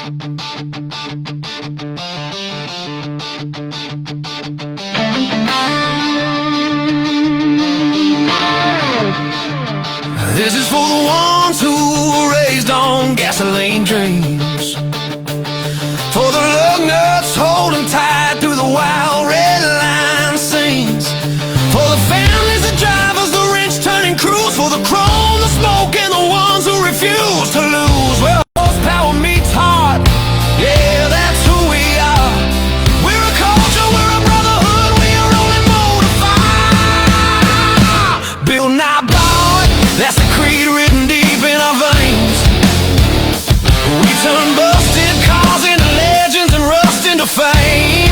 This is for the ones who were raised on gasoline dreams, for the lug nuts holding tight through the wild red line scenes, for the families, the drivers, the wrench turning crews, for the chrome, the smoke, and the ones who refuse to lose. Well, horsepower meets heart, yeah, that's who we are. We're a culture, we're a brotherhood, we are rolling motor fire. Build not borrowed, that's the creed written deep in our veins. We turn busted cars into legends and rust into fame.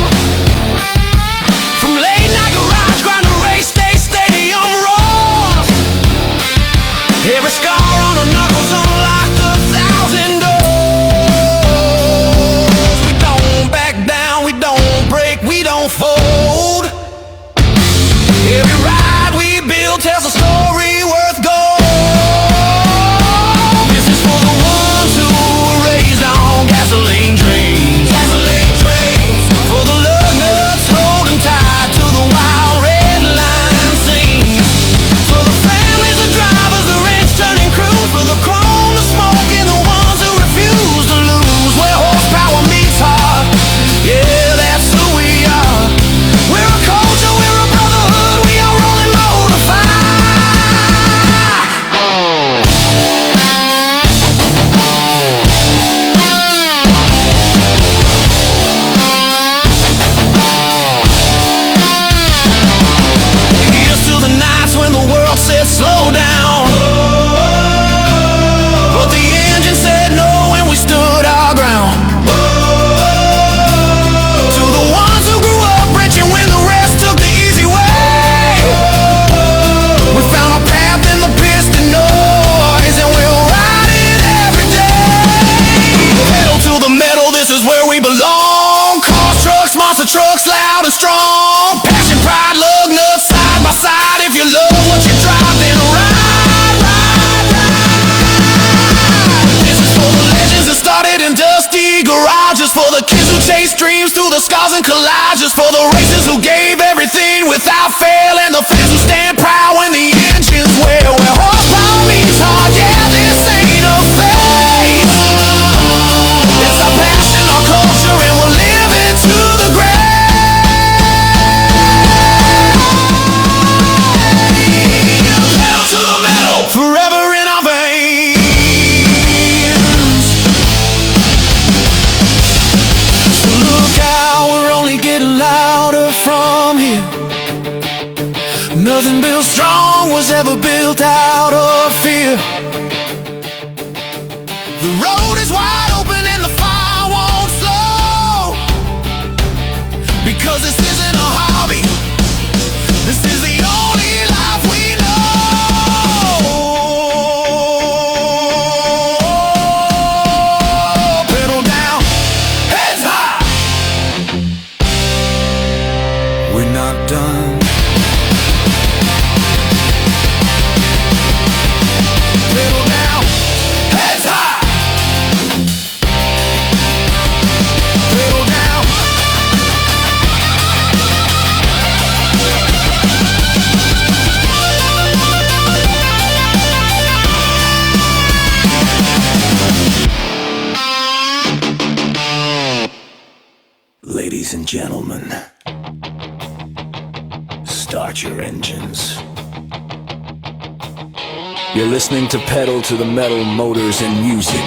From late night garage grind to race day stadium roars, every scar on our knuckles unlocked 1,000 doors. We don't back down, we don't break, we don't fold. Every ride we build tells a story worth gold. This is for the ones who were raised on gasoline trains, for the lug nuts holding tight to the wild red line scenes, for the families, the drivers, the wrench turning crews, for the chrome, the smoke, and the ones who refuse to lose. Where horsepower meets heart, yeah, that's who we are. We're a culture, we're a brotherhood, we are rolling motor fire. Here's to the nights when the world said slow down, but the engine said no and we stood our ground. To the ones who grew up rich and when the rest took the easy way, we found our path in the piston noise and we'll ride it every day. Pedal to the metal, this is where we belong. Cars, trucks, monster trucks, loud and strong. Passion, pride, lug nuts, side by side. If you love what you drive, then ride, ride, ride. This is for the legends that started in dusty garages, for the kids who chase dreams through the scars and collages, for the racers who gave everything without fail, and the fans who stand proud when the engines wail. Where horsepower meets heart, yeah, this ain't a phase. It's our passion, our culture, and we'll live it to the grave. Pedal to the metal, forever in our veins. So look out, we're only getting louder from here. Nothing built strong was ever built out of fear. The road is wide open and the fire won't slow, because this isn't a hobby, this is the only life we know. Pedal down, heads high. We're not done. Pedal down, heads high. Pedal down. Ladies and gentlemen, start your engines. You're listening to Pedal to the Metal, Motors and Music,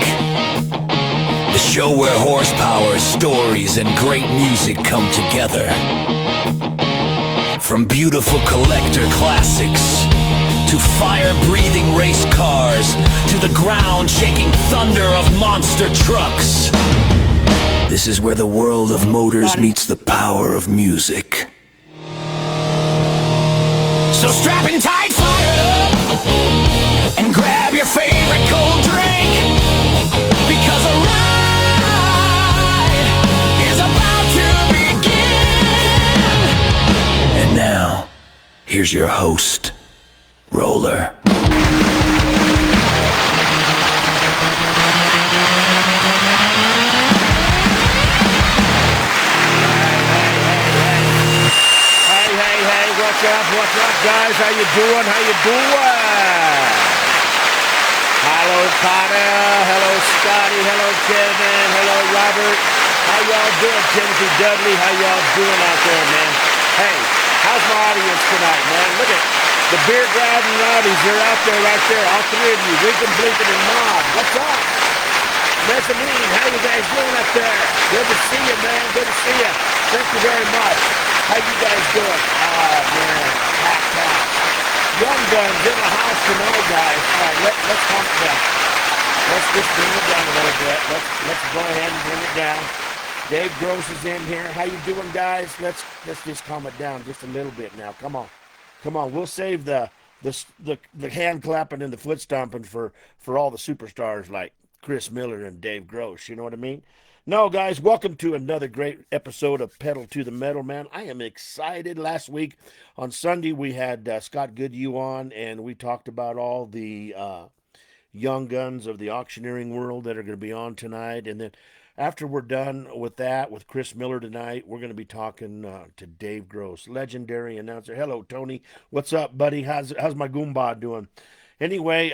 the show where horsepower, stories, and great music come together. From beautiful collector classics to fire-breathing race cars to the ground-shaking thunder of monster trucks, this is where the world of motors meets the power of music. So strap in tight, fire up, and grab your favorite cold drink, because a ride is about to begin. And now, here's your host, Roller. What's up, guys? How you doing? How you doing? Hello, Connor. Hello, Scotty. Hello, Kevin. Hello, Robert. How y'all doing? Timothy Dudley. How y'all doing out there, man? Hey, how's my audience tonight, man? Look at the beer driving rowdies. They're out there, right there. All three of you, winking, blinking, and nod. What's up? Mezzanine, how you guys doing up there? Good to see you, man. Good to see you. Thank you very much. How you guys doing? Oh, man. Packed house. Young Guns in the house tonight, guys. All right, let's calm it down. Let's just bring it down a little bit. Let's go ahead and bring it down. Dave Gross is in here. How you doing, guys? Let's just calm it down just a little bit now. Come on, come on. We'll save the hand clapping and the foot stomping for all the superstars like Chris Miller and Dave Gross. You know what I mean? No, guys, welcome to another great episode of Pedal to the Metal, man. I am excited. Last week on Sunday, we had Scott Goodhue on, and we talked about all the young guns of the auctioneering world that are going to be on tonight. And then after we're done with that, with Chris Miller tonight, we're going to be talking to Dave Gross, legendary announcer. Hello, Tony. What's up, buddy? How's my Goomba doing? Anyway,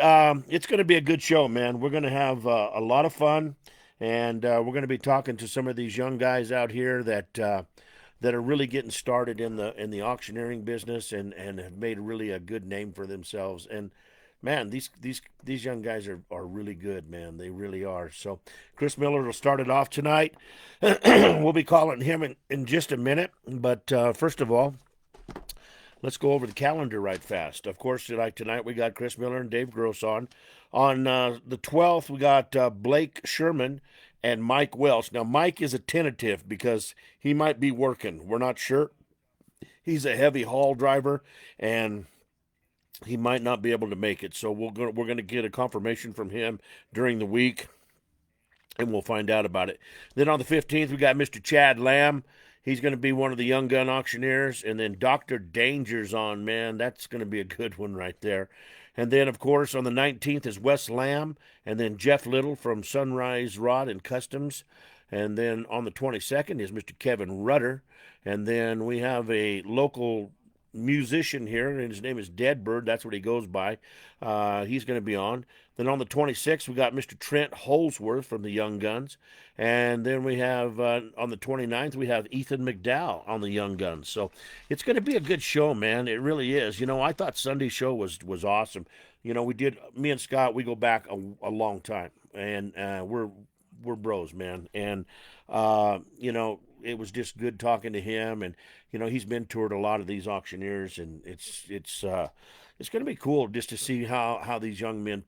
it's going to be a good show, man. We're going to have a lot of fun, and we're going to be talking to some of these young guys out here that are really getting started in the auctioneering business and have made really a good name for themselves. And man, these young guys are really good, man. They really are. So Chris Miller will start it off tonight. We'll be calling him in just a minute. But first of all, let's go over the calendar right fast. Of course, like tonight we got Chris Miller and Dave Gross on. On the 12th, we got Blake Sherman and Mike Welch. Now, Mike is a tentative because he might be working. We're not sure. He's a heavy haul driver, and he might not be able to make it. So we're going to get a confirmation from him during the week, and we'll find out about it. Then on the 15th, we got Mr. Chad Lamb. He's going to be one of the young gun auctioneers. And then Dr. Danger's on, man. That's going to be a good one right there. And then, of course, on the 19th is Wes Lamb. And then Jeff Little from Sunrise Rod and Customs. And then on the 22nd is Mr. Kevin Rudder. And then we have a local musician here, and his name is Deadbird. That's what he goes by. He's going to be on. Then on the 26th, we got Mr. Trent Holsworth from the Young Guns. And then we have, on the 29th, we have Ethan McDowell on the Young Guns. So it's going to be a good show, man. It really is. You know, I thought Sunday's show was awesome. You know, me and Scott, we go back a long time. And we're bros, man. And, you know, it was just good talking to him, and you know he's mentored a lot of these auctioneers, and it's going to be cool just to see how these young men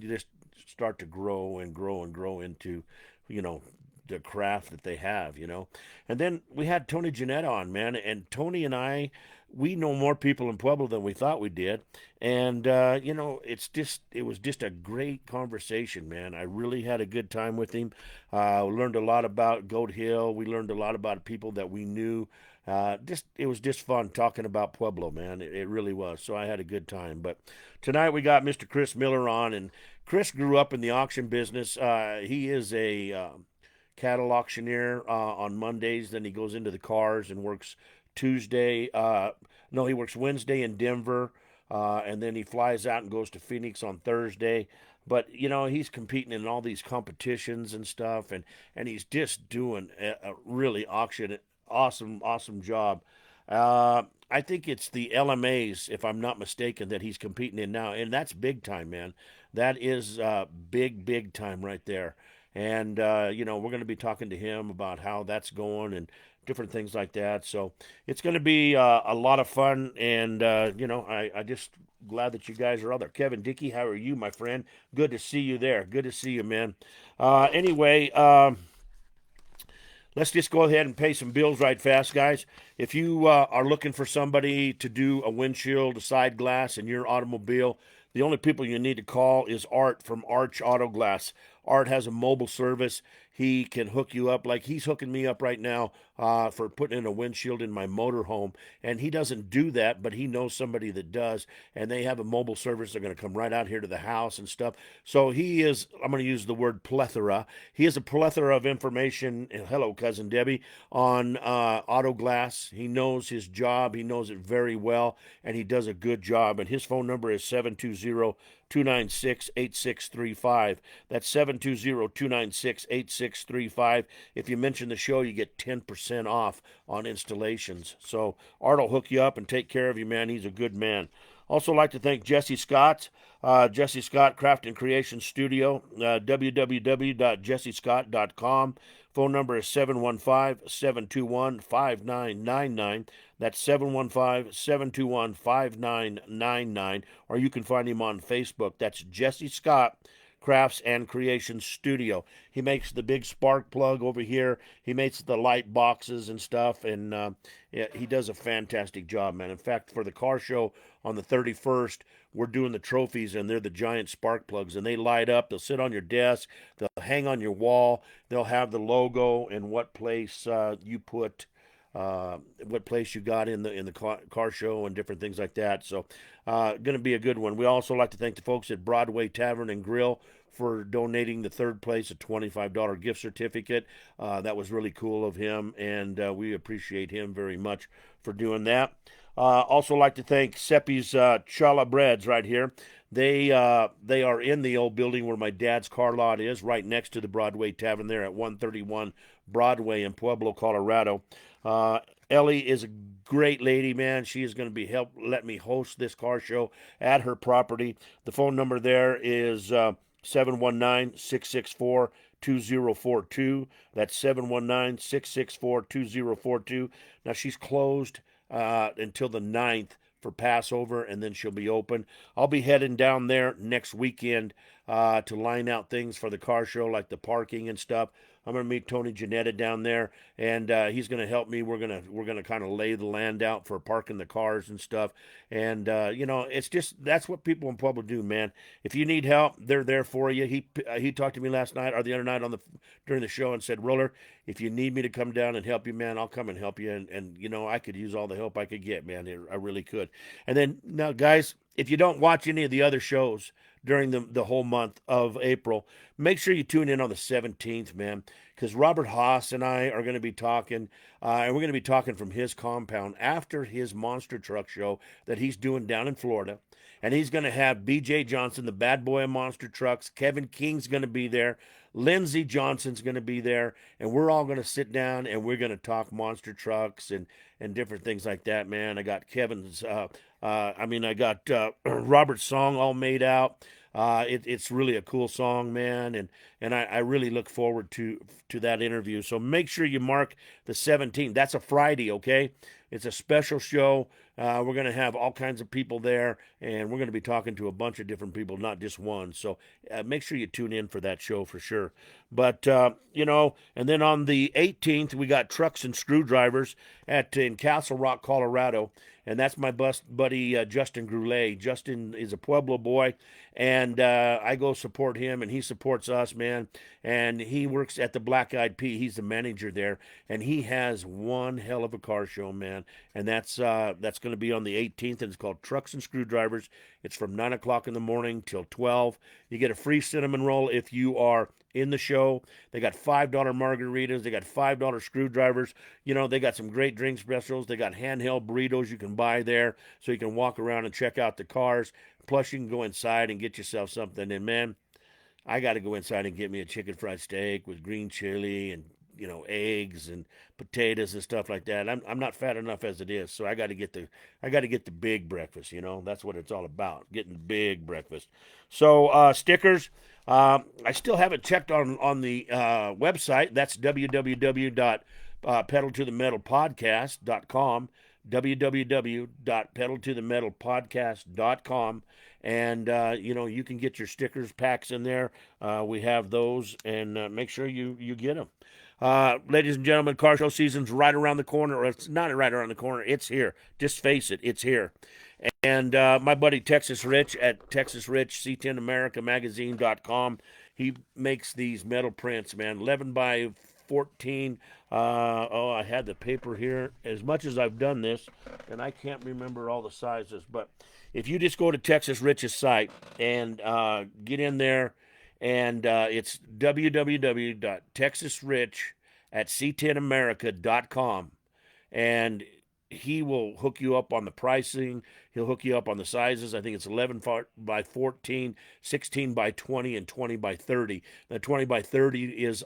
just start to grow and grow and grow into, you know, the craft that they have, you know. And then we had Tony Jeanette on, man, and Tony and I, we know more people in Pueblo than we thought we did, and you know, it was just a great conversation, man. I really had a good time with him. We learned a lot about Goat Hill. We learned a lot about people that we knew. It was just fun talking about Pueblo, man. It really was. So I had a good time. But tonight we got Mr. Chris Miller on, and Chris grew up in the auction business. He is a cattle auctioneer on Mondays. Then he goes into the cars and works Tuesday. No, he works Wednesday in Denver, and then he flies out and goes to Phoenix on Thursday. But you know he's competing in all these competitions and stuff, and he's just doing a really awesome job. I think it's the LMAs, if I'm not mistaken, that he's competing in now, and that's big time, man. That is big time right there. And you know we're going to be talking to him about how that's going and different things like that. So it's going to be a lot of fun, and you know I just glad that you guys are out there. Kevin Dickey, how are you, my friend? Good to see you there. Good to see you, man. Anyway. Let's just go ahead and pay some bills right fast, guys. If you are looking for somebody to do a windshield, a side glass in your automobile, the only people you need to call is Art from Arch Auto Glass. Art has a mobile service. He can hook you up like he's hooking me up right now for putting in a windshield in my motorhome. And he doesn't do that, but he knows somebody that does. And they have a mobile service. They're going to come right out here to the house and stuff. So he is, I'm going to use the word plethora. He has a plethora of information. Hello, Cousin Debbie, on auto glass. He knows his job. He knows it very well, and he does a good job. And his phone number is 720-296-8635. That's 720-296-8635. If you mention the show, you get 10% off on installations. So Art will hook you up and take care of you, man. He's a good man. Also like to thank Jesse Scott, Jesse Scott Craft and Creation Studio, www.jessescott.com. Phone number is 715-721-5999. That's 715-721-5999. Or you can find him on Facebook. That's Jesse Scott Crafts and Creation Studio. He makes the big spark plug over here. He makes the light boxes and stuff, and yeah, he does a fantastic job, man. In fact, for the car show on the 31st, we're doing the trophies, and they're the giant spark plugs, and they light up. They'll sit on your desk. They'll hang on your wall. They'll have the logo and what place you put. What place you got in the car show and different things like that. So, going to be a good one. We also like to thank the folks at Broadway Tavern and Grill for donating the third place a $25 gift certificate. That was really cool of him, and we appreciate him very much for doing that. Also like to thank Seppi's Chala Breads right here. They are in the old building where my dad's car lot is, right next to the Broadway Tavern there at 131 Broadway in Pueblo, Colorado. Ellie is a great lady, man. She is going to be let me host this car show at her property. The phone number there is 719-664-2042. That's 719-664-2042. Now, she's closed until the 9th for Passover, and then she'll be open. I'll be heading down there next weekend to line out things for the car show, like the parking and stuff. I'm gonna meet Tony Janetta down there, and he's gonna help me. We're gonna kind of lay the land out for parking the cars and stuff. And it's just that's what people in Pueblo do, man. If you need help, they're there for you. He talked to me last night or the other night during the show and said, Roller, if you need me to come down and help you, man, I'll come and help you. And I could use all the help I could get, man. I really could. And then now, guys, if you don't watch any of the other shows during the whole month of April, make sure you tune in on the 17th, man, because Robert Haas and I are going to be talking, and we're going to be talking from his compound after his monster truck show that he's doing down in Florida. And he's going to have BJ Johnson, the bad boy of monster trucks. Kevin King's going to be there. Lindsey Johnson's going to be there. And we're all going to sit down and we're going to talk monster trucks and different things like that, man. I got I got Robert's song all made out. It's really a cool song, man, and I really look forward to that interview. So make sure you mark the 17th. That's a Friday, okay? It's a special show. We're going to have all kinds of people there, and we're going to be talking to a bunch of different people, not just one. So make sure you tune in for that show for sure. But, and then on the 18th, we got Trucks and Screwdrivers in Castle Rock, Colorado. And that's my buddy Justin Groulet. Justin is a Pueblo boy, and I go support him, and he supports us, man. And he works at the Black Eyed Pea. He's the manager there, and he has one hell of a car show, man. And that's going to be on the 18th, and it's called Trucks and Screwdrivers. It's from 9 o'clock in the morning till 12. You get a free cinnamon roll if you are in the show. They got $5 margaritas. They got $5 screwdrivers. They got some great drink specials. They got handheld burritos you can buy there so you can walk around and check out the cars. Plus, you can go inside and get yourself something. And, man, I got to go inside and get me a chicken fried steak with green chili and, eggs and potatoes and stuff like that. I'm not fat enough as it is, so I got to get the big breakfast. That's what it's all about, getting the big breakfast. So stickers. I still haven't checked on the website. That's www.pedaltothemetalpodcast.com, www.pedaltothemetalpodcast.com, and you can get your stickers packs in there. We have those, and make sure you get them. Ladies and gentlemen, car show season's right around the corner, or it's not right around the corner. It's here. Just face it, it's here. And my buddy Texas Rich at Texas Rich, C10AmericaMagazine.com, he makes these metal prints, man, 11 by 14. I had the paper here. As much as I've done this, and I can't remember all the sizes, but if you just go to Texas Rich's site and get in there, and it's www.texasrich at c10america.com, and he will hook you up on the pricing. He'll hook you up on the sizes. I think it's 11 by 14, 16 by 20, and 20 by 30. The 20 by 30 is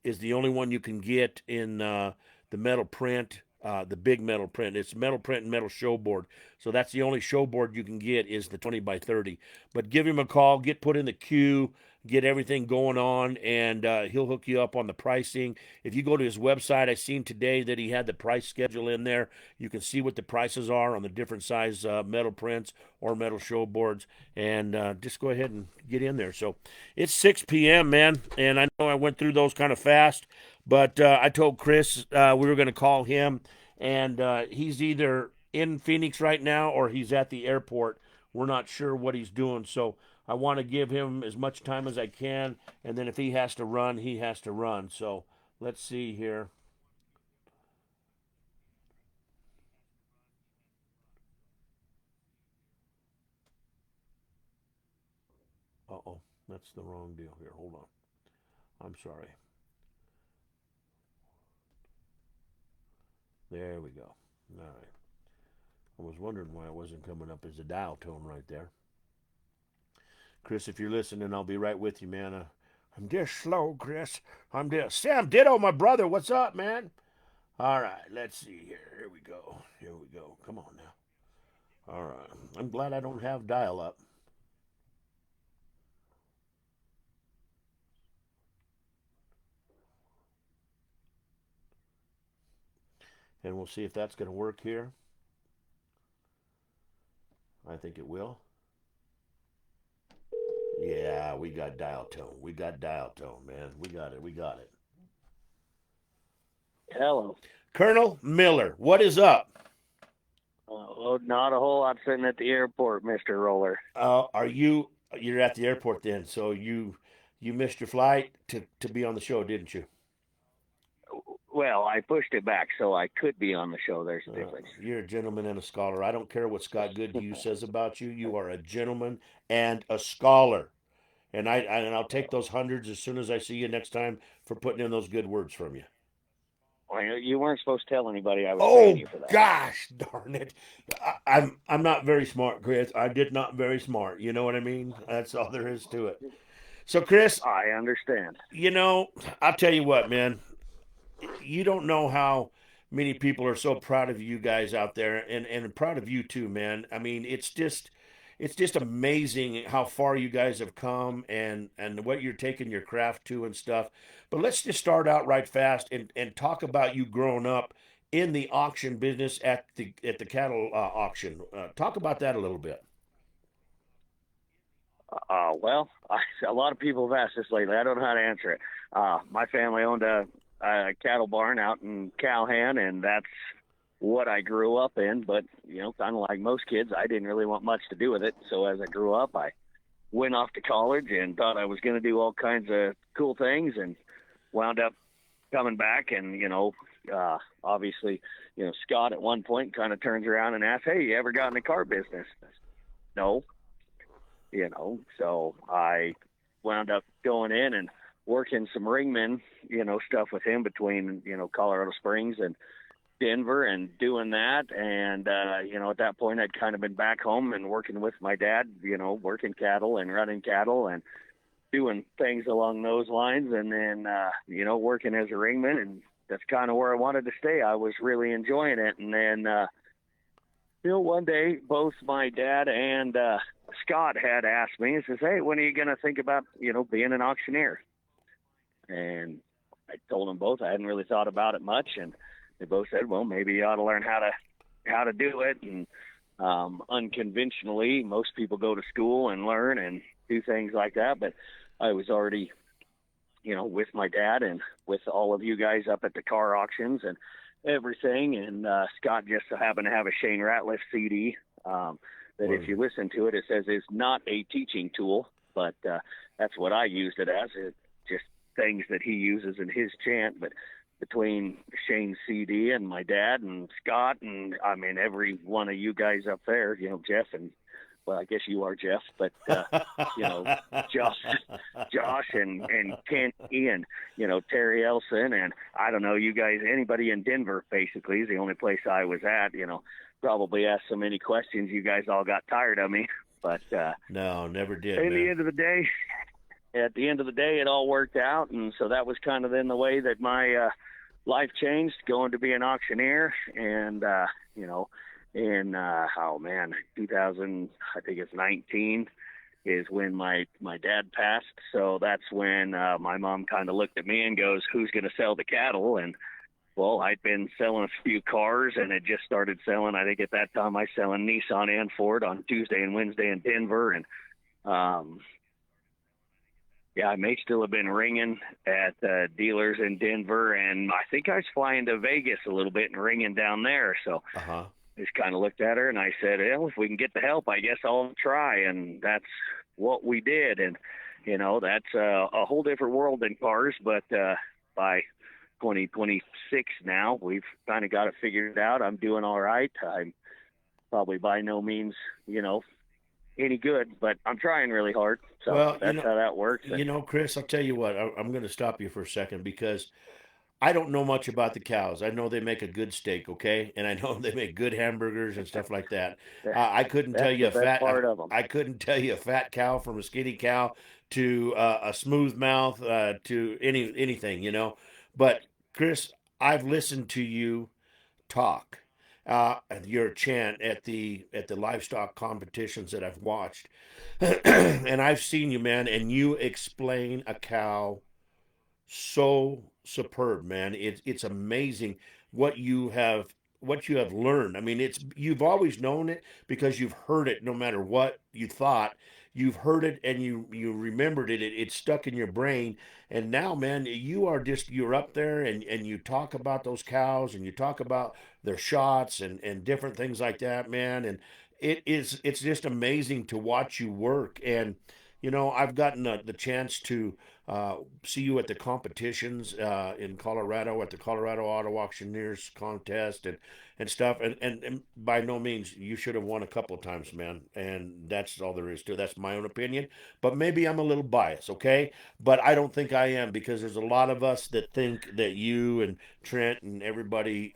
the only one you can get in the metal print, the big metal print. It's metal print and metal show board. So that's the only show board you can get is the 20 by 30. But give him a call, get put in the queue, get everything going on, and he'll hook you up on the pricing. If you go to his website, I seen today that he had the price schedule in there. You can see what the prices are on the different size metal prints or metal show boards, and just go ahead and get in there. So it's 6 p.m., man, and I know I went through those kind of fast, but I told Chris we were going to call him, and he's either in Phoenix right now or he's at the airport. We're not sure what he's doing, so I want to give him as much time as I can, and then if he has to run, he has to run. So let's see here. Uh-oh, that's the wrong deal here. Hold on. I'm sorry. There we go. All right. I was wondering why it wasn't coming up as a dial tone right there. Chris, if you're listening, I'll be right with you, man. I'm just slow, Chris. I'm just Sam Ditto, my brother. What's up, man? All right, let's see here. Here we go. Here we go. Come on now. All right. I'm glad I don't have dial up. And we'll see if that's going to work here. I think it will. Yeah, we got dial tone. We got dial tone, man. We got it. We got it. Hello. Colonel Miller, what is up? Well, not a whole lot sitting at the airport, Mr. Roller. You're at the airport then, so you missed your flight to be on the show, didn't you? Well, I pushed it back so I could be on the show. There's a difference. You're a gentleman and a scholar. I don't care what Scott Goodhue says about you. You are a gentleman and a scholar. And I'll take those hundreds as soon as I see you next time for putting in those good words from you. Well, you weren't supposed to tell anybody I was Oh paying you for that. gosh, darn it! I'm not very smart, Chris. I did not very smart. You know what I mean? That's all there is to it. So, Chris, I understand. I'll tell you what, man. You don't know how many people are so proud of you guys out there, and proud of you too, man. I mean, it's just amazing how far you guys have come and what you're taking your craft to and stuff. But let's just start out right fast and talk about you growing up in the auction business at the cattle auction. Talk about that a little bit. Well, a lot of people have asked this lately. I don't know how to answer it. My family owned a cattle barn out in Calhan, and that's what I grew up in. But, kind of like most kids, I didn't really want much to do with it. So as I grew up, I went off to college and thought I was going to do all kinds of cool things, and wound up coming back. And, obviously, Scott at one point kind of turns around and asks, "Hey, you ever got in the car business?" No. So I wound up going in and working some ringman, stuff with him between, Colorado Springs and Denver, and doing that. And, at that point I'd kind of been back home and working with my dad, working cattle and running cattle and doing things along those lines. And then, working as a ringman, and that's kind of where I wanted to stay. I was really enjoying it. And then, one day both my dad and, Scott had asked me, and says, "Hey, when are you going to think about, being an auctioneer?" And I told them both I hadn't really thought about it much, and they both said, "Well, maybe you ought to learn how to do it." And unconventionally, most people go to school and learn and do things like that, but I was already, with my dad and with all of you guys up at the car auctions and everything. And Scott just so happened to have a Shane Ratliff CD. That if you listen to it, it says it's not a teaching tool, but that's what I used it as. It just things that he uses in his chant, but between Shane CD and my dad and Scott and I mean every one of you guys up there, Jeff and well, I guess you are Jeff, but you know, Josh and Kenny and Terry Elson and I don't know, you guys, anybody in Denver basically is the only place I was at. Probably asked so many questions, you guys all got tired of me, but no, never did. At man. the end of the day, it all worked out, and so that was kind of then the way that my life changed, going to be an auctioneer, and in 2000, I think it's 19, is when my dad passed. So that's when my mom kind of looked at me and goes, "Who's going to sell the cattle?" And well, I'd been selling a few cars, and it just started selling. I think at that time I was selling Nissan and Ford on Tuesday and Wednesday in Denver, and I may still have been ringing at dealers in Denver, and I think I was flying to Vegas a little bit and ringing down there. So just kind of looked at her, and I said, well, if we can get the help, I guess I'll try, and that's what we did. And, that's a whole different world than cars, but by 2026 now, we've kind of got it figured out. I'm doing all right. I'm probably by no means, any good, but I'm trying really hard. So well, that's how that works. Chris, I'll tell you what, I'm going to stop you for a second because I don't know much about the cows. I know they make a good steak, okay, and I know they make good hamburgers and stuff like that. I couldn't tell you I couldn't tell you a fat cow from a skinny cow to a smooth mouth to anything. But Chris, I've listened to you talk. Your chant at the livestock competitions that I've watched, and I've seen you, man, and you explain a cow so superb, man. It's amazing what you have learned. I mean, you've always known it because you've heard it. No matter what you thought, you've heard it and you remembered it. It's stuck in your brain. And now, man, you're up there and you talk about those cows and you talk about their shots and different things like that, man. And it's just amazing to watch you work. And I've gotten the chance to see you at the competitions in Colorado at the Colorado Auto Auctioneers contest and stuff. And by no means you should have won a couple of times, man. And that's all there is to it. That's my own opinion. But maybe I'm a little biased, okay? But I don't think I am because there's a lot of us that think that you and Trent and everybody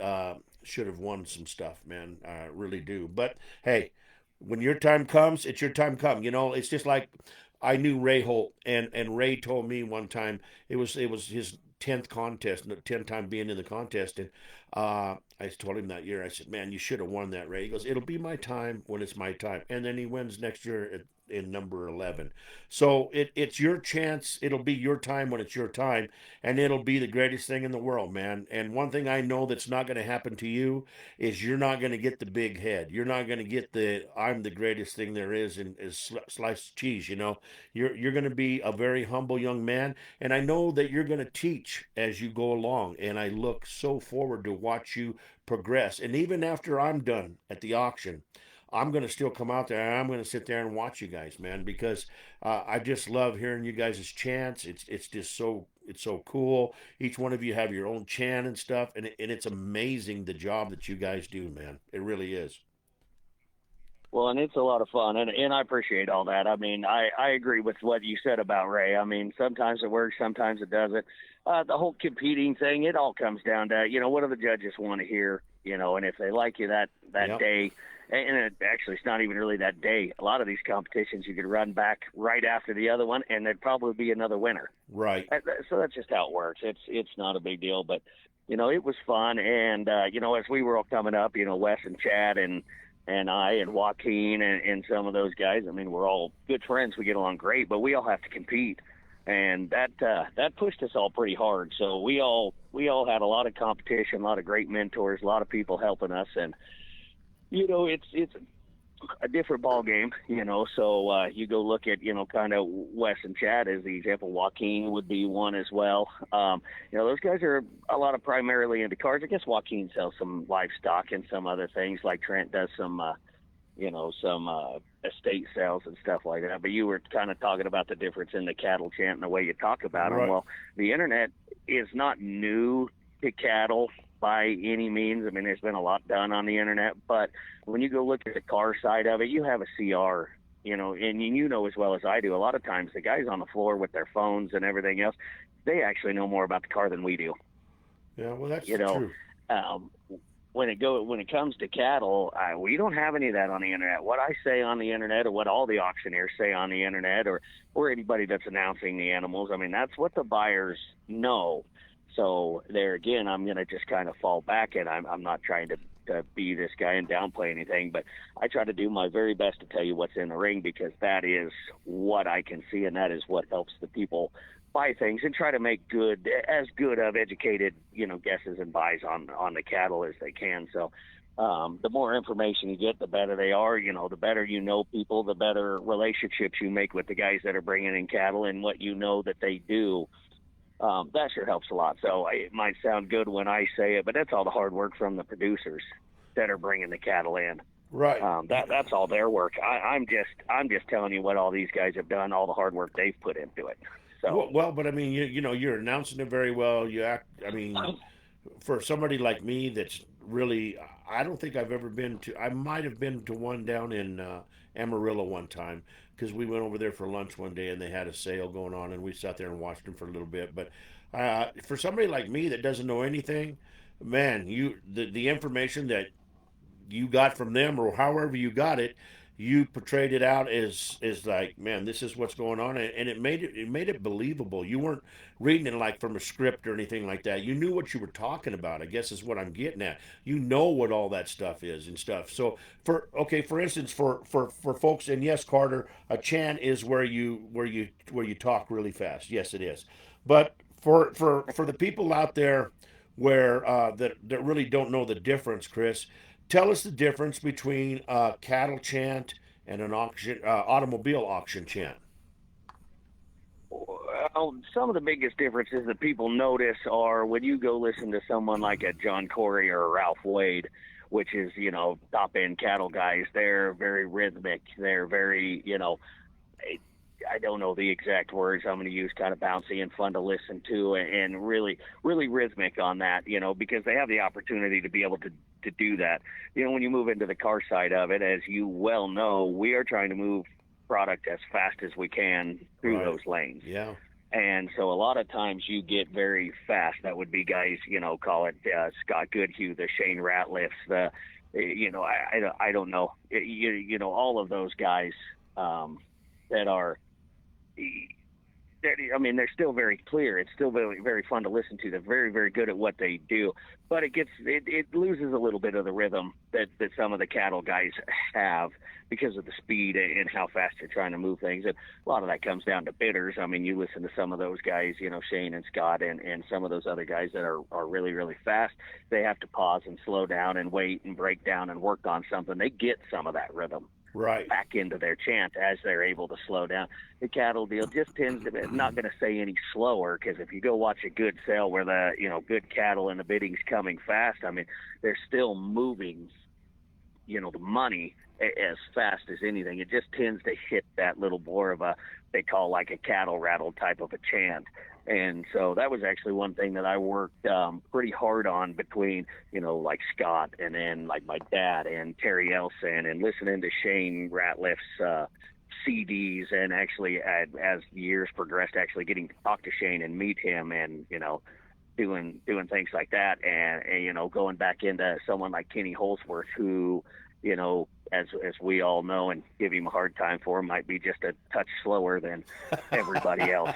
should have won some stuff, man. I really do. But hey, when your time comes, it's your time come. It's just like I knew Ray Holt, and Ray told me one time it was his 10th contest, 10th time being in the contest, and I told him that year. I said, "Man, you should have won that, Ray." He goes, "It'll be my time when it's my time," and then he wins next year in number 11. So it's your chance. It'll be your time when it's your time, and it'll be the greatest thing in the world, man. And one thing I know that's not going to happen to you is you're not going to get the big head. You're not going to get the "I'm the greatest thing there is sliced cheese." You're going to be a very humble young man, and I know that you're going to teach as you go along. And I look so forward to watch you progress. And even after I'm done at the auction, I'm going to still come out there and I'm going to sit there and watch you guys, man, because I just love hearing you guys' chants. It's just it's so cool. Each one of you have your own chant and stuff, and it's amazing the job that you guys do, man. It really is. Well, and it's a lot of fun, and I appreciate all that. I mean, I agree with what you said about Ray. I mean, sometimes it works, sometimes it doesn't. The whole competing thing, it all comes down to, what do the judges want to hear, and if they like you that Yep. day, and it's not even really that day. A lot of these competitions, you could run back right after the other one, and there'd probably be another winner. Right. So that's just how it works. It's not a big deal, but, it was fun. And, as we were all coming up, Wes and Chad and I and Joaquin and some of those guys, I mean, we're all good friends. We get along great, but we all have to compete. And that pushed us all pretty hard. So we all had a lot of competition, a lot of great mentors, a lot of people helping us. And, it's a different ball game, so you go look at, kind of Wes and Chad as the example. Joaquin would be one as well. Those guys are a lot of primarily into cars. I guess Joaquin sells some livestock and some other things, like Trent does some some estate sales and stuff like that. But you were kind of talking about the difference in the cattle chant and the way you talk about them. Right. Well, the internet is not new to cattle by any means. I mean, there's been a lot done on the internet, but when you go look at the car side of it, you have a CR, and you know as well as I do, a lot of times the guys on the floor with their phones and everything else, they actually know more about the car than we do. Yeah, well, that's You know, true. um, when it comes to cattle, we don't have any of that on the internet. What I say on the internet, or what all the auctioneers say on the internet, or anybody that's announcing the animals, I mean, that's what the buyers know. So there again, I'm going to just kind of fall back, and I'm not trying to be this guy and downplay anything, but I try to do my very best to tell you what's in the ring, because that is what I can see, and that is what helps the people buy things and try to make as good of educated, guesses and buys on the cattle as they can. So the more information you get, the better they are. The better people, the better relationships you make with the guys that are bringing in cattle and what that they do. That sure helps a lot. So it might sound good when I say it, but that's all the hard work from the producers that are bringing the cattle in. Right. That's all their work. I'm just telling you what all these guys have done, all the hard work they've put into it. So Well, but I mean, you're announcing it very well. You act. I mean, for somebody like me, that's really. I don't think I've ever been to. I might have been to one down in Amarillo one time, because we went over there for lunch one day and they had a sale going on, and we sat there and watched them for a little bit. But for somebody like me that doesn't know anything, man, the information that you got from them, or however you got it, you portrayed it out as like, man, this is what's going on, and it made it believable. You weren't reading it like from a script or anything like that. You knew what you were talking about, I guess, is what I'm getting at. You know what all that stuff is and stuff. So for instance, for folks, and yes, Carter, a chant is where you talk really fast. Yes, it is. But for the people out there where that really don't know the difference, Chris, tell us the difference between a cattle chant and an automobile auction chant. well, some of the biggest differences that people notice are when you go listen to someone like a John Corey or a Ralph Wade, which is, top end cattle guys. They're very rhythmic. They're very, I don't know the exact words I'm going to use, kind of bouncy and fun to listen to, and really, really rhythmic on that, because they have the opportunity to be able to do that. When you move into the car side of it, as you well know, we are trying to move product as fast as we can through Right. those lanes. Yeah. And so a lot of times you get very fast. That would be guys, call it Scott Goodhue, the Shane Ratliffs, I don't know, all of those guys that are, I mean, they're still very clear. It's still very, very fun to listen to. They're very, very good at what they do, but it loses a little bit of the rhythm that some of the cattle guys have, because of the speed and how fast they're trying to move things. And a lot of that comes down to bidders. I mean, you listen to some of those guys, Shane and Scott, and some of those other guys that are really, really fast. They have to pause and slow down and wait and break down and work on something. They get some of that rhythm Right. back into their chant as they're able to slow down. The cattle deal just tends to be, I'm not going to say any slower, because if you go watch a good sale where the good cattle and the bidding's coming fast, I mean, they're still moving the money as fast as anything. It just tends to hit that little more of they call like a cattle rattle type of a chant. And so that was actually one thing that I worked pretty hard on between, like Scott, and then like my dad and Terry Elson, and listening to Shane Ratliff's CDs, and actually as years progressed, actually getting to talk to Shane and meet him, and, doing things like that. And going back into someone like Kenny Holsworth, who, as we all know and give him a hard time for, might be just a touch slower than everybody else.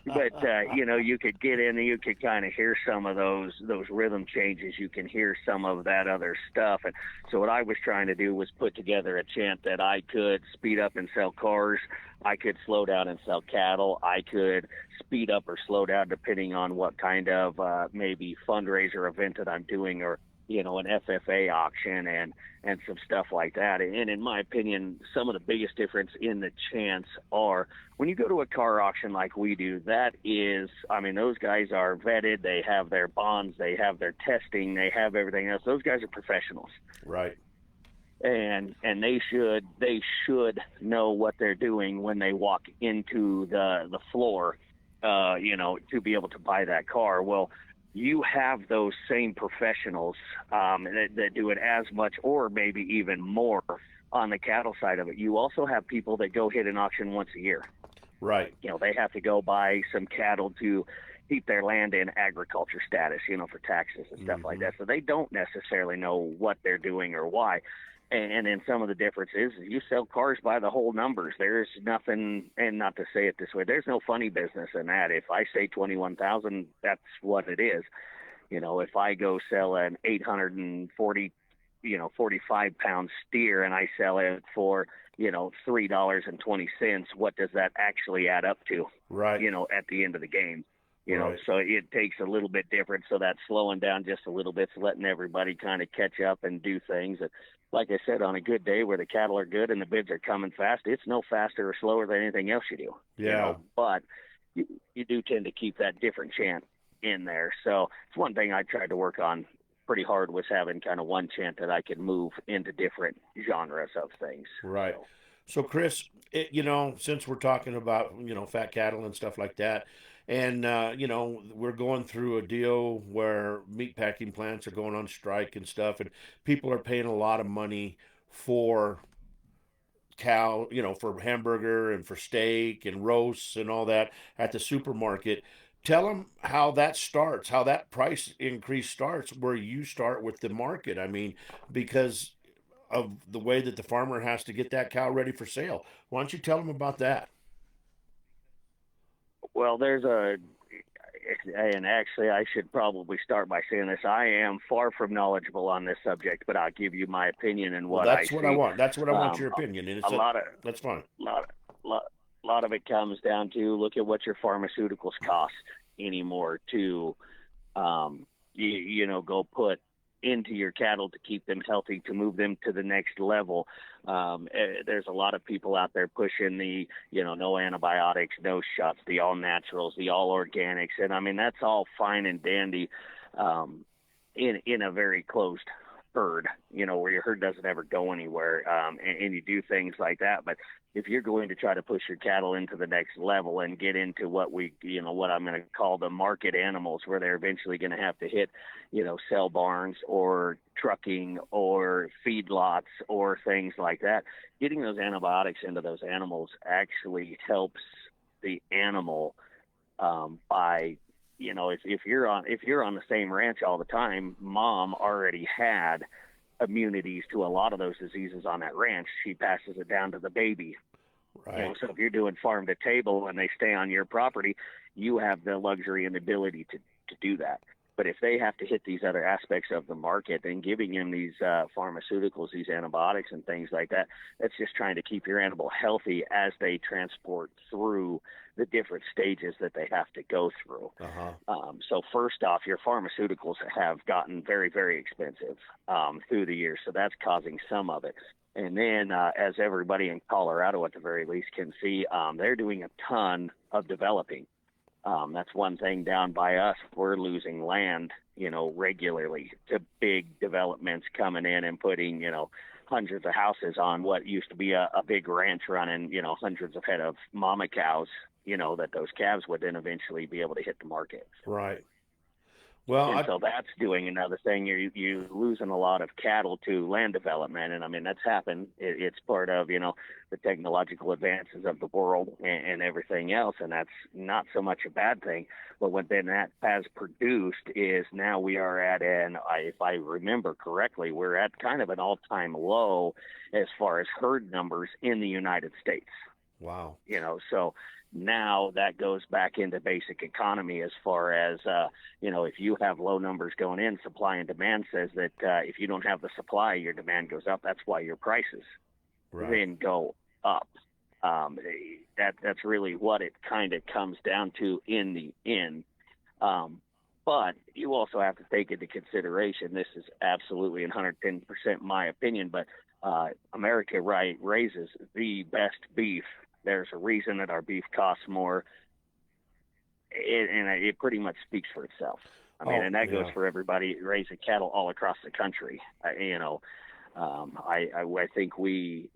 But you could get in and you could kind of hear some of those rhythm changes. You can hear some of that other stuff. And so what I was trying to do was put together a chant that I could speed up and sell cars. I could slow down and sell cattle. I could speed up or slow down depending on what kind of maybe fundraiser event that I'm doing, or an FFA auction, and some stuff like that. And in my opinion, some of the biggest difference in the chants are when you go to a car auction like we do, that is, I mean, those guys are vetted. They have their bonds. They have their testing. They have everything else. Those guys are professionals. Right. and they should know what they're doing when they walk into the floor, to be able to buy that car. Well, you have those same professionals that do it as much or maybe even more on the cattle side of it. You also have people that go hit an auction once a year. Right. They have to go buy some cattle to keep their land in agriculture status, for taxes and stuff like that. So they don't necessarily know what they're doing or why. And then some of the difference is you sell cars by the whole numbers. There's nothing, and not to say it this way, there's no funny business in that. If I say 21,000, that's what it is. If I go sell an 840, 45-pound steer and I sell it for, $3.20, what does that actually add up to? Right. At the end of the game. Right. So it takes a little bit different. So that's slowing down just a little bit, so letting everybody kind of catch up and do things. And like I said, on a good day where the cattle are good and the bids are coming fast, it's no faster or slower than anything else you do. Yeah. But you do tend to keep that different chant in there. So it's one thing I tried to work on pretty hard, was having kind of one chant that I could move into different genres of things. Right. So Chris, since we're talking about, fat cattle and stuff like that, and, we're going through a deal where meat packing plants are going on strike and stuff, and people are paying a lot of money for cow, for hamburger and for steak and roasts and all that at the supermarket. Tell them how that starts, how that price increase starts, where you start with the market. I mean, because of the way that the farmer has to get that cow ready for sale. Why don't you tell them about that? Well, and actually I should probably start by saying this. I am far from knowledgeable on this subject, but I'll give you my opinion and Well, what I that's what I see. want. That's what I want your opinion, and A lot of that's fine. lot, lot, lot of it comes down to look at what your pharmaceuticals cost anymore to, go put into your cattle to keep them healthy, to move them to the next level. There's a lot of people out there pushing the, no antibiotics, no shots, the all naturals, the all organics. And I mean, that's all fine and dandy, in a very closed herd, where your herd doesn't ever go anywhere. And you do things like that. But if you're going to try to push your cattle into the next level and get into what what I'm going to call the market animals, where they're eventually going to have to hit, cell barns or trucking or feedlots or things like that, getting those antibiotics into those animals actually helps the animal, by, if you're on the same ranch all the time, mom already had immunities to a lot of those diseases on that ranch. She passes it down to the baby. Right. So if you're doing farm to table and they stay on your property, you have the luxury and ability to do that. But if they have to hit these other aspects of the market, then giving them these pharmaceuticals, these antibiotics and things like that, that's just trying to keep your animal healthy as they transport through the different stages that they have to go through. So first off, your pharmaceuticals have gotten very, very expensive through the years. So that's causing some of it. And then, as everybody in Colorado at the very least can see, they're doing a ton of developing. That's one thing down by us. We're losing land, regularly to big developments coming in and putting, hundreds of houses on what used to be a big ranch running, hundreds of head of mama cows, that those calves would then eventually be able to hit the market. Right. Well, and so that's doing another thing. You're losing a lot of cattle to land development, and I mean that's happened. It's part of the technological advances of the world and everything else, and that's not so much a bad thing. But what then that has produced is now we are at if I remember correctly, we're at kind of an all-time low as far as herd numbers in the United States. Wow. So now that goes back into basic economy as far as, if you have low numbers going in, supply and demand says that if you don't have the supply, your demand goes up. That's why your prices then go up. That's really what it kind of comes down to in the end. But you also have to take into consideration, this is absolutely 110% my opinion, but America raises the best beef. There's a reason that our beef costs more, and it pretty much speaks for itself. I mean, and that goes for everybody raising cattle all across the country. I think we,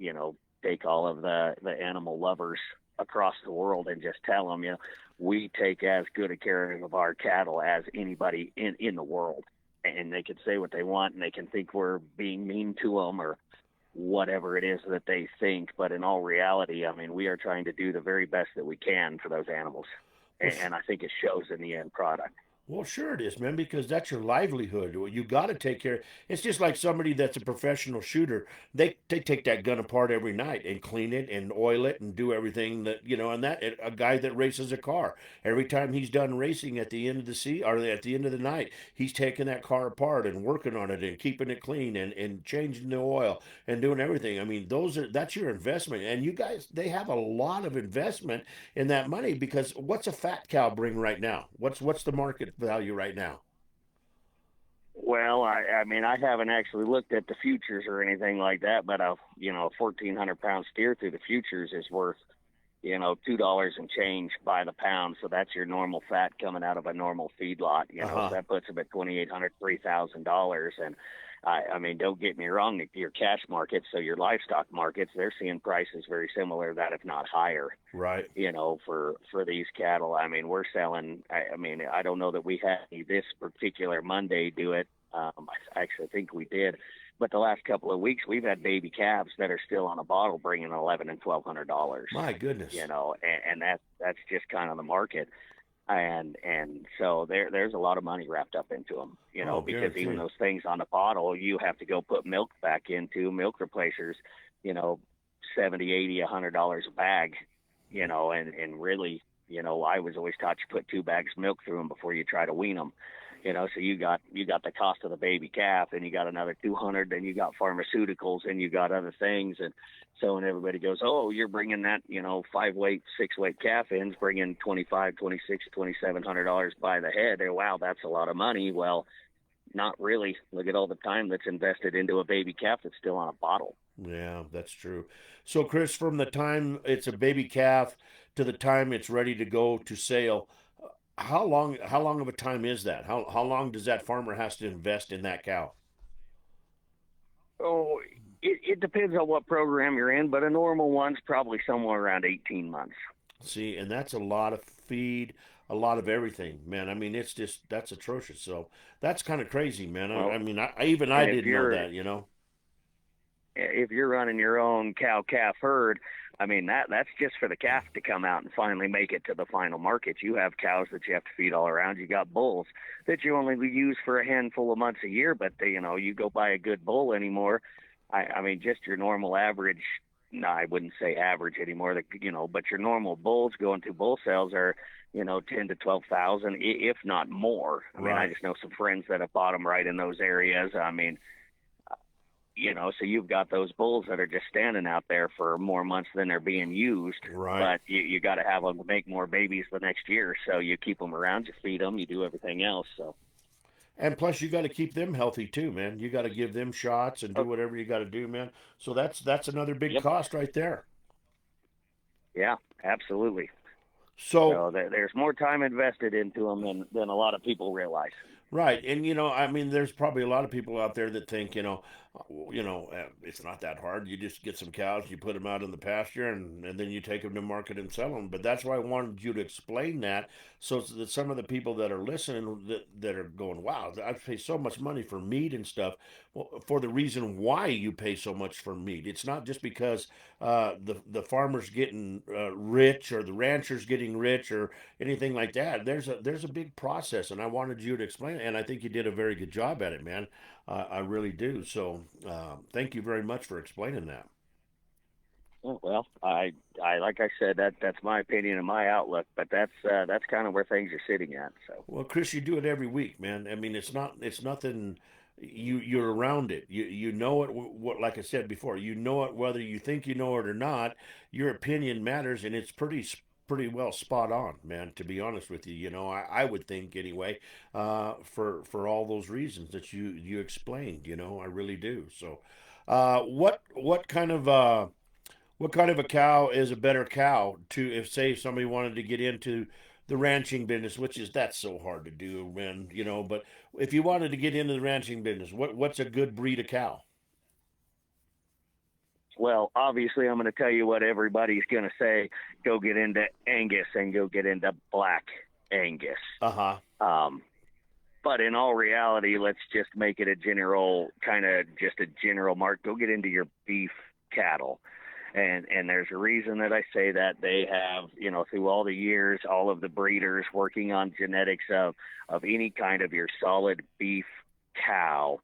take all of the animal lovers across the world and just tell them, we take as good a care of our cattle as anybody in the world. And they can say what they want and they can think we're being mean to them or whatever it is that they think. But in all reality, I mean, we are trying to do the very best that we can for those animals. Well, And I think it shows in the end product. Well, sure it is, man, because that's your livelihood. You got to take care. It's just like somebody that's a professional shooter. They take that gun apart every night and clean it and oil it and do everything that And that a guy that races a car, every time he's done racing at the end of the or at the end of the night, he's taking that car apart and working on it and keeping it clean and changing the oil and doing everything. I mean, that's your investment, and you guys they have a lot of investment in that money because what's a fat cow bring right now? What's the market value right now? Well, I mean, I haven't actually looked at the futures or anything like that, but a 1,400 pound steer through the futures is worth $2 and change by the pound. So that's your normal fat coming out of a normal feedlot. Uh So huh. that puts them at $2,800, $3,000. And I mean, don't get me wrong, your cash markets, so your livestock markets, they're seeing prices very similar, that if not higher. Right. For these cattle. I mean, we're selling. I mean, I don't know that we had any this particular Monday do it. I actually think we did, but the last couple of weeks we've had baby calves that are still on a bottle bringing $1,100 and $1,200. My goodness. And that's just kind of the market. And so there's a lot of money wrapped up into them. Oh, Because even guaranteed. those things on the bottle, you have to go put milk back into milk replacers. You know, 70, 80, $100 a bag, and really, I was always taught you put 2 bags of milk through them before you try to wean them. So you got the cost of the baby calf, and you got another 200, then you got pharmaceuticals, and you got other things, and so when everybody goes, oh, you're bringing that 5 weight, 6 weight calf in, bringing 25, 26, $2,700 by the head. And wow, that's a lot of money. Well, not really. Look at all the time that's invested into a baby calf that's still on a bottle. Yeah, that's true. So, Chris, from the time it's a baby calf to the time it's ready to go to sale, how long of a time is that? How long does that farmer has to invest in that cow? Oh, it depends on what program you're in, but a normal one's probably somewhere around 18 months. See, and that's a lot of feed, a lot of everything, man. I mean, it's just that's atrocious. So that's kind of crazy, man. I, Well, I mean, even I and if didn't know you're that. if you're running your own cow calf herd, I mean that's just for the calf to come out and finally make it to the final market. You have cows that you have to feed all around. You got bulls that you only use for a handful of months a year, but you go buy a good bull anymore. I mean, just your normal average. No, I wouldn't say average anymore. But your normal bulls going to bull sales are 10 to 12,000, if not more. I mean, I Right, just know some friends that have bought them right in those areas. I mean, so you've got those bulls that are just standing out there for more months than they're being used, right. but you got to have them make more babies the next year. So you keep them around, you feed them, you do everything else. So, And plus, you got to keep them healthy too, man. You got to give them shots and do oh, whatever you got to do, man. So that's another big yep, cost right there. yeah, absolutely. So So there's more time invested into them than a lot of people realize. right, and I mean, there's probably a lot of people out there that think, it's not that hard. You just get some cows, you put them out in the pasture, and then you take them to market and sell them. But that's why I wanted you to explain that, so that some of the people that are listening that are going, "Wow, I pay so much money for meat and stuff." Well, for the reason why you pay so much for meat, it's not just because the farmer's getting rich or the rancher's getting rich or anything like that. There's a big process, and I wanted you to explain it, and I think you did a very good job at it, man. I really do. So thank you very much for explaining that. Oh, well, I like I said, that's my opinion and my outlook, but that's kind of where things are sitting at. So, Well, Chris, you do it every week, man. I mean, it's nothing. You're around it. You know it. What like I said before, you know it whether you think you know it or not. Your opinion matters, and it's pretty well spot on, man. To be honest with you, I would think anyway. For all those reasons that you explained, I really do. So, what kind of a cow is a better cow to if say somebody wanted to get into the ranching business, which is that's so hard to do, man. But if you wanted to get into the ranching business, what's a good breed of cow? Well, obviously, I'm going to tell you what everybody's going to say. Go get into Angus and go get into black Angus. Uh-huh. Um, but in all reality, let's just make it a general kind of just a general mark. Go get into your beef cattle. And there's a reason that I say that. They have, through all the years, all of the breeders working on genetics of any kind of your solid beef cow,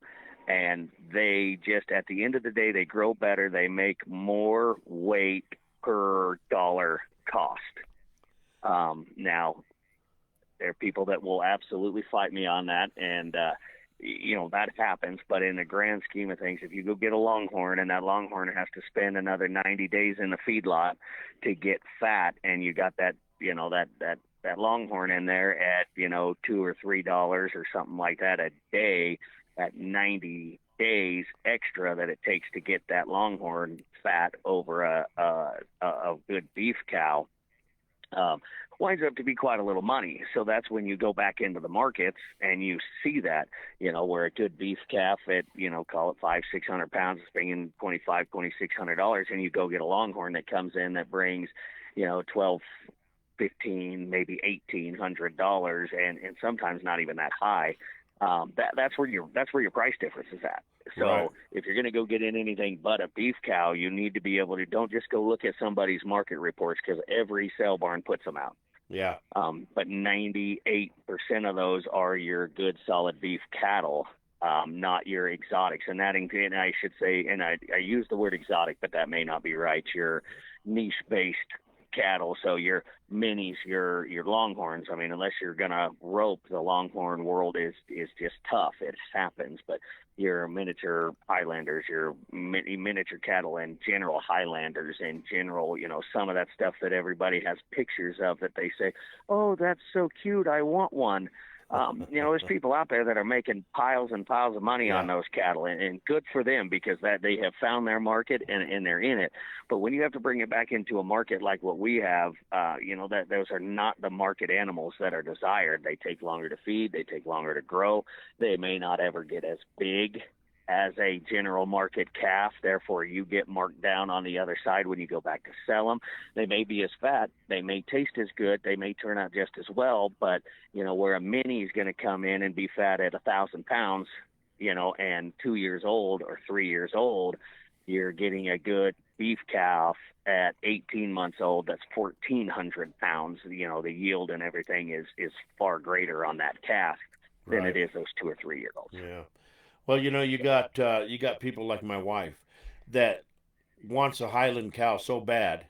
and they just, at the end of the day, they grow better, they make more weight per dollar cost. Now, there are people that will absolutely fight me on that, and that happens. But in the grand scheme of things, if you go get a longhorn, and that longhorn has to spend another 90 days in the feedlot to get fat, and you got that, that longhorn in there at $2 or $3 or something like that a day, at 90 days extra that it takes to get that longhorn fat over a good beef cow, um, winds up to be quite a little money. So that's when you go back into the markets and you see that, where a good beef calf at, call it 500-600 pounds is bringing $2,500-$2,600, and you go get a longhorn that comes in that brings, 12, 15, maybe $1,800, and sometimes not even that high. That's where your price difference is at. So Right. if you're going to go get in anything but a beef cow, you need to be able to, don't just go look at somebody's market reports, because every sale barn puts them out. Yeah. But 98% of those are your good solid beef cattle, not your exotics. And and I should say, and I use the word exotic, but that may not be right. Your niche-based cattle, so your minis, your longhorns. I mean, unless you're gonna rope, the longhorn world is just tough. It happens, but your miniature Highlanders, your miniature cattle in general, Highlanders in general, some of that stuff that everybody has pictures of that they say, oh, that's so cute, I want one. There's people out there that are making piles and piles of money on Yeah. those cattle, and good for them, because that they have found their market, and they're in it. But when you have to bring it back into a market like what we have, that those are not the market animals that are desired. They take longer to feed, they take longer to grow, they may not ever get as big as a general market calf. Therefore, you get marked down on the other side when you go back to sell them. They may be as fat, they may taste as good, they may turn out just as well, but where a mini is going to come in and be fat at 1,000 pounds, and 2 years old or 3 years old, you're getting a good beef calf at 18 months old that's 1,400 pounds. The yield and everything is far greater on that calf than it Right. is those 2 or 3 year olds. Yeah. Well, you got people like my wife that wants a Highland cow so bad,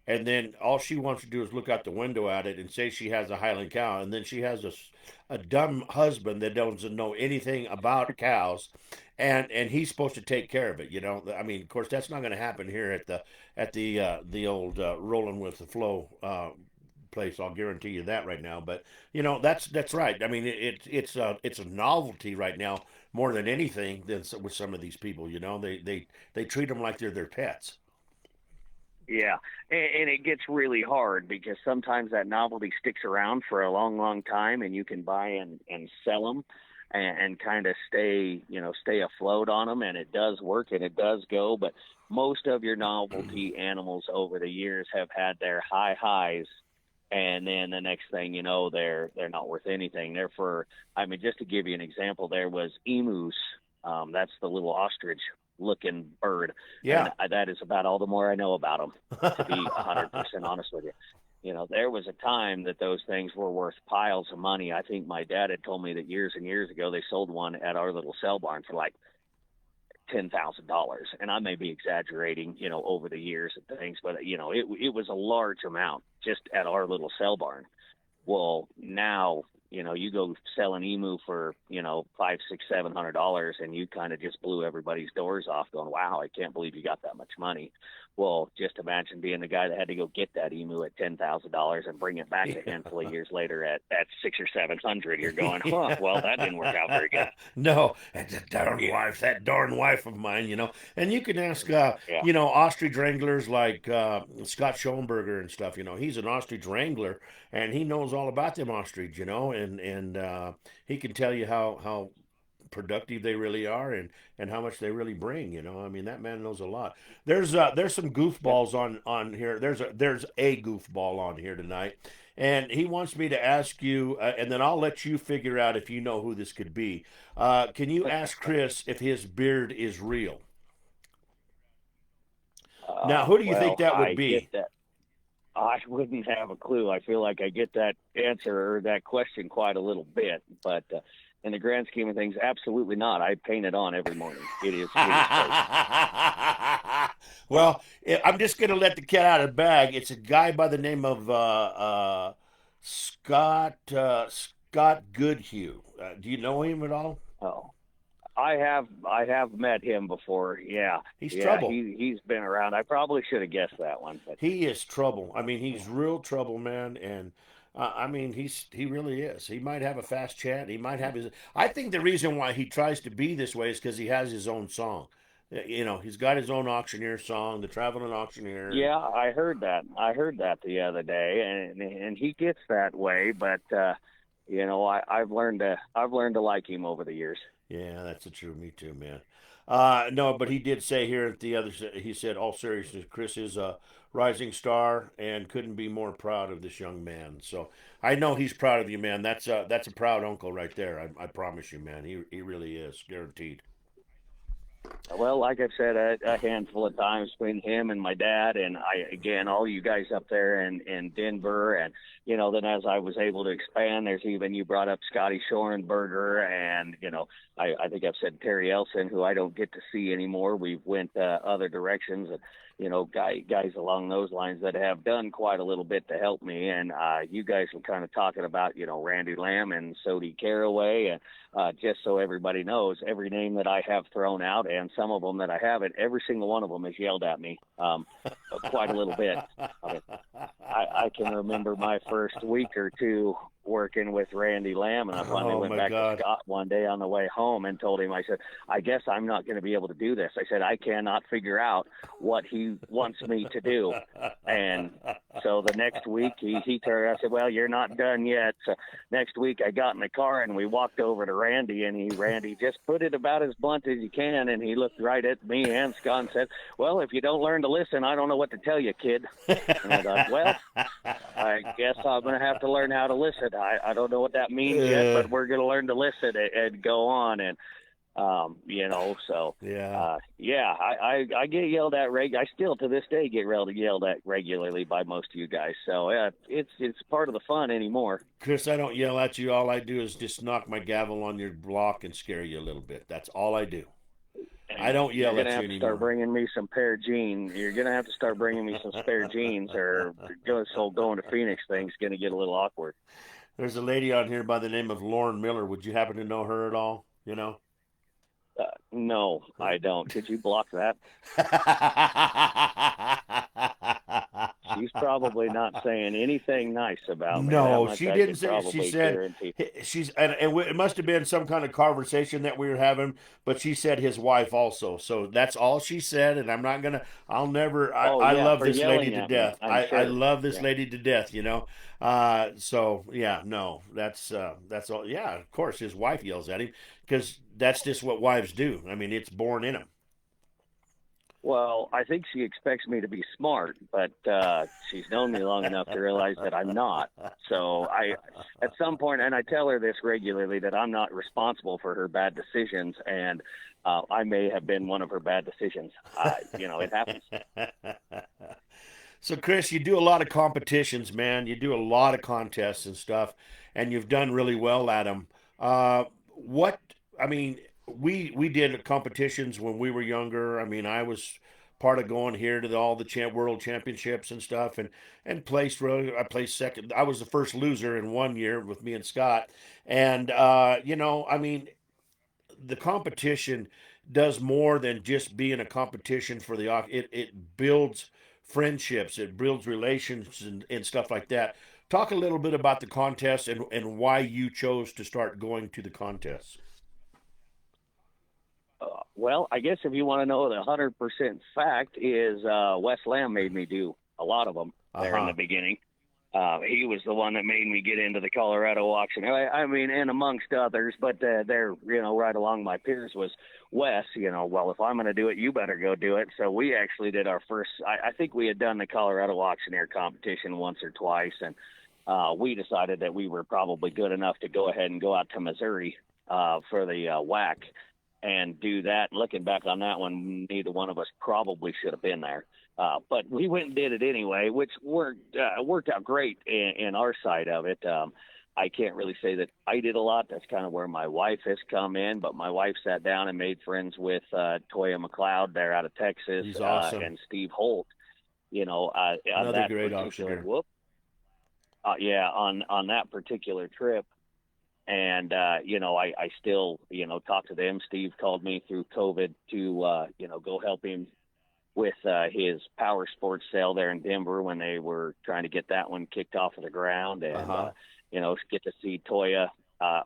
and then all she wants to do is look out the window at it and say she has a Highland cow, and then she has a dumb husband that doesn't know anything about cows, and he's supposed to take care of it. I mean, of course, that's not going to happen here at the old rolling with the flow place. I'll guarantee you that right now. But that's right. I mean, it's a novelty right now more than anything than with some of these people. They treat them like they're their pets. Yeah, and it gets really hard because sometimes that novelty sticks around for a long, long time, and you can buy and sell them, and kind of stay afloat on them, and it does work and it does go. But most of your novelty animals over the years have had their high highs, and then the next thing you know, they're not worth anything. Therefore, I mean, just to give you an example, there was emus. That's the little ostrich looking bird, and Yeah. that is about all the more I know about them, to be 100% honest with you. There was a time that those things were worth piles of money. I think my dad had told me that years and years ago they sold one at our little sale barn for like $10,000, and I may be exaggerating, over the years and things, but it was a large amount just at our little sale barn. Well, now, you go sell an emu for, five, six, $700, and you kind of just blew everybody's doors off, going, "Wow, I can't believe you got that much money." Well, just imagine being the guy that had to go get that emu at $10,000 and bring it back a handful of years later at 600 or 700. You're going, "Huh? Well, that didn't work out very good." No, and Yeah, that darn wife of mine. And you can ask, yeah, ostrich wranglers like Scott Schoenberger and stuff. He's an ostrich wrangler, and he knows all about them ostrich. And he can tell you how productive they really are, and how much they really bring. I mean, that man knows a lot. There's some Yep. goofballs on here. There's a goofball on here tonight, and he wants me to ask you, and then I'll let you figure out if you know who this could be. Can you ask Chris if his beard is real? Now, who do you think Well, that would I get be? that. I wouldn't have a clue. I feel like I get that answer or that question quite a little bit, but in the grand scheme of things, absolutely not. I paint it on every morning. It is fake. Well, I'm just going to let the cat out of the bag. It's a guy by the name of Scott Goodhue. Do you know him at all? Oh, I have met him before. Yeah, He's yeah. trouble. He's been around. I probably should have guessed that one, but He is trouble. I mean, he's real trouble, man. And I mean, he really is. He might have a fast chat. He might have his. I think the reason why he tries to be this way is because he has his own song. He's got his own auctioneer song, the traveling auctioneer, and yeah, I heard that. I heard that the other day, and he gets that way. But I've learned to like him over the years. yeah, that's the truth. Me too, man. No, but he did say here at the other. He said, all seriousness, Chris is a rising star and couldn't be more proud of this young man. So I know he's proud of you, man. That's a proud uncle right there. I promise you, man. He really is guaranteed. Well, like I've said a handful of times between him and my dad, and again, all you guys up there in Denver, and then as I was able to expand, there's even you brought up Scotty Schorenberger, and I think I've said Terry Elson, who I don't get to see anymore. We've went other directions, and guys along those lines that have done quite a little bit to help me, and you guys were kind of talking about Randy Lamb and Sodi Caraway, and just so everybody knows, every name that I have thrown out and some of them that I haven't, every single one of them has yelled at me quite a little bit. I mean, I can remember my first week or two working with Randy Lamb, and I finally Oh went my back to God. Scott one day on the way home and told him, I said, I guess I'm not going to be able to do this. I said, I cannot figure out what he wants me to do. And so the next week he turned, I said, well, you're not done yet. So next week I got in the car and we walked over to Randy, and Randy just put it about as blunt as you can. And he looked right at me and Scott and said, well, if you don't learn to listen, I don't know what to tell you, kid. And I thought, well, I guess I'm going to have to learn how to listen. I don't know what that means yet, Uh, but we're going to learn to listen and go on. And, so, yeah. yeah, I get yelled at. I still to this day get yelled at regularly by most of you guys. So, it's part of the fun anymore. Chris, I don't yell at you. All I do is just knock my gavel on your block and scare you a little bit. That's all I do. I And don't you're yell going to at you have to start anymore. bringing me some pair of jeans. You're going to have to start bringing me some spare jeans, or this whole going to Phoenix thing's going to get a little awkward. There's a lady on here by the name of Lauren Miller. Would you happen to know her at all? No, I don't. Could you block that? She's probably not saying anything nice about me. That No, much she I didn't could say. She probably said guarantee. she's, and it must have been some kind of conversation that we were having. But she said his wife also. So that's all she said. And I'm not gonna. I'll never. I, Oh I yeah, love for this lady yelling to at me, death. I'm I sure. love this Yeah. lady to death. So yeah, no, that's all. Yeah, of course, his wife yells at him because that's just what wives do. I mean, it's born in them. Well, I think she expects me to be smart, but she's known me long enough to realize that I'm not. So at some point, and I tell her this regularly, that I'm not responsible for her bad decisions, and I may have been one of her bad decisions. It happens. So, Chris, you do a lot of competitions, man. You do a lot of contests and stuff, and you've done really well at them. What I mean, we did competitions when we were younger. I mean, I was part of going here to all the world championships and stuff, and placed really. I placed second. I was the first loser in one year with me and Scott, and I mean, the competition does more than just being a competition for the it builds friendships, it builds relations and stuff like that. Talk a little bit about the contest and why you chose to start going to the contests. Well, I guess if you want to know the 100% fact is Wes Lamb made me do a lot of them there in the Uh-huh. beginning. He was the one that made me get into the Colorado auction. I mean, and amongst others, but they're, right along my peers was Wes. Well, if I'm going to do it, you better go do it. So we actually did our first. I think we had done the Colorado auctioneer competition once or twice, and we decided that we were probably good enough to go ahead and go out to Missouri for the WAC and do that. Looking back on that one, neither one of us probably should have been there. But we went and did it anyway, which worked out great in our side of it. I can't really say that I did a lot. That's kind of where my wife has come in. But my wife sat down and made friends with Toya McLeod there out of Texas, He's awesome. and Steve Holt. On Another that great particular auctioneer. yeah, on that particular trip. And I still talk to them. Steve called me through COVID to go help him with his power sports sale there in Denver when they were trying to get that one kicked off of the ground, Uh and huh. get to see Toya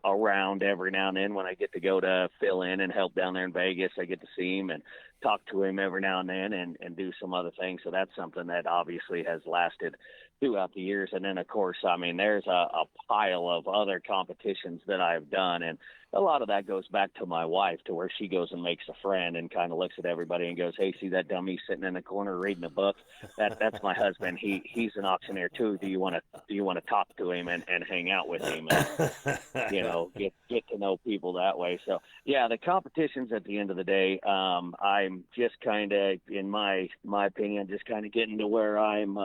around every now and then when I get to go to fill in and help down there in Vegas. I get to see him and talk to him every now and then, and do some other things. So that's something that obviously has lasted throughout the years. And then, of course, I mean, there's a pile of other competitions that I've done, and a lot of that goes back to my wife, to where she goes and makes a friend and kind of looks at everybody and goes, "Hey, see that dummy sitting in the corner reading a book? That's my husband. He's an auctioneer too. Do you want to talk to him and hang out with him and get to know people that way?" So yeah, the competitions at the end of the day, I'm just kind of, in my opinion, just kind of getting to where I'm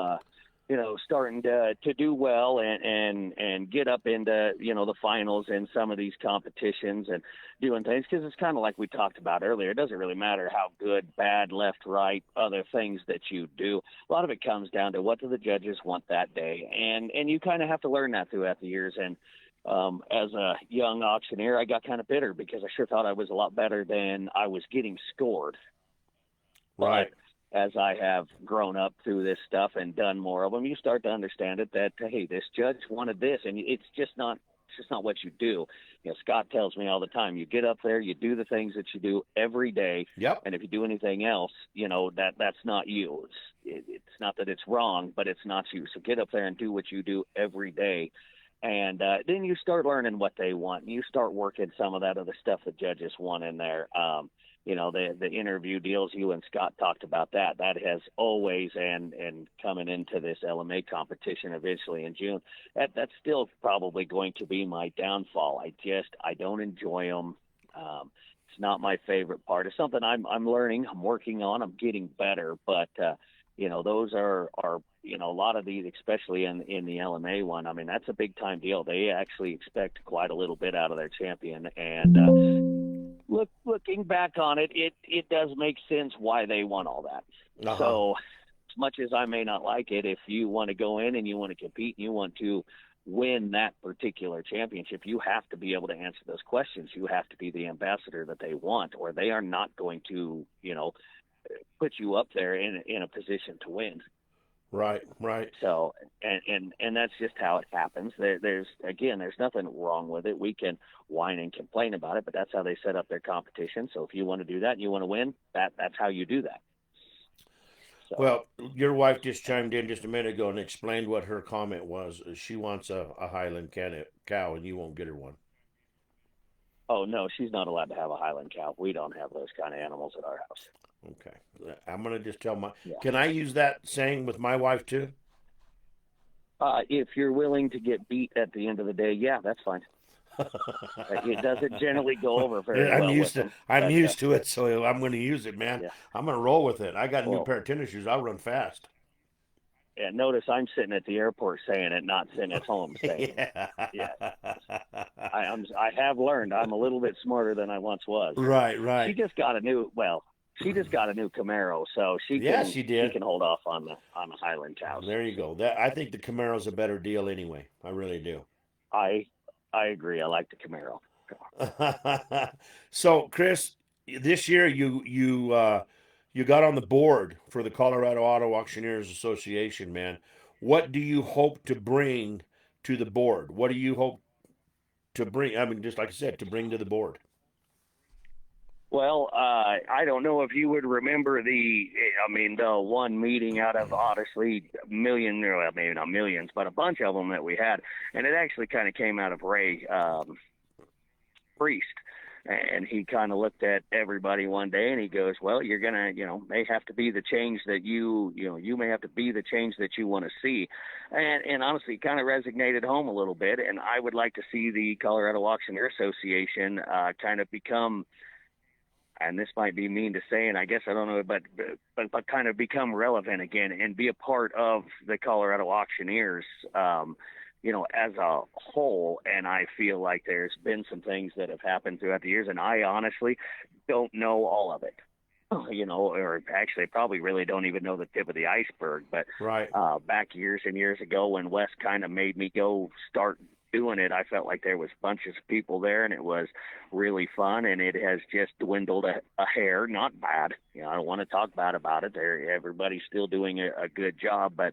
starting to do well and get up into, the finals in some of these competitions and doing things, because it's kind of like we talked about earlier. It doesn't really matter how good, bad, left, right, other things that you do. A lot of it comes down to what do the judges want that day, and you kind of have to learn that throughout the years. And as a young auctioneer, I got kind of bitter because I sure thought I was a lot better than I was getting scored. Right. But as I have grown up through this stuff and done more of them, you start to understand it that, hey, this judge wanted this, and it's just not what you do. Scott tells me all the time, you get up there, you do the things that you do every day, Yep. and if you do anything else, that's not you. It's not that it's wrong, but it's not you. So get up there and do what you do every day. And then you start learning what they want. And you start working some of that other stuff the judges want in there. The interview deals, you and Scott talked about that. That has always, and coming into this LMA competition eventually in June, that's still probably going to be my downfall. I don't enjoy them. It's not my favorite part. It's something I'm learning, I'm working on, I'm getting better. But those are a lot of these, especially in the LMA one. I mean, that's a big time deal. They actually expect quite a little bit out of their champion, and looking back on it, it does make sense why they want all that. Uh huh. So, as much as I may not like it, if you want to go in and you want to compete and you want to win that particular championship, you have to be able to answer those questions. You have to be the ambassador that they want, or they are not going to, put you up there in a position to win. Right. Right. So, and that's just how it happens. There's nothing wrong with it. We can whine and complain about it, but that's how they set up their competition. So if you want to do that and you want to win, that's how you do that. So, Well, your wife just chimed in just a minute ago and explained what her comment was. She wants a Highland cow, and you won't get her one. oh no, she's not allowed to have a Highland cow. We don't have those kind of animals at our house. Okay. I'm gonna just tell my. Yeah. Can I use that saying with my wife too? If you're willing to get beat at the end of the day, yeah, that's fine. It doesn't generally go over very I'm well used with to. them, I'm but used to it, so I'm gonna use it, man. yeah. I'm gonna roll with it. I got a new Well, pair of tennis shoes. I'll run fast. yeah. Notice I'm sitting at the airport saying it, not sitting at home saying it. Yeah. Yeah. I have learned I'm a little bit smarter than I once was. Right. She Right. just got a new she just got a new Camaro, so she Yeah, can she she did. can hold off on the Highland cows. There you So go. That I think the Camaro's a better deal anyway. I really do. I I agree. I like the Camaro. So, Chris, this year you got on the board for the Colorado Auto Auctioneers Association, man. What do you hope to bring to the board? What do you hope to bring? I mean, just like I said, to bring to the board. Well, I don't know if you would remember I mean, the one meeting out of honestly a million, or well, maybe not millions, but a bunch of them that we had. And it actually kind of came out of Ray Priest. And he kind of looked at everybody one day and he goes, well, you're going to, may have to be the change that you may have to be the change that you want to see. And honestly, kind of resonated home a little bit. And I would like to see the Colorado Auctioneer Association kind of become, and this might be mean to say, and I guess I don't know, but kind of become relevant again and be a part of the Colorado Auctioneers, as a whole. And I feel like there's been some things that have happened throughout the years, and I honestly don't know all of it. Or actually, I probably really don't even know the tip of the iceberg. But Right. back years and years ago, when Wes kind of made me go start doing it, I felt like there was bunches of people there, and it was really fun. And it has just dwindled a hair. Not bad. I don't want to talk bad about it. Everybody's still doing a good job, but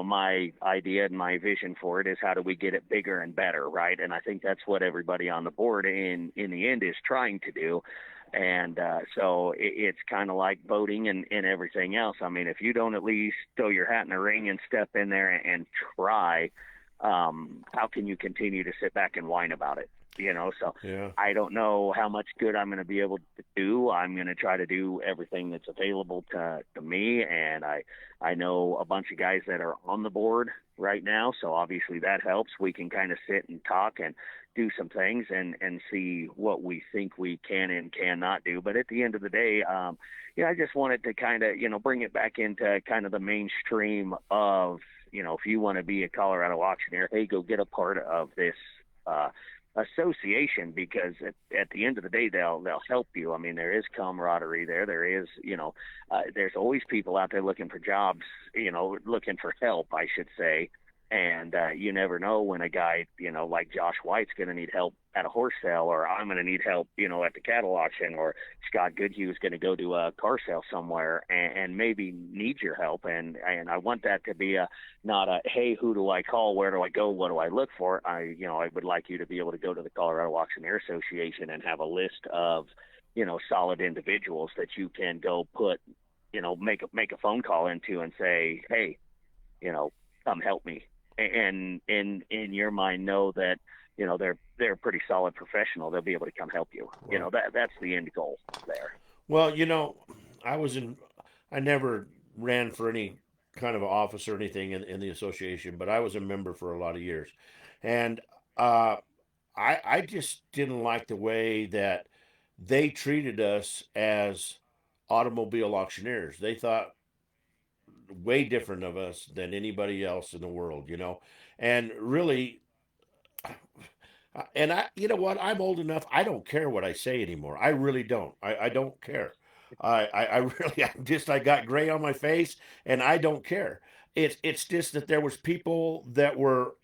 my idea and my vision for it is how do we get it bigger and better, right? And I think that's what everybody on the board in the end is trying to do. And so it's kind of like voting and everything else. I mean, if you don't at least throw your hat in the ring and step in there and try, how can you continue to sit back and whine about it? So Yeah. I don't know how much good I'm going to be able to do. I'm going to try to do everything that's available to me. And I know a bunch of guys that are on the board right now. So obviously that helps. We can kind of sit and talk and do some things and see what we think we can and cannot do. But at the end of the day, I just wanted to kind of, bring it back into kind of the mainstream of, if you want to be a Colorado auctioneer, hey, go get a part of this association, because at the end of the day, they'll help you. I mean, there is camaraderie there. There is, there's always people out there looking for jobs, looking for help, I should say. And you never know when a guy, like Josh White's going to need help at a horse sale, or I'm going to need help, at the cattle auction, or Scott Goodhue's going to go to a car sale somewhere and maybe need your help. And I want that to be not a, hey, who do I call? Where do I go? What do I look for? I would like you to be able to go to the Colorado Auctioneer Association and have a list of, solid individuals that you can go put, make a phone call into and say, hey, come help me. And in your mind, know that they're a pretty solid professional. They'll be able to come help you. Right. That's the end goal there. Well, I was in. I never ran for any kind of office or anything in the association, but I was a member for a lot of years, and uh, I just didn't like the way that they treated us as automobile auctioneers. They thought way different of us than anybody else in the world, and really, and you know what, I'm old enough, I don't care what I say anymore. I really don't. I don't care. I really, I got gray on my face, and I don't care. It's just that there was people that were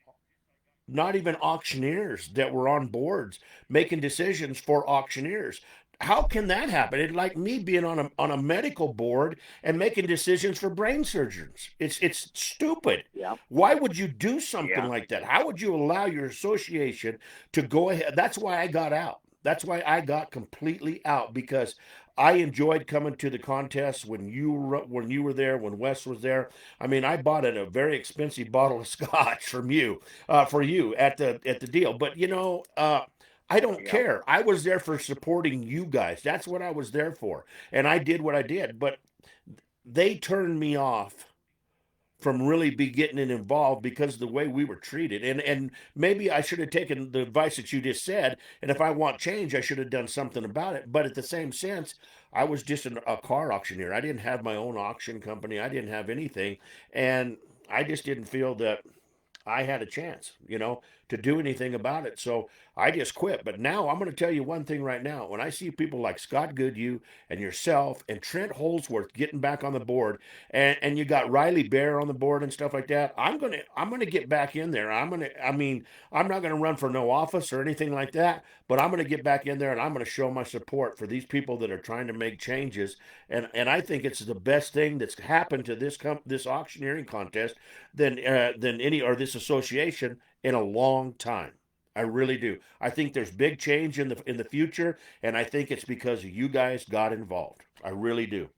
not even auctioneers that were on boards making decisions for auctioneers. How can that happen? It's like me being on a medical board and making decisions for brain surgeons. It's stupid. Yeah, Why would you do something yeah, like that? How would you allow your association to go ahead? That's why I got out. That's why I got completely out, because I enjoyed coming to the contests when you were there, when Wes was there. I mean, I bought a very expensive bottle of scotch from you, for you at the deal. But I don't yeah. care. I was there for supporting you guys. That's what I was there for, and I did what I did. But they turned me off from really be getting it involved because of the way we were treated. And maybe I should have taken the advice that you just said. And if I want change, I should have done something about it. But at the same sense, I was just a car auctioneer. I didn't have my own auction company. I didn't have anything, and I just didn't feel that I had a chance, to do anything about it. So I just quit. But now I'm going to tell you one thing right now. When I see people like Scott Goodhue and yourself and Trent Holsworth getting back on the board, and you got Riley Bear on the board and stuff like that, I'm gonna get back in there. I mean, I'm not gonna run for no office or anything like that, but I'm gonna get back in there and I'm gonna show my support for these people that are trying to make changes. And I think it's the best thing that's happened to this auctioneering contest than any or this association in a long time. I really do. I think there's big change in the future, and I think it's because you guys got involved. I really do.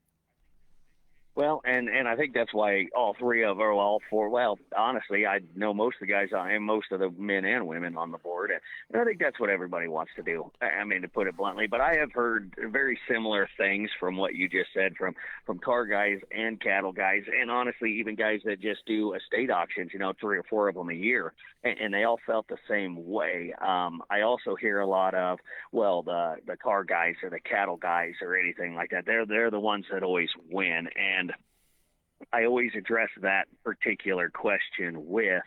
Well, and I think that's why all three of, or all four. Well, honestly, I know most of the guys, and most of the men and women on the board, and I think that's what everybody wants to do. I mean, to put it bluntly, but I have heard very similar things from what you just said from car guys and cattle guys, and honestly, even guys that just do estate auctions. You know, three or four of them a year, and they all felt the same way. I also hear a lot of, well, the car guys or the cattle guys or anything like that. They're the ones that always win, and I always address that particular question with,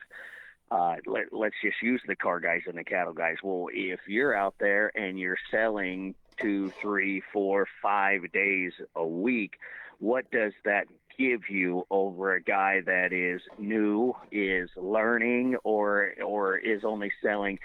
let's just use the car guys and the cattle guys. Well, if you're out there and you're selling 2, 3, 4, 5 days a week, what does that give you over a guy that is new, is learning, or is only selling,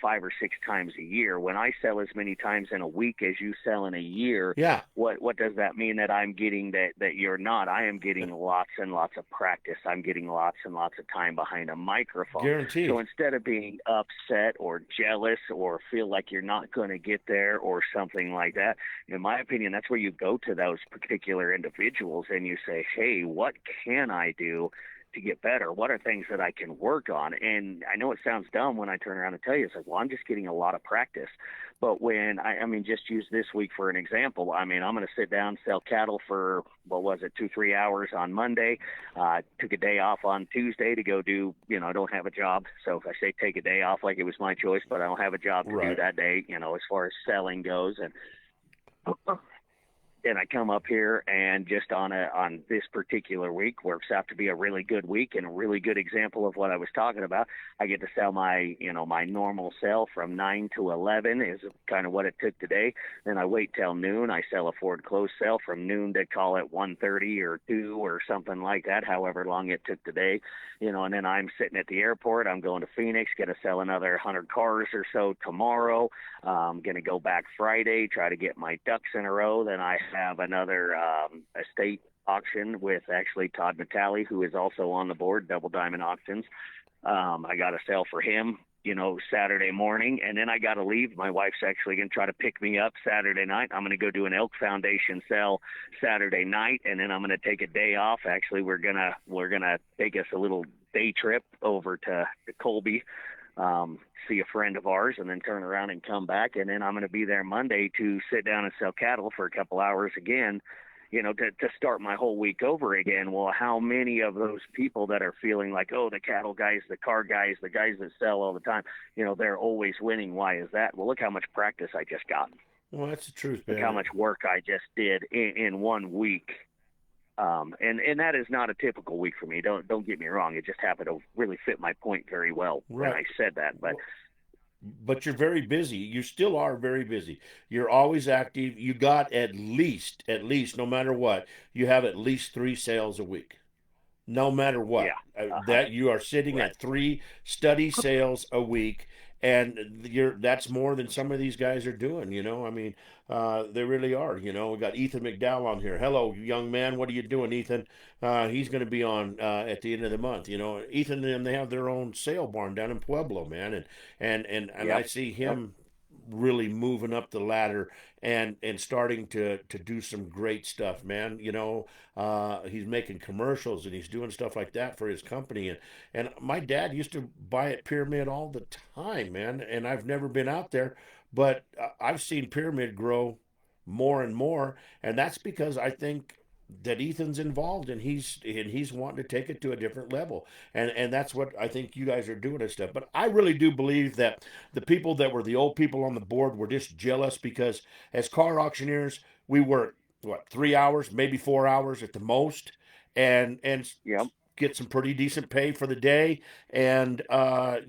5 or 6 times a year? When I sell as many times in a week as you sell in a year, Yeah, what does that mean that I'm getting that you're not? I am getting lots and lots of practice. I'm getting lots and lots of time behind a microphone. So guaranteed. instead of being upset or jealous or feel like you're not going to get there or something like that, in my opinion, that's where you go to those particular individuals and you say, hey, what can I do to get better? What are things that I can work on? And I know it sounds dumb when I turn around and tell you, it's like, well, I'm just getting a lot of practice. But when I mean, just use this week for an example. I mean, I'm going to sit down, sell cattle for, what was it, 2, 3 hours on Monday. Took a day off on Tuesday to go do, I don't have a job. So if I say take a day off, like it was my choice, but I don't have a job to do Right. that day, as far as selling goes. And I come up here and just on this particular week works out to be a really good week and a really good example of what I was talking about. I get to sell my normal sell from 9 to 11 is kind of what it took today. Then I wait till noon. I sell a forward close sell from noon to call it 1:30 or 2 or something like that, however long it took today. And then I'm sitting at the airport. I'm going to Phoenix, going to sell another 100 cars or so tomorrow. I'm going to go back Friday, try to get my ducks in a row. Then I have another estate auction with actually Todd Natale, who is also on the board, Double Diamond Auctions. I got to sell for him, Saturday morning, and then I got to leave. My wife's actually going to try to pick me up Saturday night. I'm going to go do an Elk Foundation sell Saturday night, and then I'm going to take a day off. Actually, we're gonna take us a little day trip over to Colby, see a friend of ours, and then turn around and come back. And then I'm going to be there Monday to sit down and sell cattle for a couple hours again, to start my whole week over again. Well, how many of those people that are feeling like, oh, the cattle guys, the car guys, the guys that sell all the time, they're always winning. Why is that? Well, look how much practice I just got. Well, that's the truth, Look how man. much work I just did in 1 week. And that is not a typical week for me. Don't get me wrong. It just happened to really fit my point very well when Right. I said that. But But you're very busy. You still are very busy. You're always active. You got at least, no matter what, you have at least 3 sales a week, no matter what. yeah, That you are sitting right. at 3 study sales a week, and that's more than some of these guys are doing. I mean, they really are. We got Ethan McDowell on here. Hello, young man. What are you doing, Ethan? He's going to be on at the end of the month. Ethan and them, they have their own sale barn down in Pueblo, man, and I Yep. see Yep. him really moving up the ladder and starting to do some great stuff, man. He's making commercials and he's doing stuff like that for his company. And my dad used to buy at Pyramid all the time, man. And I've never been out there, but I've seen Pyramid grow more and more, and that's because I think that Ethan's involved and he's wanting to take it to a different level. And that's what I think you guys are doing and stuff. But I really do believe that the people that were the old people on the board were just jealous because as car auctioneers, we work what 3 hours, maybe 4 hours at the most, and Yep. get some pretty decent pay for the day. And I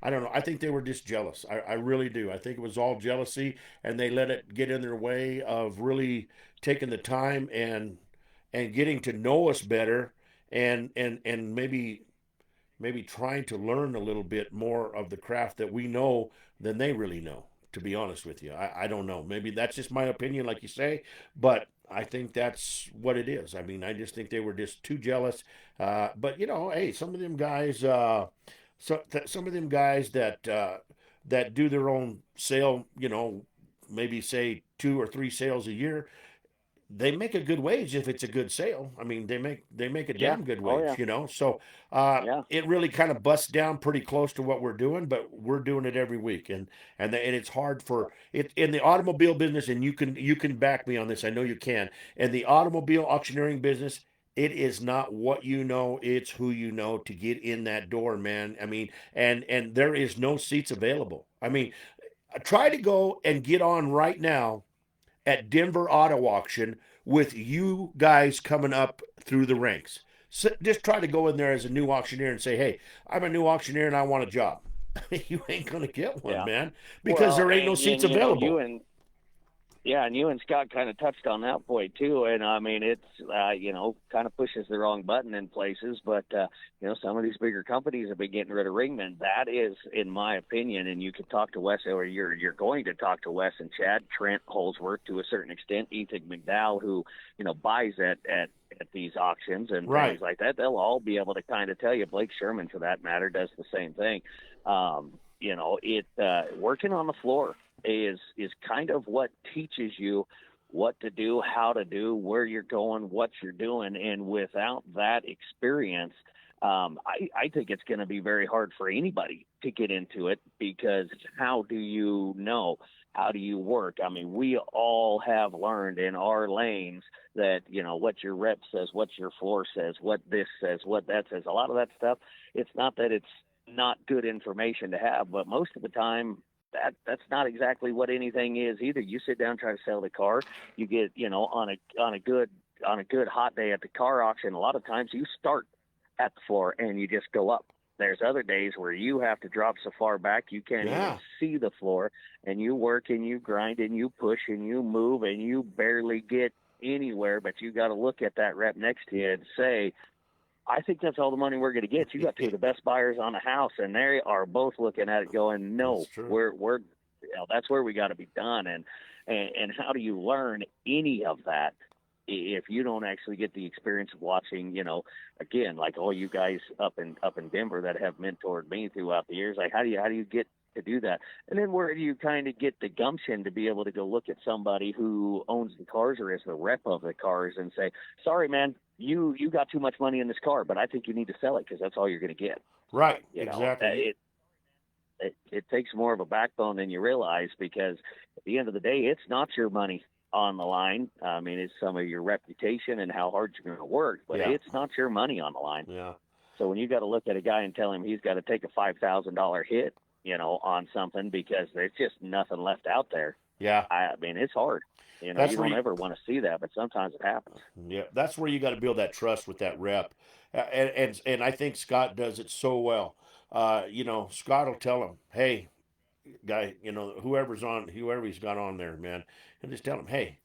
don't know. I think they were just jealous. I really do. I think it was all jealousy, and they let it get in their way of really taking the time and getting to know us better, and maybe trying to learn a little bit more of the craft that we know than they really know. To be honest with you, I don't know. Maybe that's just my opinion, like you say, but I think that's what it is. I mean, I just think they were just too jealous. But hey, some of them guys. some of them guys that do their own sale, maybe say 2 or 3 sales a year, they make a good wage if it's a good sale. I mean, they make a Yeah. damn good Oh wage, yeah. So Yeah. it really kind of busts down pretty close to what we're doing, but we're doing it every week, and it's hard for it in the automobile business. And you can back me on this. I know you can. In the automobile auctioneering business, it is not what you know, it's who you know to get in that door, man. I mean, and there is no seats available. I mean, try to go and get on right now at Denver Auto Auction with you guys coming up through the ranks. So just try to go in there as a new auctioneer and say, "Hey, I'm a new auctioneer and I want a job." You ain't gonna get one, Yeah. man, because Well, there ain't no and seats you know, available. you and Scott kind of touched on that point too, and I mean it's kind of pushes the wrong button in places, but some of these bigger companies have been getting rid of ringmen. That is, in my opinion, and you can talk to Wes, or you're going to talk to Wes and Chad, Trent Holsworth to a certain extent, Ethan McDowell, who buys at these auctions and things Right. like that. They'll all be able to kind of tell you. Blake Sherman, for that matter, does the same thing. It working on the floor is kind of what teaches you what to do, how to do, where you're going, what you're doing, and without that experience, I think it's going to be very hard for anybody to get into it because how do you know? How do you work? I mean, we all have learned in our lanes that, what your rep says, what your floor says, what this says, what that says. A lot of that stuff, it's not that it's not good information to have, but most of the time that's not exactly what anything is either. You sit down, try to sell the car, you get, on a good hot day at the car auction, a lot of times you start at the floor and you just go up. There's other days where you have to drop so far back you can't even Yeah. see the floor, and you work and you grind and you push and you move and you barely get anywhere, but you got to look at that rep next to you and say, I think that's all the money we're going to get. You got two of the best buyers on the house, and they are both looking at it, going, That's "No, true. we're that's where we got to be done." And how do you learn any of that if you don't actually get the experience of watching? Again, like all you guys up in Denver that have mentored me throughout the years. Like, how do you get to do that? And then where do you kind of get the gumption to be able to go look at somebody who owns the cars or is the rep of the cars and say, "Sorry, man, you got too much money in this car, but I think you need to sell it because that's all you're going to get." Right. You know, Exactly. it takes more of a backbone than you realize because at the end of the day, it's not your money on the line. I mean, it's some of your reputation and how hard you're going to work, but Yeah. it's not your money on the line. Yeah. So when you got to look at a guy and tell him he's got to take a $5,000 hit, on something because there's just nothing left out there, Yeah. I mean, it's hard. That's You where don't you, ever want to see that, but sometimes it happens. yeah, that's where you got to build that trust with that rep, and I think Scott does it so well. Scott will tell him, "Hey, guy, whoever he's got on there, man, and just tell him, hey,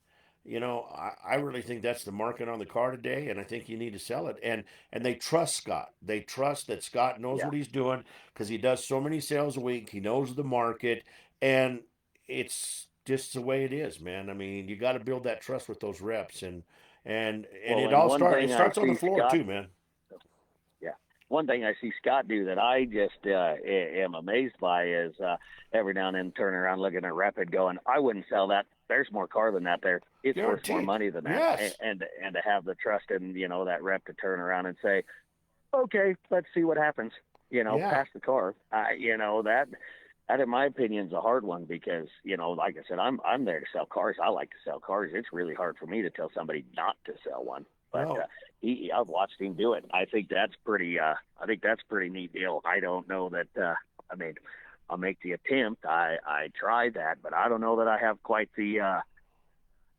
I really think that's the market on the car today, and I think you need to sell it." And they trust Scott. They trust that Scott knows Yeah. what he's doing because he does so many sales a week. He knows the market, and it's just the way it is, man. I mean, you got to build that trust with those reps, and Well, it and all one start it thing I starts on the see floor Scott too, man. Yeah. One thing I see Scott do that I just am amazed by is every now and then turn around looking at Rapid going, I wouldn't sell that. There's more car than that there. It's worth more Guaranteed. money than that. Yes. And to have the trust in, that rep to turn around and say, okay, let's see what happens, Yeah. pass the car. That in my opinion is a hard one because, like I said, I'm there to sell cars. I like to sell cars. It's really hard for me to tell somebody not to sell one. But No. I've watched him do it. I think that's pretty. I think that's a pretty neat deal. I don't know that. I mean, I'll make the attempt. I tried that, but I don't know that I have quite the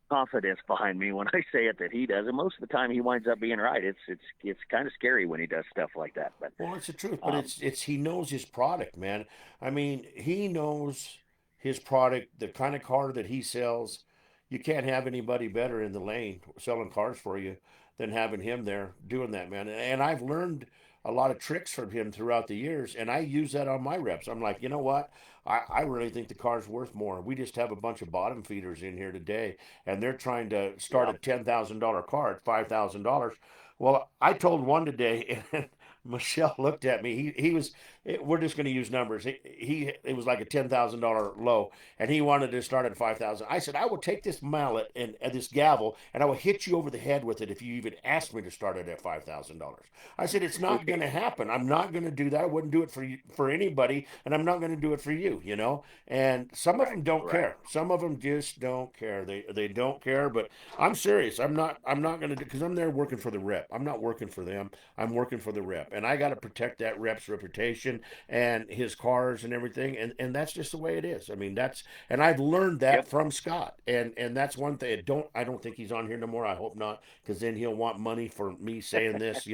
confidence behind me when I say it that he does. And most of the time, he winds up being right. It's kind of scary when he does stuff like that. But Well, it's the truth, but um, it's he knows his product, man. I mean, he knows his product, the kind of car that he sells. You can't have anybody better in the lane selling cars for you than having him there doing that, man. And I've learned a lot of tricks from him throughout the years, and I use that on my reps. I'm like, you know what? I really think the car's worth more. We just have a bunch of bottom feeders in here today, and they're trying to start yeah, a $10,000 car at $5,000. Well, I told one today, and Michelle looked at me. He was we're just going to use numbers. It was like a $10,000 low, and he wanted to start at 5,000. I said, I will take this mallet and this gavel, and I will hit you over the head with it if you even ask me to start it at $5,000. I said, it's not going to happen. I'm not going to do that. I wouldn't do it for anybody, and I'm not going to do it for you. You know. And some of Right, them don't right. care. Some of them just don't care. They don't care. But I'm serious. I'm not going to do, because I'm there working for the rep. I'm not working for them. I'm working for the rep, and I got to protect that rep's reputation and his cars and everything. And that's just the way it is. I mean, and I've learned that Yep. from Scott. And that's one thing. I don't think he's on here no more. I hope not, because then he'll want money for me saying this.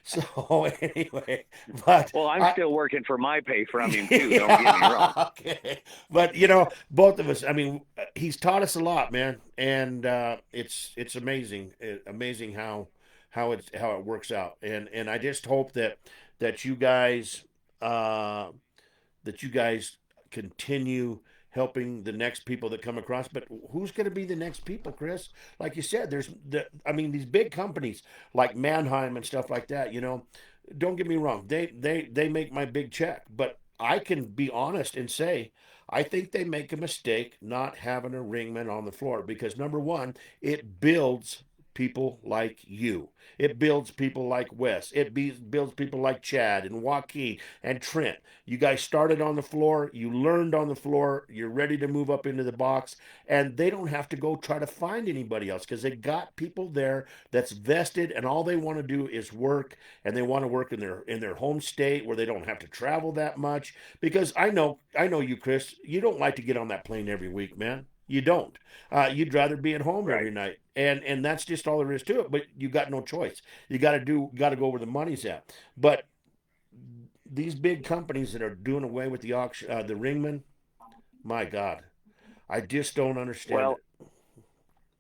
So anyway, but Well, I'm I. still working for my pay from him too. Don't get me Yeah, wrong. okay. But both of us. I mean, he's taught us a lot, man, and it's amazing, amazing how it works out. And I just hope that you guys uh, that you guys continue helping the next people that come across. But who's going to be the next people, Chris? Like you said, I mean, these big companies like Mannheim and stuff like that. Don't get me wrong, they make my big check, but I can be honest and say I think they make a mistake not having a ringman on the floor, because number one, it builds people like you. It builds people like Wes. Builds people like Chad and Joaquin and Trent. You guys started on the floor, you learned on the floor, you're ready to move up into the box, and they don't have to go try to find anybody else, because they got people there that's vested, and all they want to do is work, and they want to work in their home state where they don't have to travel that much. Because I know you, Chris, you don't like to get on that plane every week, man. You don't. You'd rather be at home Right. every night, and that's just all there is to it. But you got no choice. You got to go where the money's at. But these big companies that are doing away with the auction, the ringman, my God, I just don't understand Well,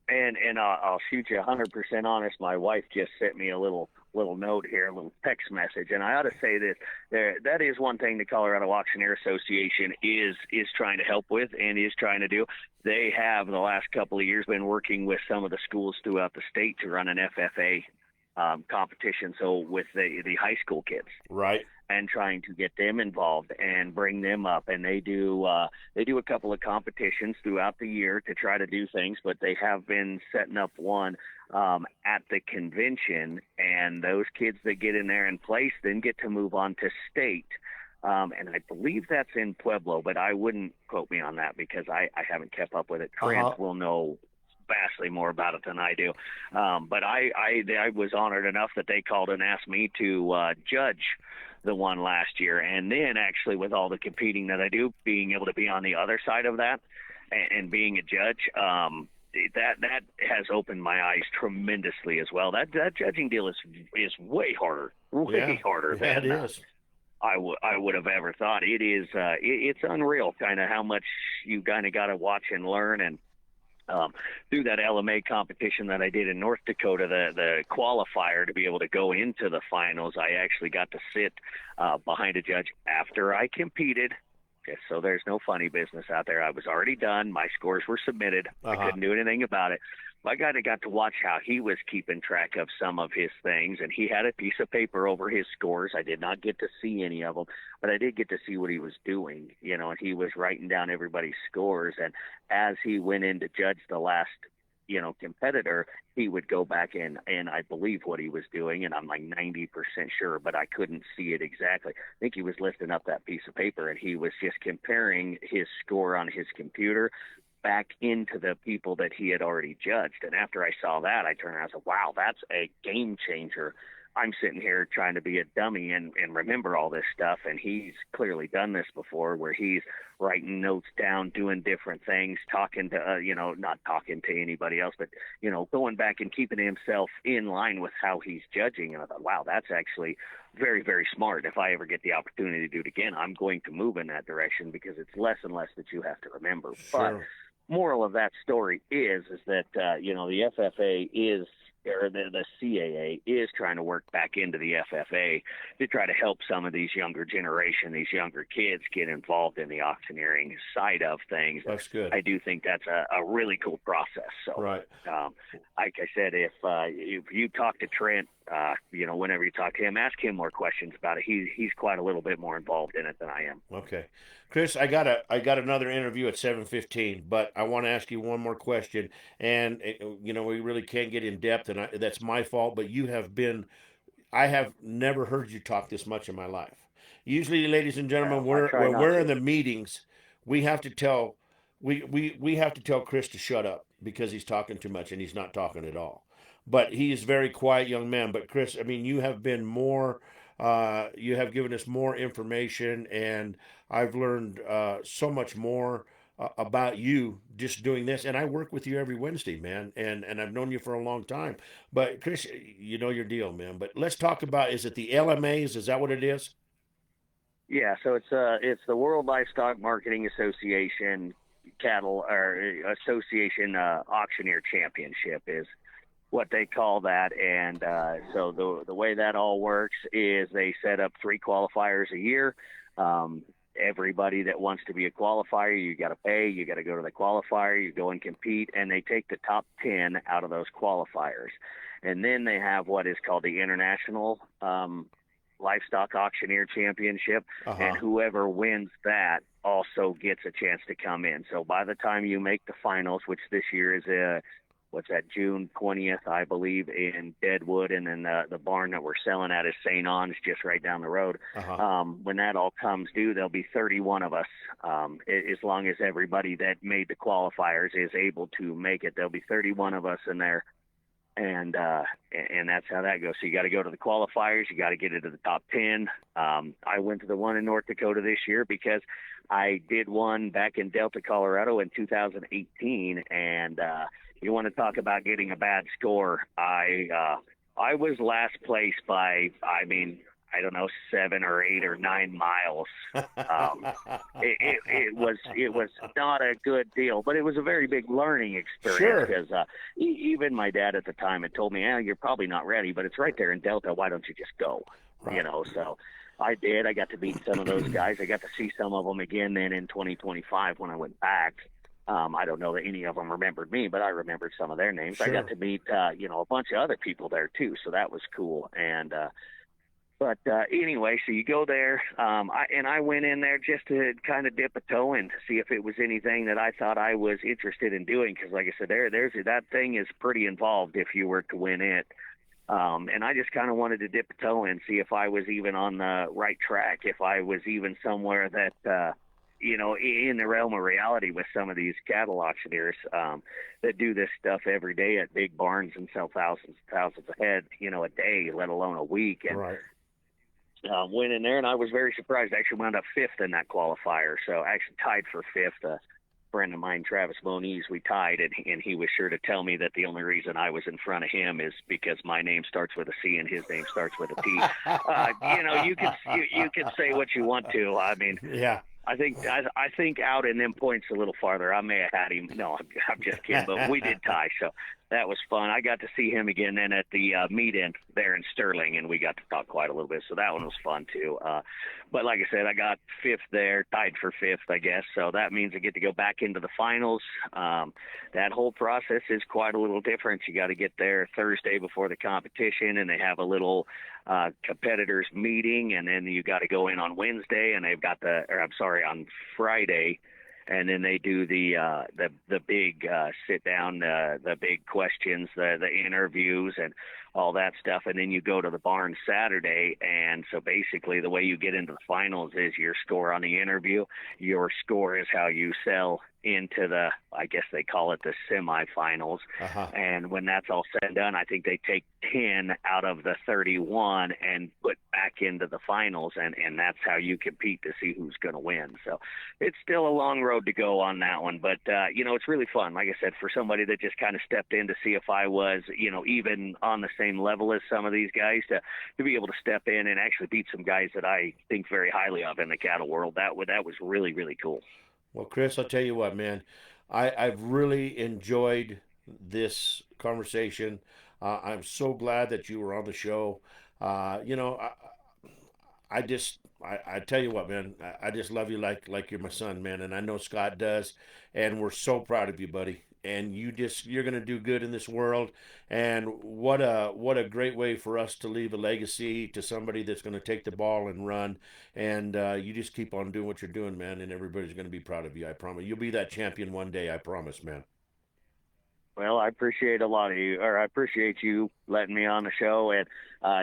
it. and I'll shoot you 100% honest. My wife just sent me a little note here, a little text message, and I ought to say this: that is one thing the Colorado Auctioneer Association is trying to help with and is trying to do. They have the last couple of years been working with some of the schools throughout the state to run an FFA competition. So with the high school kids, Right? and trying to get them involved and bring them up. And they do a couple of competitions throughout the year to try to do things, but they have been setting up one at the convention, and those kids that get in there and place then get to move on to state. And I believe that's in Pueblo, but I wouldn't quote me on that because I haven't kept up with it. Uh Trent huh. will know vastly more about it than I do. But I was honored enough that they called and asked me to judge the one last year. And then actually with all the competing that I do, being able to be on the other side of that and being a judge, that has opened my eyes tremendously as well. That judging deal is way harder, Yeah. way harder Yeah, it than is. I would have ever thought. It's unreal kind of how much you kind of got to watch and learn. And through that LMA competition that I did in North Dakota, the qualifier to be able to go into the finals, I actually got to sit behind a judge after I competed. Okay, so there's no funny business out there. I was already done. My scores were submitted. Uh I huh. couldn't do anything about it. I got to watch how he was keeping track of some of his things, and he had a piece of paper over his scores. I did not get to see any of them, but I did get to see what he was doing, and he was writing down everybody's scores. And as he went in to judge the last, competitor, he would go back in and I believe what he was doing, and I'm like 90% sure, but I couldn't see it exactly. I think he was lifting up that piece of paper and he was just comparing his score on his computer back into the people that he had already judged. And after I saw that, I turned around and said, wow, that's a game changer. I'm sitting here trying to be a dummy and remember all this stuff. And he's clearly done this before where he's writing notes down, doing different things, talking to, not talking to anybody else, but, going back and keeping himself in line with how he's judging. And I thought, wow, that's actually very, very smart. If I ever get the opportunity to do it again, I'm going to move in that direction because it's less and less that you have to remember. But Sure. moral of that story is that the FFA is or the CAA is trying to work back into the FFA to try to help some of these younger generation, these younger kids get involved in the auctioneering side of things. That's good. I do think that's a really cool process. So, Right. like I said, if you talk to Trent, whenever you talk to him, ask him more questions about it. He's quite a little bit more involved in it than I am. Okay, Chris, I got another interview at 7:15, but I want to ask you one more question, and we really can't get in depth, and that's my fault. But I have never heard you talk this much in my life. Usually, ladies and gentlemen, I try when not we're in to. the meetings, we have to tell we have to tell Chris to shut up because he's talking too much and he's not talking at all. But he is a very quiet young man. But Chris, I mean, you have been more. You have given us more information, and I've learned so much more about you just doing this. And I work with you every Wednesday, man, and I've known you for a long time. But Chris, you know your deal, man. But let's talk about, is it the LMAs? Is that what it is? Yeah, so it's the World Livestock Marketing Association Cattle or Association Auctioneer Championship is what they call that. And so the way that all works is they set up 3 qualifiers a year. Everybody that wants to be a qualifier, you got to pay. You got to go to the qualifier. You go and compete, and they take the top 10 out of those qualifiers. And then they have what is called the International Livestock Auctioneer Championship, and Uh-huh. whoever wins that also gets a chance to come in. So by the time you make the finals, which this year is what's that, June 20th, I believe, in Deadwood, and then the barn that we're selling at is St. On's, just right down the road. Uh-huh. When that all comes due, there'll be 31 of us. As long as everybody that made the qualifiers is able to make it, there'll be 31 of us in there, and that's how that goes. So you got to go to the qualifiers, you got to get into the top 10. I went to the one in North Dakota this year because I did one back in Delta, Colorado in 2018, and you want to talk about getting a bad score. I was last place by, I mean, I don't know, 7 or 8 or 9 miles. Um, it was not a good deal, but it was a very big learning experience Sure. because even my dad at the time had told me, you're probably not ready, but it's right there in Delta. Why don't you just go? Right. So I did. I got to meet some of those guys. I got to see some of them again then in 2025 when I went back. I don't know that any of them remembered me, but I remembered some of their names. I got Sure. to meet, a bunch of other people there too, so that was cool. And but anyway, so you go there, I went in there just to kind of dip a toe in to see if it was anything that I thought I was interested in doing. Because, like I said, there's that thing is pretty involved if you were to win it. And I just kind of wanted to dip a toe in, see if I was even on the right track, if I was even somewhere that, in the realm of reality with some of these cattle auctioneers that do this stuff every day at big barns and sell thousands and thousands of head, a day, let alone a week. And Right. went in there, and I was very surprised. I actually wound up 5th in that qualifier, so I actually tied for 5th. A friend of mine, Travis Moniz, we tied, and he was sure to tell me that the only reason I was in front of him is because my name starts with a C and his name starts with a P. You can say what you want to. I mean, Yeah. I think out in them points a little farther, I may have had him. No, I'm just kidding. But we did tie, so that was fun. I got to see him again then at the meet-in there in Sterling, and we got to talk quite a little bit. So that one was fun too. But like I said, I got 5th there, tied for 5th, I guess. So that means I get to go back into the finals. That whole process is quite a little different. You got to get there Thursday before the competition, and they have a little competitors meeting, and then you got to go in on Wednesday, and they've got on Friday, and then they do the big sit down, the big questions, the interviews, and all that stuff, and then you go to the barn Saturday. And so basically, the way you get into the finals is your score on the interview. Your score is how you sell into the, I guess they call it the semifinals. Uh-huh. And when that's all said and done, I think they take 10 out of the 31 and put back into the finals, and that's how you compete to see who's going to win. So it's still a long road to go on that one, but it's really fun. Like I said, for somebody that just kind of stepped in to see if I was, even on the same level as some of these guys, to be able to step in and actually beat some guys that I think very highly of in the cattle world, that was really, really cool. Well, Chris, I'll tell you what, man. I've really enjoyed this conversation. I'm so glad that you were on the show. You know, I tell you what, man, I just love you like you're my son, man, and I know Scott does, and we're so proud of you, buddy. And you're gonna do good in this world, and what a great way for us to leave a legacy to somebody that's gonna take the ball and run, and you just keep on doing what you're doing, man, and everybody's gonna be proud of you. I promise. You'll be that champion one day. I promise, man. Well, I appreciate a lot of you, or I appreciate you letting me on the show. And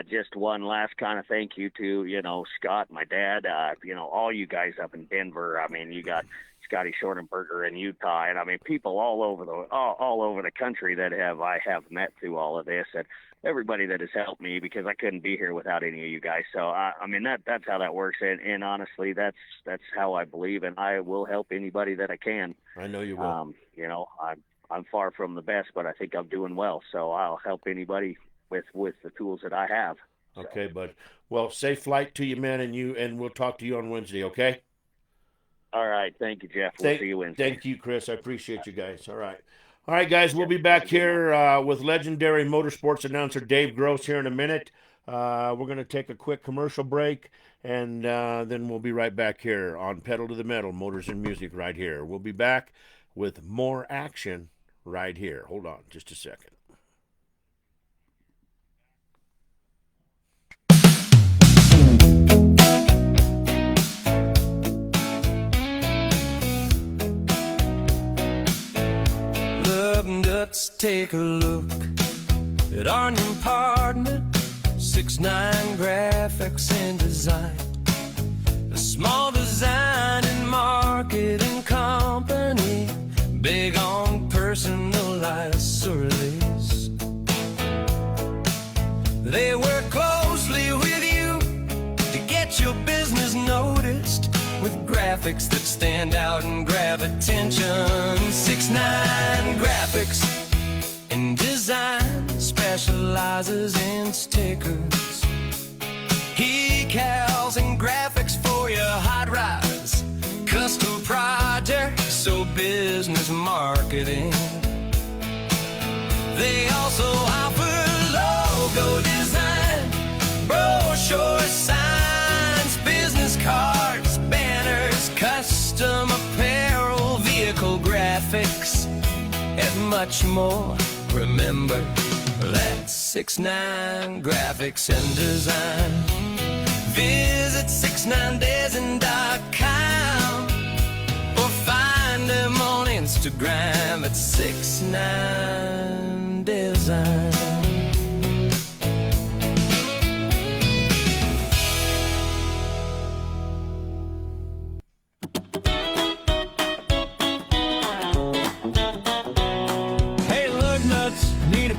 just one last kind of thank you to, Scott, my dad, all you guys up in Denver. I mean, you got Scotty Shortenberger in Utah, and I mean, people all over the country that I have met through all of this, and everybody that has helped me, because I couldn't be here without any of you guys. So I mean, that's how that works. And honestly, that's how I believe, and I will help anybody that I can. I know you will. I'm far from the best, but I think I'm doing well. So I'll help anybody with the tools that I have. So. Okay, bud. Well, safe flight to you, man, and we'll talk to you on Wednesday, okay? All right. Thank you, Jeff. We'll see you Wednesday. Thank you, Chris. I appreciate you guys. All right. All right, guys, we'll be back here with legendary motorsports announcer Dave Gross here in a minute. We're going to take a quick commercial break, and then we'll be right back here on Pedal to the Metal, Motors and Music right here. We'll be back with more action right here. Hold on just a second. Let's take a look at our new partner, 6ix9ine Graphics and Design, a small design and marketing company, big on personalized service. They work closely with you to get your business noticed, with graphics that stand out and grab attention. 6ix9ine Graphics and Design specializes in stickers, decals, and graphics for your hot rods, custom projects, so business marketing. They also offer logo design, brochure signs, business cards, banners, custom apparel, vehicle graphics, and much more. Remember, that's 6ix9ine Graphics and Design. Visit 6ix9design.com or find them on Instagram at 6ix9design.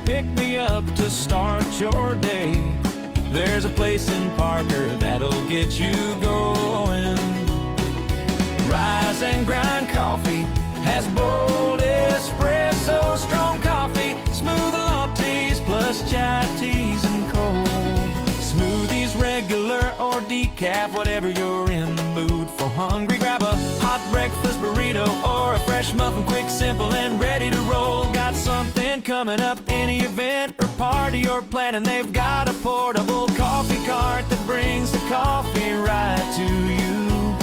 Pick me up to start your day. There's a place in Parker that'll get you going. Rise and Grind Coffee has bold espresso, strong coffee, smooth lattes, plus chai teas and cold. Smoothies, regular or decaf, whatever you're in the mood for. Hungry, grab a hot breakfast burrito or a fresh muffin, quick, simple, and ready to roll. Got something coming up, any event or party you're planning, they've got a portable coffee cart that brings the coffee right to you.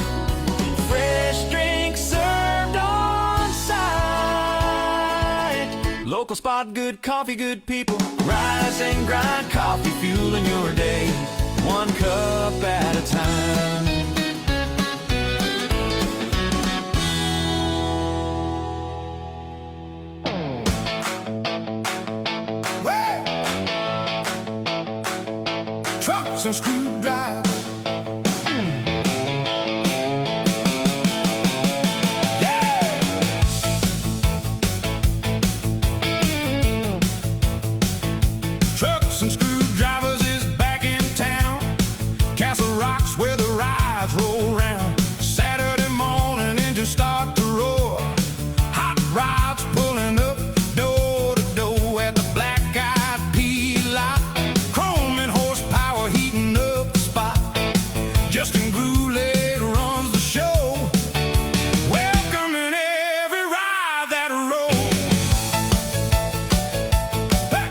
Fresh drinks served on site. Local spot, good coffee, good people. Rise and Grind Coffee, fueling your day, one cup at a time. Trucks and screwdrivers, Trucks and Screwdrivers is back in town. Castle Rock's where the rides roll round. Saturday morning, engines start to roar. Hot rods pulling up door to door at the Black Eyed Pea lot. Chrome and horsepower heating up the spot. Justin Goulet runs the show, welcoming every ride that rolls. Hey!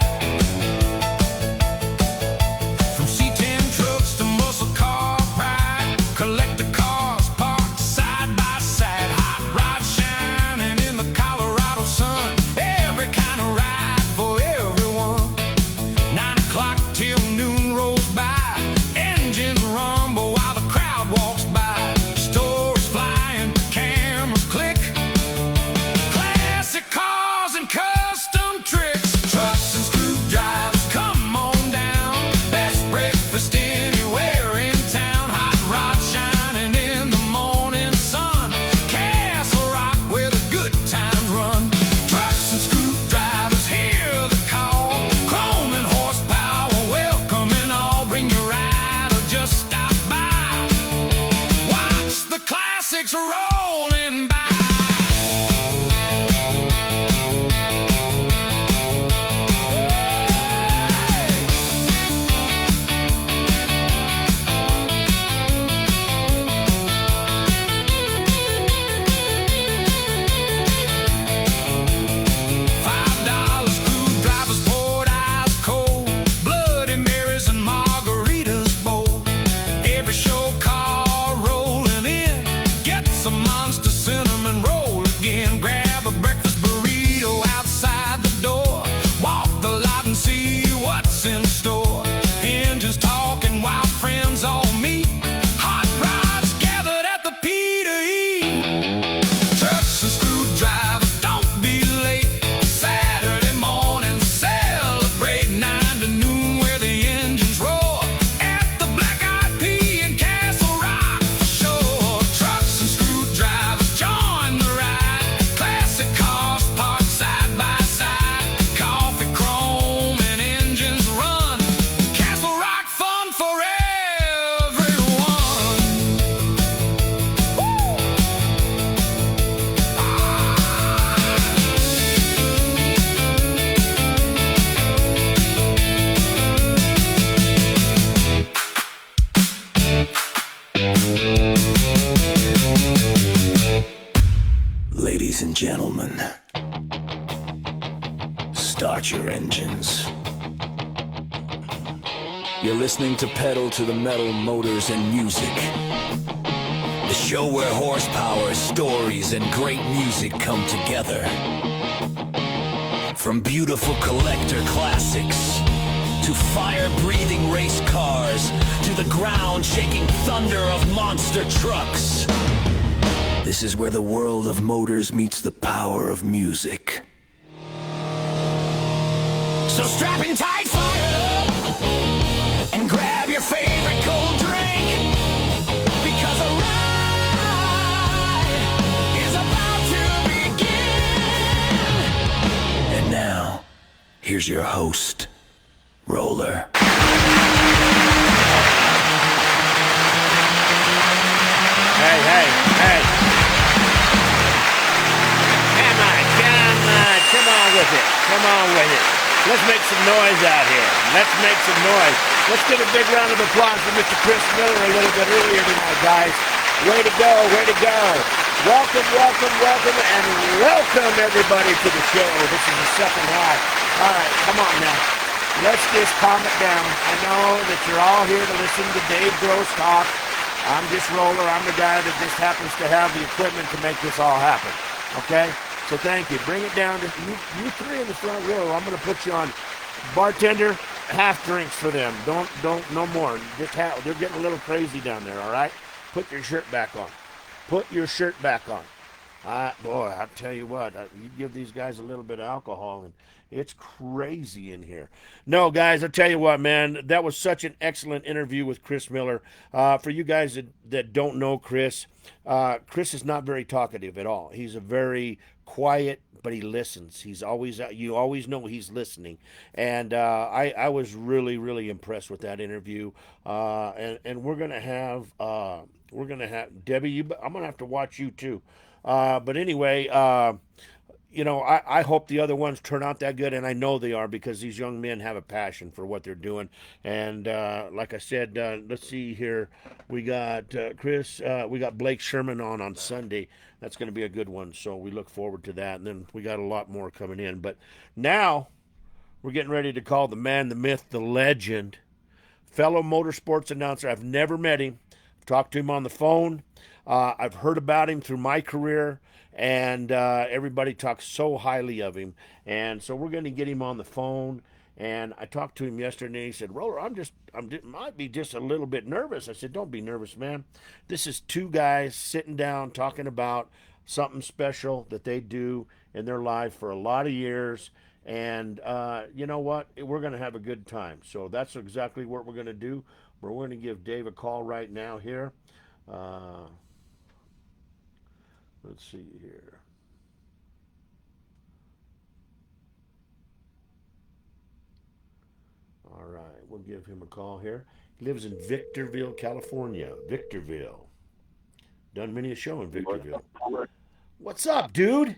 gentlemen, start your engines. You're listening to Pedal to the Metal Motors and Music, the show where horsepower, stories, and great music come together. From beautiful collector classics to fire-breathing race cars to the ground-shaking thunder of monster trucks. This is where the world of motors meets the power of music. So strap in tight, fire up, and grab your favorite cold drink, because a ride is about to begin. And now, here's your host, Roller. Hey. Come on with it. Let's make some noise out here. Let's get a big round of applause for Mr. Chris Miller a little bit earlier tonight, guys. Way to go. Welcome, and welcome everybody to the show. This is the second half. All right, come on now. Let's just calm it down. I know that you're all here to listen to Dave Gross talk. I'm just Roller. I'm the guy that just happens to have the equipment to make this all happen. Okay? So thank you. Bring it down to you three in the front row. I'm going to put you on bartender, half drinks for them. Don't, no more. Just they're getting a little crazy down there, all right? Put your shirt back on. Boy, I'll tell you what, you give these guys a little bit of alcohol and it's crazy in here. No, guys, I'll tell you what, man, that was such an excellent interview with Chris Miller. For you guys that don't know Chris, Chris is not very talkative at all. He's a very quiet, but he listens. He's always, you always know he's listening. And I was really impressed with that interview. And we're going to have, Debbie, I'm going to have to watch you too. But anyway, I hope the other ones turn out that good, and I know they are because these young men have a passion for what they're doing. And like I said, let's see here. We got Chris, we got Blake Sherman on Sunday. That's going to be a good one, so we look forward to that. And then we got a lot more coming in. But now we're getting ready to call the man, the myth, the legend, fellow motorsports announcer. I've never met him. I've talked to him on the phone. I've heard about him through my career, and everybody talks so highly of him. And so we're going to get him on the phone. And I talked to him yesterday, and he said, Roller, might be just a little bit nervous. I said, don't be nervous, man. This is two guys sitting down talking about something special that they do in their life for a lot of years. And you know what? We're going to have a good time. So that's exactly what we're going to do. We're going to give Dave a call right now here. Let's see here. All right, we'll give him a call here. He lives in Victorville, California. Victorville. Done many a show in Victorville. What's up, dude?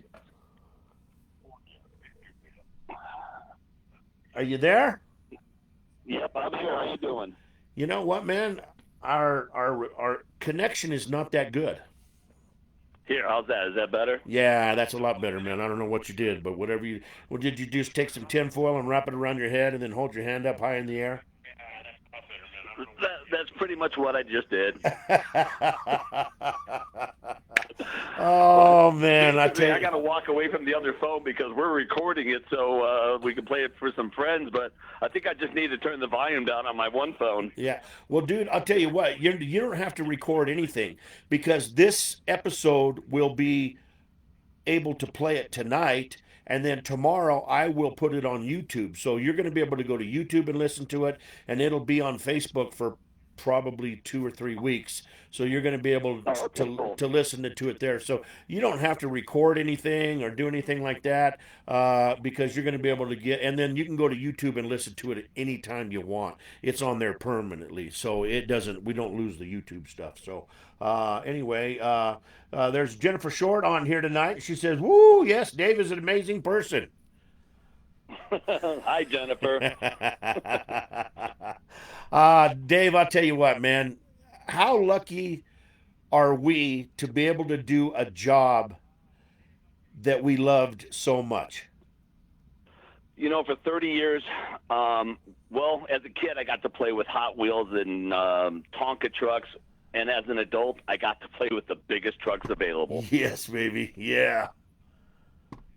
Are you there? Yep, I'm here. How you doing? You know what, man? Our connection is not that good. Here, how's that? Is that better? Yeah, that's a lot better, man. I don't know what you did, but what did you just take some tinfoil and wrap it around your head and then hold your hand up high in the air? That's pretty much what I just did. Oh man, I tell you, I got to walk away from the other phone because we're recording it, so we can play it for some friends. But I think I just need to turn the volume down on my one phone. yeah. Well, dude, I'll tell you what, you don't have to record anything because this episode will be able to play it tonight, and then tomorrow I will put it on YouTube. So you're going to be able to go to YouTube and listen to it, and it'll be on Facebook for probably 2 or 3 weeks. So you're going to be able to listen to it there. So you don't have to record anything or do anything like that because you're going to be able to and then you can go to YouTube and listen to it at any time you want. It's on there permanently, so we don't lose the YouTube stuff. So anyway, there's Jennifer Short on here tonight. She says, "Woo, yes, Dave is an amazing person." Hi, Jennifer. Dave, I'll tell you what, man. How lucky are we to be able to do a job that we loved so much? For 30 years, well, as a kid, I got to play with Hot Wheels and Tonka trucks, and as an adult, I got to play with the biggest trucks available. Yes, baby. Yeah.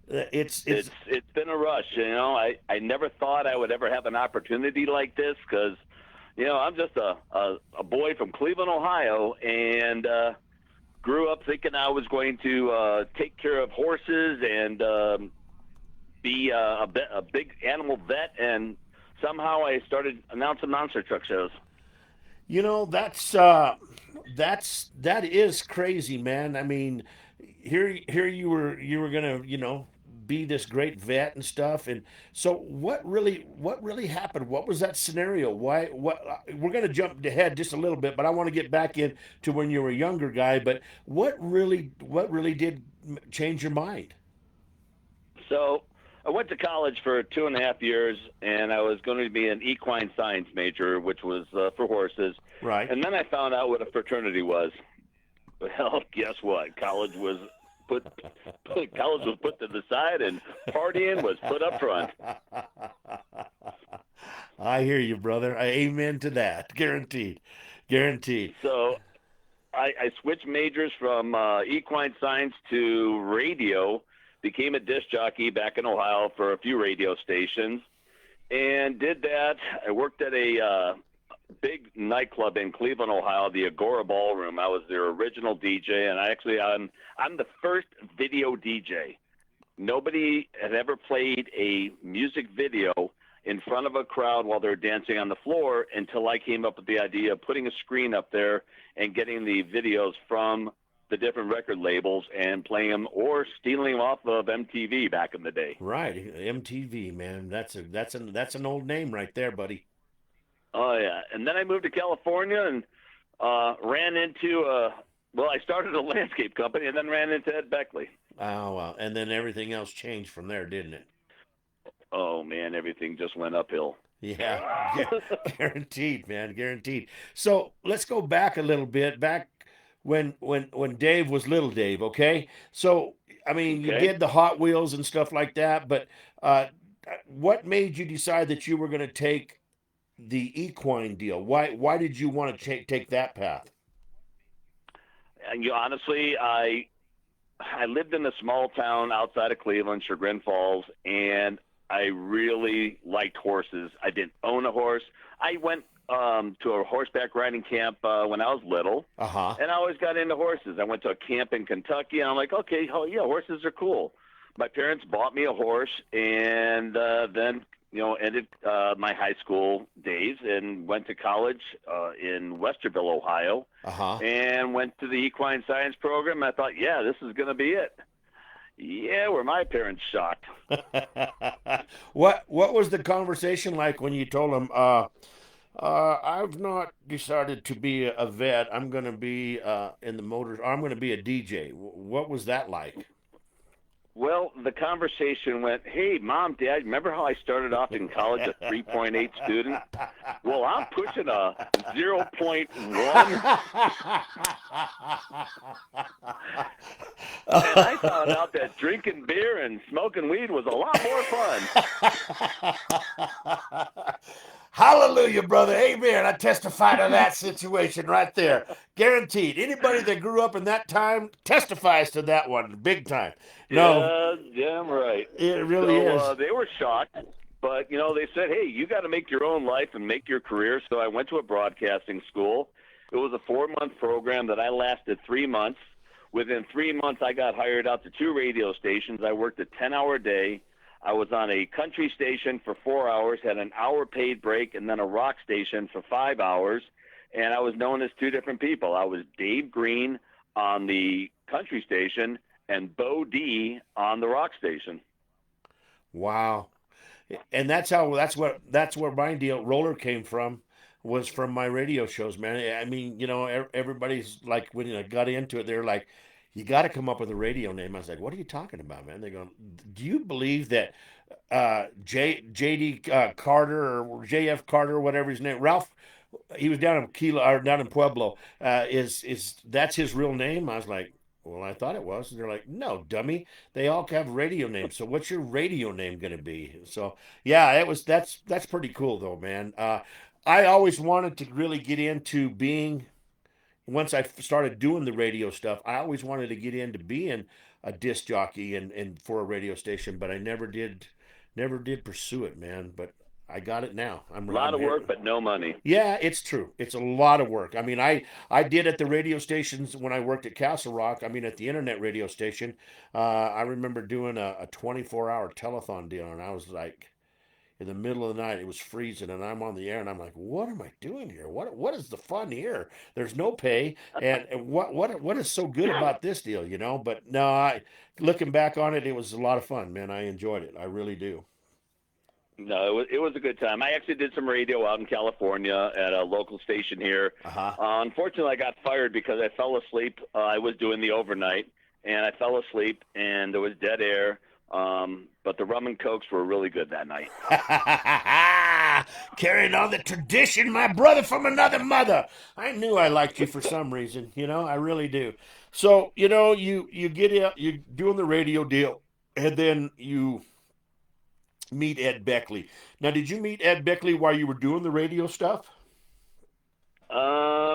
It's It's been a rush. I never thought I would ever have an opportunity like this because, I'm just a boy from Cleveland, Ohio, and grew up thinking I was going to take care of horses and be a big animal vet, and somehow I started announcing monster truck shows. that is crazy, man. I mean, here you were gonna be this great vet and stuff, and so what really happened? What was that scenario? Why what we're gonna jump ahead just a little bit, but I want to get back in to when you were a younger guy. But what really did change your mind? So I went to college for 2.5 years, and I was going to be an equine science major, which was for horses. Right. And then I found out what a fraternity was. Well, guess what? Put college was put to the side, and partying was put up front. I hear you, brother. Amen to that. Guaranteed. Guaranteed. So I switched majors from equine science to radio, became a disc jockey back in Ohio for a few radio stations, and did that. I worked at a big nightclub in Cleveland, Ohio, the Agora Ballroom. I was their original DJ, and I'm the first video DJ. Nobody had ever played a music video in front of a crowd while they're dancing on the floor until I came up with the idea of putting a screen up there and getting the videos from the different record labels and playing them or stealing them off of MTV back in the day. Right, MTV, man. That's an old name right there, buddy. Oh yeah, and then I moved to California and ran into I started a landscape company and then ran into Ed Beckley. Oh, wow. And then everything else changed from there, didn't it? Oh man, everything just went uphill. Yeah, guaranteed, man, guaranteed. So let's go back a little bit, back when Dave was little Dave. Okay, so I mean, you Okay. did the Hot Wheels and stuff like that, but uh, what made you decide that you were going to take the equine deal? Why did you want to take that path? And honestly, I lived in a small town outside of Cleveland, Chagrin Falls, and I really liked horses. I didn't own a horse. I went to a horseback riding camp when I was little, Uh huh. and I always got into horses. I went to a camp in Kentucky, and I'm like, okay, oh yeah, horses are cool. My parents bought me a horse, and then ended my high school days and went to college in Westerville, Ohio, Uh huh. and went to the equine science program. I thought, yeah, this is going to be it. Yeah, were my parents shocked. What was the conversation like when you told him, I've not decided to be a vet. I'm going to be in the motors. I'm going to be a DJ. What was that like? Well, the conversation went, hey, Mom, Dad, remember how I started off in college a 3.8 student? Well, I'm pushing a zero point 0.1. And I found out that drinking beer and smoking weed was a lot more fun. Hallelujah, brother. Amen. I testify to that situation right there. Guaranteed. Anybody that grew up in that time testifies to that one big time. No, Yeah, damn right. it really So is. they were shocked, but they said, "Hey, you got to make your own life and make your career." So I went to a broadcasting school. It was a 4-month program that I lasted 3 months. Within 3 months, I got hired out to 2 radio stations. I worked a 10-hour day. I was on a country station for 4 hours, had an hour paid break, and then a rock station for 5 hours. And I was known as 2 different people. I was Dave Green on the country station and Bo D on the rock station. Wow. And that's where my deal roller came from, was from my radio shows, man. I mean, everybody's like, when I got into it, they're like, you got to come up with a radio name. I was like, what are you talking about, man? They go, do you believe that JD Carter or JF Carter, whatever his name, Ralph, he was down in Pueblo, is that's his real name? I was like, well, I thought it was. And they're like, no, dummy. They all have radio names. So what's your radio name going to be? So yeah, that's pretty cool though, man. I always wanted to really get into being. Once I started doing the radio stuff, I always wanted to get into being a disc jockey and for a radio station, but I never did pursue it, man. But I got it now. A lot I'm of here. work, but no money. Yeah, it's true. It's a lot of work. I mean, I did at the radio stations when I worked at Castle Rock. I mean, at the internet radio station, I remember doing a 24-hour telethon deal, and I was like, in the middle of the night, it was freezing, and I'm on the air, and I'm like, what am I doing here? What is the fun here? There's no pay, and what is so good about this deal, you know? But no, looking back on it, it was a lot of fun, man. I enjoyed it. I really do. No, it was a good time. I actually did some radio out in California at a local station here. Uh-huh. Unfortunately, I got fired because I fell asleep. I was doing the overnight, and I fell asleep, and there was dead air. But the rum and cokes were really good that night. Carrying on the tradition, my brother from another mother. I knew I liked you for some reason, you know, I really do. So, you know, you get out, you're doing the radio deal, and then you meet Ed Beckley. Now, did you meet Ed Beckley while you were doing the radio stuff?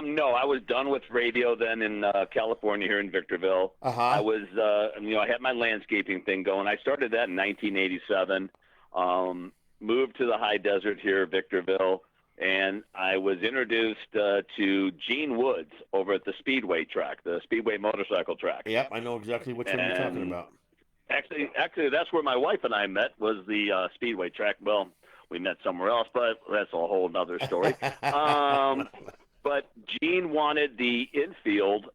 No, I was done with radio then in California here in Victorville. Uh-huh. I was, I had my landscaping thing going. I started that in 1987. Moved to the high desert here, Victorville, and I was introduced to Gene Woods over at the Speedway track, the Speedway motorcycle track. Yep, I know exactly which one you're talking about. Actually, that's where my wife and I met, was the Speedway track. Well, we met somewhere else, but that's a whole other story. But Gene wanted the infield.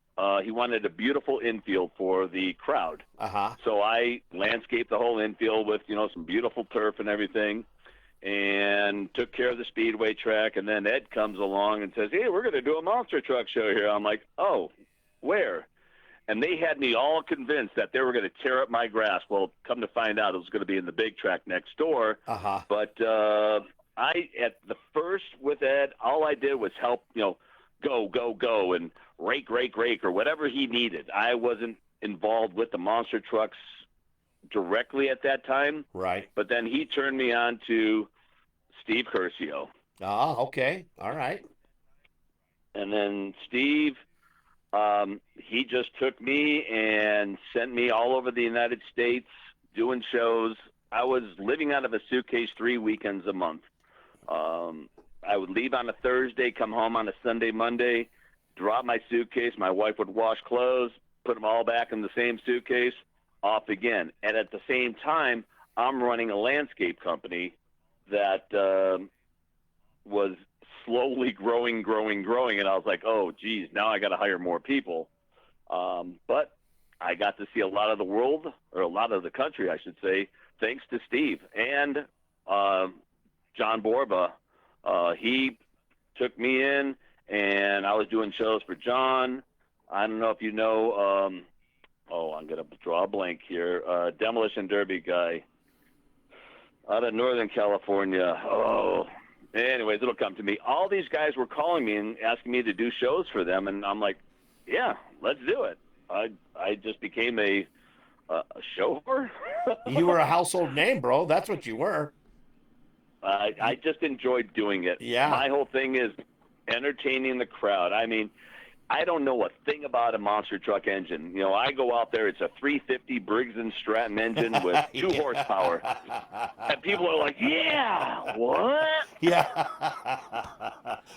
He wanted a beautiful infield for the crowd. Uh-huh. So I landscaped the whole infield with, some beautiful turf and everything, and took care of the Speedway track. And then Ed comes along and says, hey, we're going to do a monster truck show here. I'm like, oh, where? And they had me all convinced that they were going to tear up my grass. Well, come to find out, it was going to be in the big track next door. Uh-huh. But at the first with Ed, all I did was help, go, and rake, or whatever he needed. I wasn't involved with the monster trucks directly at that time. Right. But then he turned me on to Steve Curcio. Oh, okay. All right. And then Steve, he just took me and sent me all over the United States doing shows. I was living out of a suitcase 3 weekends a month. I would leave on a Thursday, come home on a Sunday, Monday, drop my suitcase. My wife would wash clothes, put them all back in the same suitcase, off again. And at the same time, I'm running a landscape company that was slowly growing. And I was like, oh, geez, now I got to hire more people. But I got to see a lot of the world, or a lot of the country, I should say, thanks to Steve. And John Borba, he took me in, and I was doing shows for John. I don't know if you know, I'm going to draw a blank here, Demolition Derby guy out of Northern California. Anyways, it'll come to me. All these guys were calling me and asking me to do shows for them, and I'm like, yeah, let's do it. I just became a chauffeur. You were a household name, bro. That's what you were. I just enjoyed doing it. Yeah. My whole thing is entertaining the crowd. I mean, I don't know a thing about a monster truck engine. I go out there, it's a 350 Briggs & Stratton engine with 2 horsepower. And people are like, yeah, what? Yeah.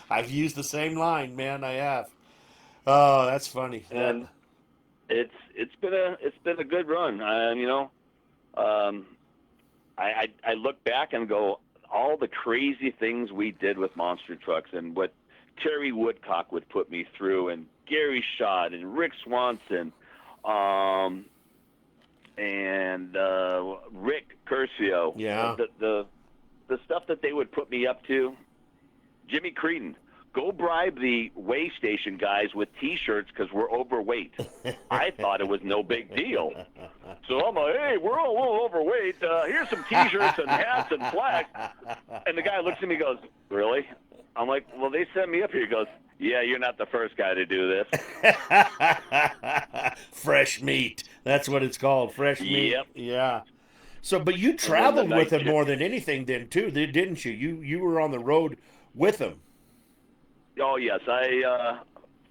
I've used the same line, man. I have. Oh, that's funny. And it's been a good run. I look back and go, all the crazy things we did with monster trucks, and what Terry Woodcock would put me through, and Gary Schott and Rick Swanson, and Rick Curcio. Yeah. The stuff that they would put me up to. Jimmy Creedon. Go bribe the weigh station guys with T-shirts because we're overweight. I thought it was no big deal. So I'm like, hey, we're all a little overweight. Here's some T-shirts and hats and flags. And the guy looks at me and goes, really? I'm like, well, they sent me up here. He goes, yeah, you're not the first guy to do this. Fresh meat. That's what it's called. Fresh meat. Yep. Yeah. So, but you And then the traveled with night him shift. more than anything, then too, didn't you? You were on the road with him. Oh yes, I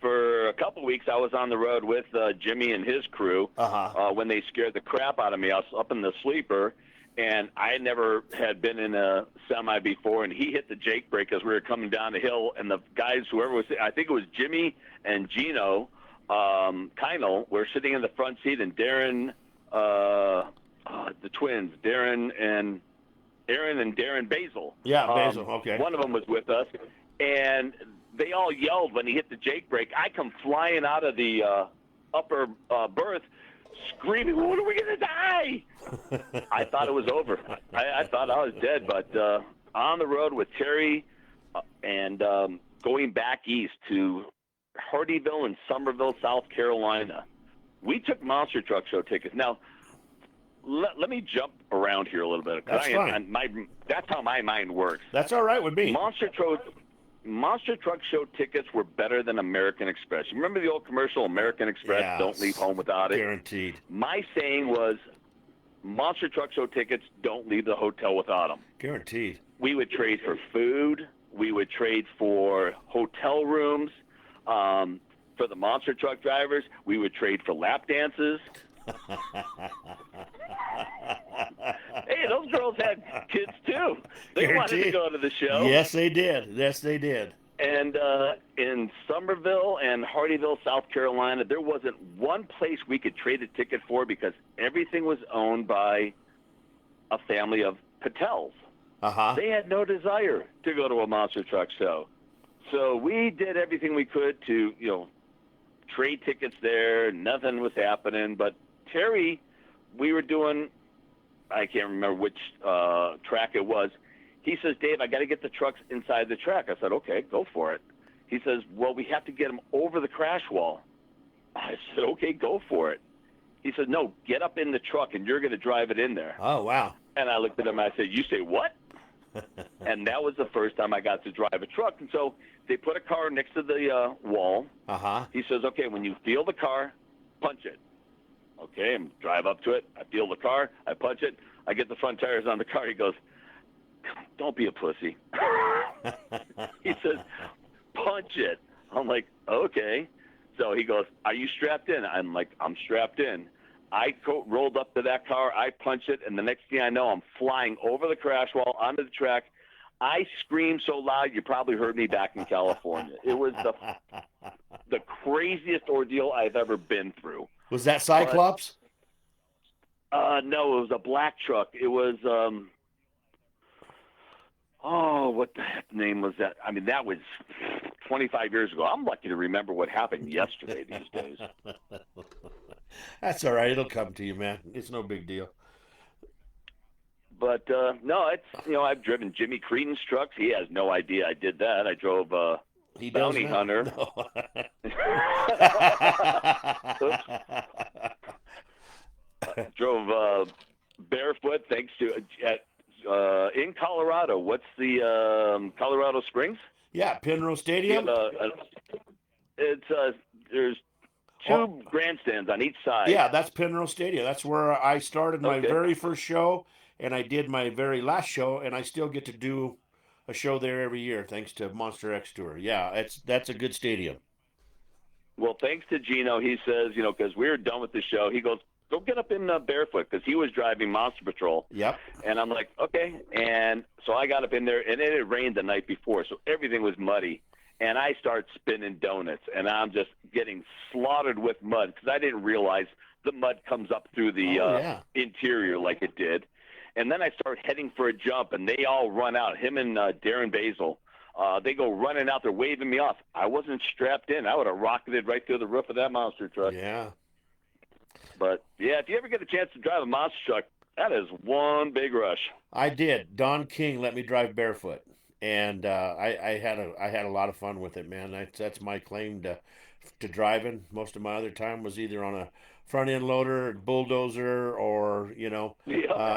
for a couple weeks I was on the road with Jimmy and his crew. Uh-huh. When they scared the crap out of me, I was up in the sleeper, and I never had been in a semi before. And he hit the Jake brake as we were coming down the hill, and the guys, whoever was, I think it was Jimmy and Gino Keinel, were sitting in the front seat, and Darren, the twins, Darren and Aaron and Darren Basil. Yeah, Basil. Okay. One of them was with us, and they all yelled when he hit the Jake brake. I come flying out of the upper berth, screaming, "When are we going to die?" I thought it was over. I thought I was dead, but on the road with Terry and going back east to Hardyville and Somerville, South Carolina, we took Monster Truck Show tickets. Now, let me jump around here a little bit. That's fine. That's how my mind works. That's all right with me. Monster Truck Show tickets were better than American Express. You remember the old commercial, American Express, Yes. don't leave home without it? Guaranteed. My saying was, Monster Truck Show tickets, don't leave the hotel without them. Guaranteed. We would trade for food. We would trade for hotel rooms. For the monster truck drivers, we would trade for lap dances. Hey, those girls had kids too. They wanted to go to the show. Yes, they did. Yes, they did. And in Somerville and Hardyville, South Carolina, there wasn't one place we could trade a ticket for because everything was owned by a family of Patels. Uh-huh. They had no desire to go to a monster truck show. So we did everything we could to, trade tickets there. Nothing was happening. But Terry, we were doing, I can't remember which track it was. He says, Dave, I got to get the trucks inside the track. I said, okay, go for it. He says, well, we have to get them over the crash wall. I said, okay, go for it. He said, no, get up in the truck and you're going to drive it in there. Oh, wow. And I looked at him and I said, you say what? And that was the first time I got to drive a truck. And so they put a car next to the wall. Uh-huh. He says, okay, when you feel the car, punch it. Okay, I drive up to it. I feel the car. I punch it. I get the front tires on the car. He goes, don't be a pussy. He says, punch it. I'm like, okay. So he goes, are you strapped in? I'm like, I'm strapped in. I rolled up to that car. I punched it, and the next thing I know, I'm flying over the crash wall onto the track. I screamed so loud you probably heard me back in California. It was the craziest ordeal I've ever been through. Was that Cyclops? No, it was a black truck. It was what the heck name was that? I mean, that was 25 years ago. I'm lucky to remember what happened yesterday these days. That's all right. It'll come to you, man. It's no big deal. But no, it's I've driven Jimmy Creedon's trucks. He has no idea I did that. I drove Bounty Hunter. No. Drove barefoot thanks to in Colorado. What's the Colorado Springs? Yeah, Penrose Stadium. It's there's two grandstands on each side. Yeah, that's Penrose Stadium. That's where I started my Okay. very first show, and I did my very last show, and I still get to do a show there every year thanks to Monster X Tour. Yeah, that's a good stadium. Well, thanks to Gino, he says, because we were done with the show, he goes, go get up in barefoot, because he was driving Monster Patrol. Yep. And I'm like, okay. And so I got up in there, and it had rained the night before, so everything was muddy. And I start spinning donuts, and I'm just getting slaughtered with mud, because I didn't realize the mud comes up through the interior like it did. And then I start heading for a jump, and they all run out, him and Darren Basil. They go running out there, waving me off. I wasn't strapped in. I would have rocketed right through the roof of that monster truck. Yeah. But, yeah, if you ever get a chance to drive a monster truck, that is one big rush. I did. Don King let me drive barefoot, and I had a lot of fun with it, man. That's my claim to driving. Most of my other time was either on a front end loader, bulldozer, or Yeah.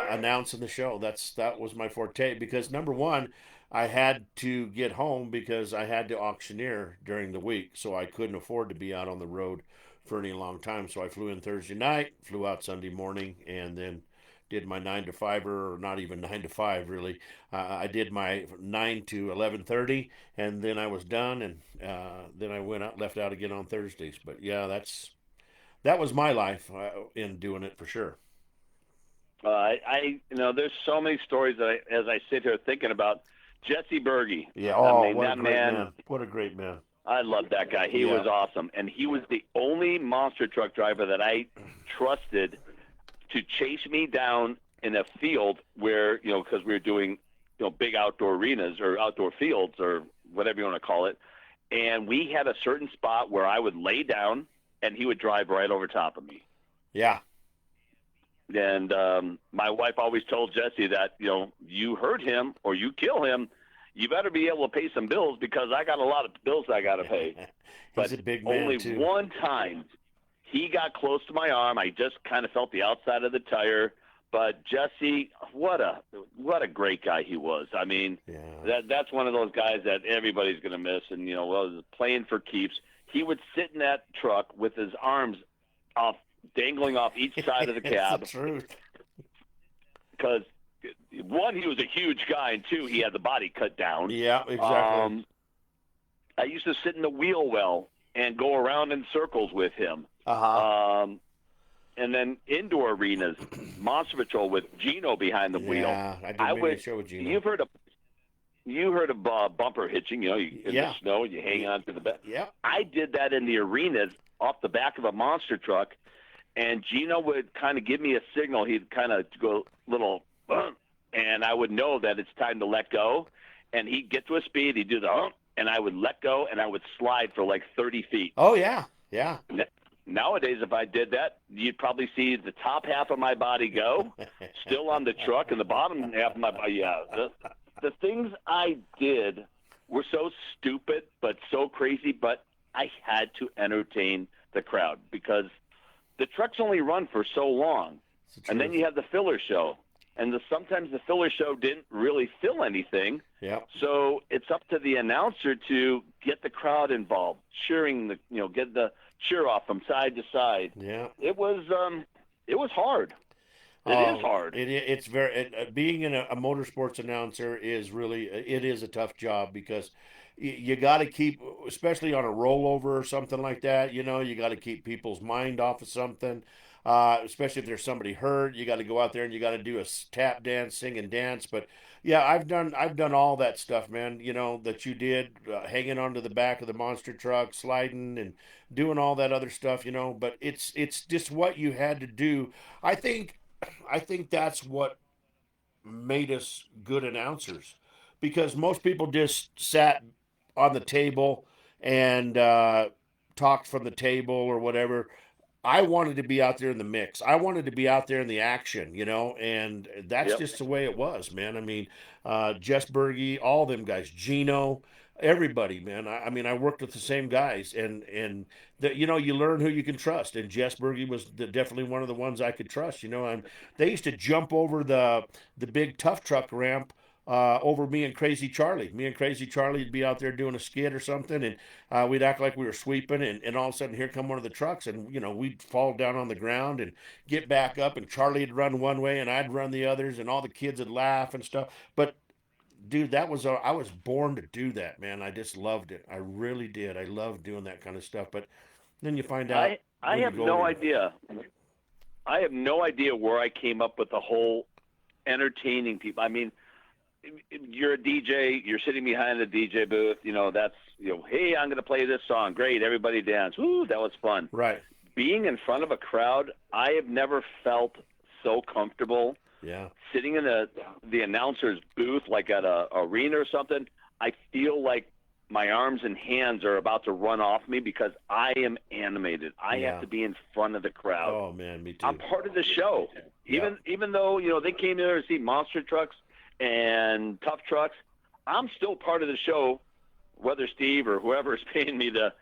announcing the show. That was my forte because number one, I had to get home because I had to auctioneer during the week, so I couldn't afford to be out on the road for any long time. So I flew in Thursday night, flew out Sunday morning, and then did my 9 to 5, or not even 9 to 5 really. I did my 9 to 11:30, and then I was done, and then I went out, left out again on Thursdays. But yeah, that was my life in doing it for sure. There's so many stories that as I sit here thinking about Jesse Berge. Yeah. I Oh, mean, what a that great man, man! What a great man! I love that guy. He Yeah. was awesome. And he was the only monster truck driver that I trusted to chase me down in a field where, because we were doing, big outdoor arenas or outdoor fields or whatever you want to call it. And we had a certain spot where I would lay down and he would drive right over top of me. Yeah. And my wife always told Jesse that, you hurt him or you kill him, you better be able to pay some bills because I got a lot of bills I got to pay. He's But a big man only too. one time he got close to my arm. I just kind of felt the outside of the tire. But Jesse, what a great guy he was. I mean, Yeah. that's one of those guys that everybody's going to miss. And, playing for keeps. He would sit in that truck with his arms dangling off each side of the cab. It's the truth. Because, one, he was a huge guy, and two, he had the body cut down. Yeah, exactly. I used to sit in the wheel well and go around in circles with him. Uh-huh. And then indoor arenas, Monster Patrol with Gino behind the wheel. Yeah, I did a show with Gino. You heard of bumper hitching, in the snow, and you hang on to the back. Yeah. I did that in the arenas off the back of a monster truck, and Gino would kind of give me a signal. He'd kind of go little, and I would know that it's time to let go. And he'd get to a speed, he'd do the, and I would let go, and I would slide for like 30 feet. Oh, yeah. Yeah. Nowadays, if I did that, you'd probably see the top half of my body go, still on the truck, and the bottom half of my body. Yeah, the things I did were so stupid, but so crazy. But I had to entertain the crowd because the trucks only run for so long, and then you have the filler show, and sometimes the filler show didn't really fill anything. Yeah. So it's up to the announcer to get the crowd involved, cheering get the cheer off from side to side. Yeah. It was hard. It is hard. It's very being a motorsports announcer is a tough job because you got to keep, especially on a rollover or something like that. You got to keep people's mind off of something. Especially if there's somebody hurt, you got to go out there and you got to do a tap dance, sing and dance. But yeah, I've done all that stuff, man. That you did, hanging onto the back of the monster truck, sliding and doing all that other stuff. But it's just what you had to do. I think that's what made us good announcers, because most people just sat on the table and talked from the table or whatever. I wanted to be out there in the mix. I wanted to be out there in the action, and that's just the way it was, man. I mean, Jess Berge, all them guys, Gino, everybody, man. I mean, I worked with the same guys, and you learn who you can trust. And Jess Berge was definitely one of the ones I could trust. And they used to jump over the big tough truck ramp over me and Crazy Charlie. Me and Crazy Charlie would be out there doing a skid or something, and we'd act like we were sweeping, and all of a sudden here come one of the trucks, and we'd fall down on the ground and get back up, and Charlie'd run one way and I'd run the others, and all the kids would laugh and stuff. But dude, I was born to do that, man. I just loved it. I really did. I loved doing that kind of stuff. But then you find out. I have no idea. I have no idea where I came up with the whole entertaining people. I mean, you're a DJ, you're sitting behind a DJ booth, that's, hey, I'm going to play this song. Great. Everybody dance. Woo, that was fun. Right. Being in front of a crowd, I have never felt so comfortable. Yeah. Sitting in the announcer's booth, like at a arena or something, I feel like my arms and hands are about to run off me because I am animated. I have to be in front of the crowd. Oh, man, me too. I'm part of the show. Even though, they came there to see monster trucks and tough trucks, I'm still part of the show. Whether Steve or whoever is paying me to,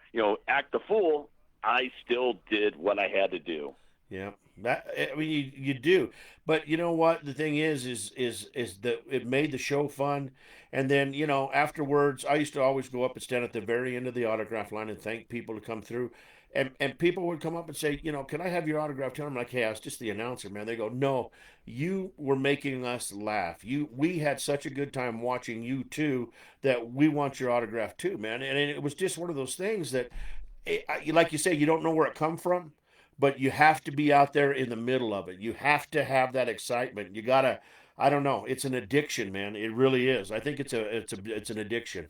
act the fool, I still did what I had to do. Yeah, that I mean, you do, but you know what? The thing is that it made the show fun, and then afterwards, I used to always go up and stand at the very end of the autograph line and thank people to come through, and people would come up and say, can I have your autograph too? I'm like, hey, I was just the announcer, man. They go, no, you were making us laugh. We had such a good time watching you too that we want your autograph too, man. And it was just one of those things that, like you say, you don't know where it come from, but you have to be out there in the middle of it. You have to have that excitement. You gotta. I don't know. It's an addiction, man. It really is. I think it's an addiction.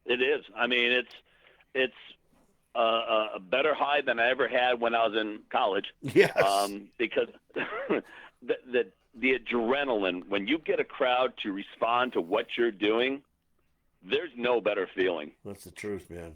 It is. I mean, it's a better high than I ever had when I was in college, Yes. because the adrenaline when you get a crowd to respond to what you're doing, there's no better feeling. That's the truth, man.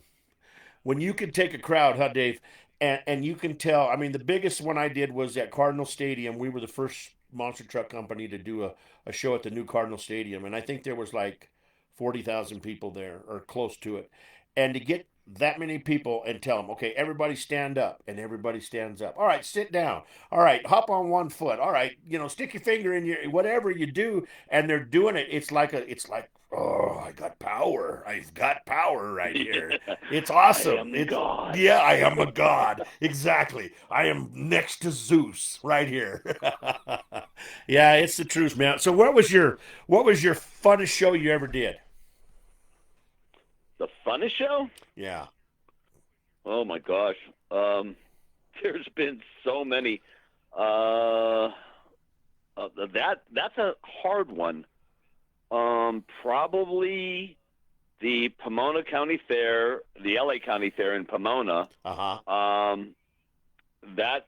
When you can take a crowd, huh, Dave, and you can tell. I mean, the biggest one I did was at Cardinal Stadium. We were the first monster truck company to do a show at the new Cardinal Stadium, and I think there was like 40,000 people there or close to it. And to get that many people and tell them, okay, everybody stand up, and everybody stands up. All right, sit down. All right, hop on one foot. All right, stick your finger in your whatever you do, and they're doing it. It's like, oh, I got power. I've got power right here. It's I awesome. am It's God. Yeah, I am a god. Exactly. I am next to Zeus right here. Yeah, it's the truth, man. So what was your funnest show you ever did? The funnest show? Yeah. Oh my gosh. Um, there's been so many. Uh, that's a hard one. Probably the Pomona County Fair, the LA County Fair in Pomona. Uh-huh. That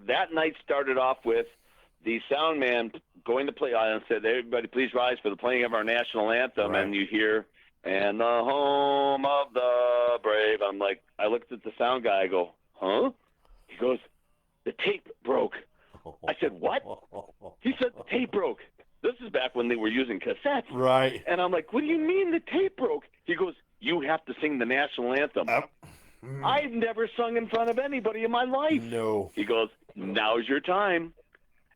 that night started off with the sound man going to play and said, "Everybody, please rise for the playing of our national anthem." Right. And you hear, "And the home of the brave." I'm like, I looked at the sound guy. I go, "Huh?" He goes, "The tape broke." I said, "What?" He said, "The tape broke." This is back when they were using cassettes. Right. And I'm like, "What do you mean the tape broke?" He goes, "You have to sing the national anthem." I've never sung in front of anybody in my life. No. He goes, "Now's your time."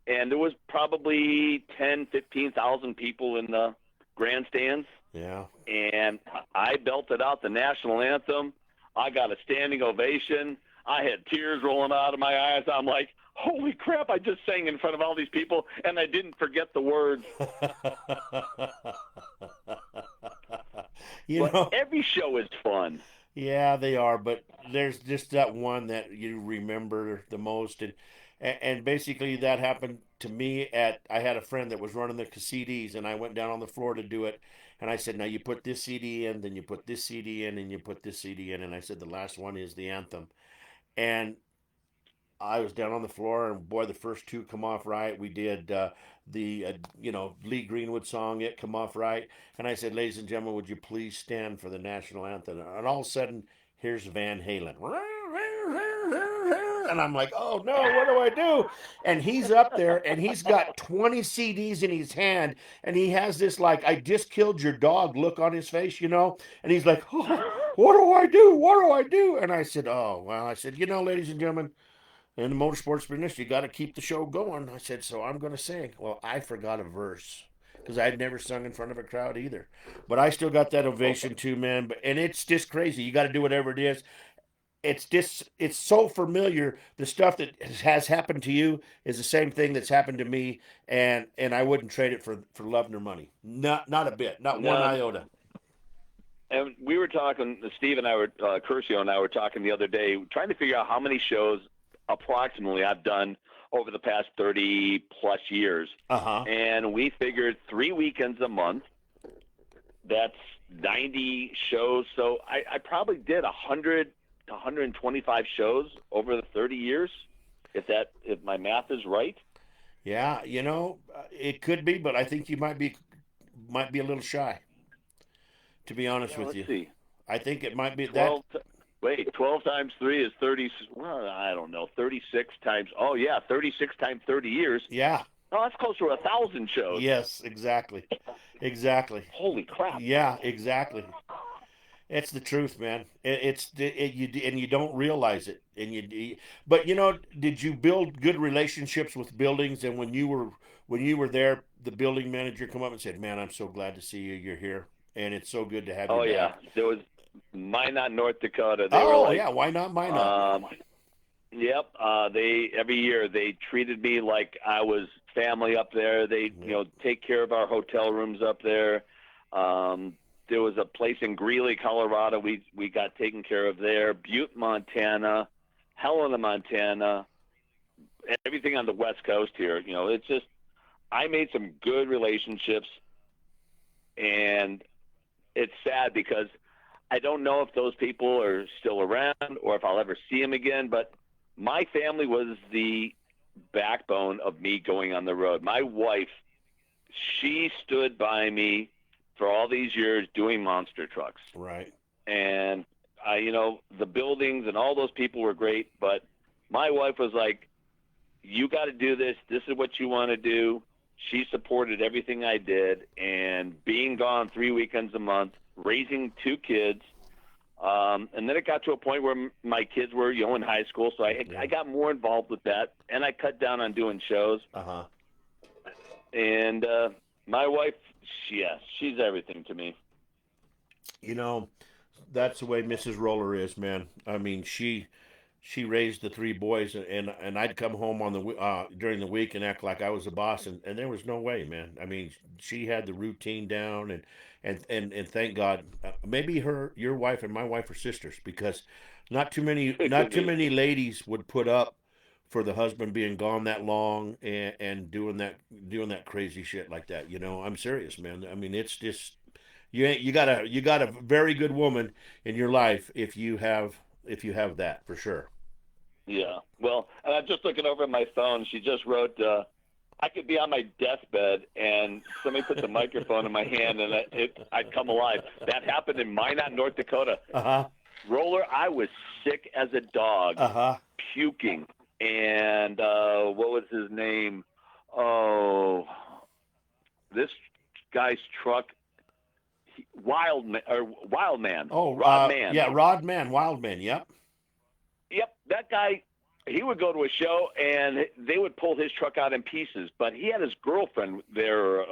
And there was probably 10, 15,000 people in the grandstands. Yeah. And I belted out the national anthem. I got a standing ovation. I had tears rolling out of my eyes. I'm like, holy crap, I just sang in front of all these people, and I didn't forget the words. But every show is fun. Yeah, they are, but there's just that one that you remember the most, and basically that happened to me at. I had a friend that was running the CDs, and I went down on the floor to do it, and I said, "Now you put this CD in, then you put this CD in, and you put this CD in," and I said, "The last one is the anthem," and I was down on the floor, and boy, the first two come off right. We did the Lee Greenwood song, "It Come Off Right," and I said, "Ladies and gentlemen, would you please stand for the national anthem?" And all of a sudden, here's Van Halen, and I'm like, "Oh no, what do I do?" And he's up there, and he's got 20 CDs in his hand, and he has this like "I just killed your dog" look on his face, and he's like, "Oh, what do I do? What do I do?" And I said, "Oh well," I said, ladies and gentlemen, in the motorsports business, you got to keep the show going. I said, so I'm going to sing. Well, I forgot a verse because I'd never sung in front of a crowd either. But I still got that ovation too, man. And it's just crazy. You got to do whatever it is. It's so familiar. The stuff that has happened to you is the same thing that's happened to me, and I wouldn't trade it for love nor money. Not a bit. Not one No, iota. and we were talking, Steve and I were, Curcio and I were talking the other day, trying to figure out how many shows approximately I've done over the past 30 plus years. Uh-huh. And we figured 3 weekends a month. That's 90 shows. So I probably did 100 to 125 shows over the 30 years, if my math is right. Yeah, it could be, but I think you might be a little shy, to be honest Yeah, with you. let's see. I think it might be that. 12, wait, 12 times 3 is 30. Well, I don't know. 36 times. Oh, yeah, 36 times 30 years. Yeah. Oh, that's close to 1,000 shows. Yes, exactly. Exactly. Holy crap. Yeah, exactly. It's the truth, man. And you don't realize it. But did you build good relationships with buildings? And when you were there, the building manager come up and said, "Man, I'm so glad to see you. You're here, and it's so good to have you Oh yeah, back." there was Minot, North Dakota. They were Oh like, yeah, why not? Why not? um, yep. They every year they treated me like I was family up there. They Yeah. take care of our hotel rooms up there. Um, there was a place in Greeley, Colorado. We got taken care of there. Butte, Montana, Helena, Montana, everything on the West Coast here. It's just I made some good relationships, and it's sad because I don't know if those people are still around or if I'll ever see them again. But my family was the backbone of me going on the road. My wife, she stood by me for all these years doing monster trucks. Right. And the buildings and all those people were great, but my wife was like, "You got to do this. This is what you want to do." She supported everything I did, and being gone 3 weekends a month, raising two kids, and then it got to a point where my kids were, in high school, so I Yeah. got more involved with that, and I cut down on doing shows. Uh huh. And my wife, she's everything to me. You know, that's the way Mrs. Roller is, man. I mean, she raised the three boys, and I'd come home on the during the week and act like I was the boss, and there was no way, man. I mean, she had the routine down, and thank God, maybe your wife and my wife are sisters, because It not could too be. many ladies would put up for the husband being gone that long, and doing that crazy shit like that. I'm serious, man. I mean, it's just you got a very good woman in your life if you have that for sure. Yeah. Well, and I'm just looking over at my phone. She just wrote, "I could be on my deathbed and somebody puts a microphone in my hand and I'd come alive." That happened in Minot, North Dakota. Uh huh. Roller, I was sick as a dog, Uh huh. puking, and what was his name? Oh, this guy's truck, Wild Man, Oh, Rod Man. yeah, Rod Man, Wild Man. Yep. Yep, that guy. He would go to a show and they would pull his truck out in pieces. But he had his girlfriend there,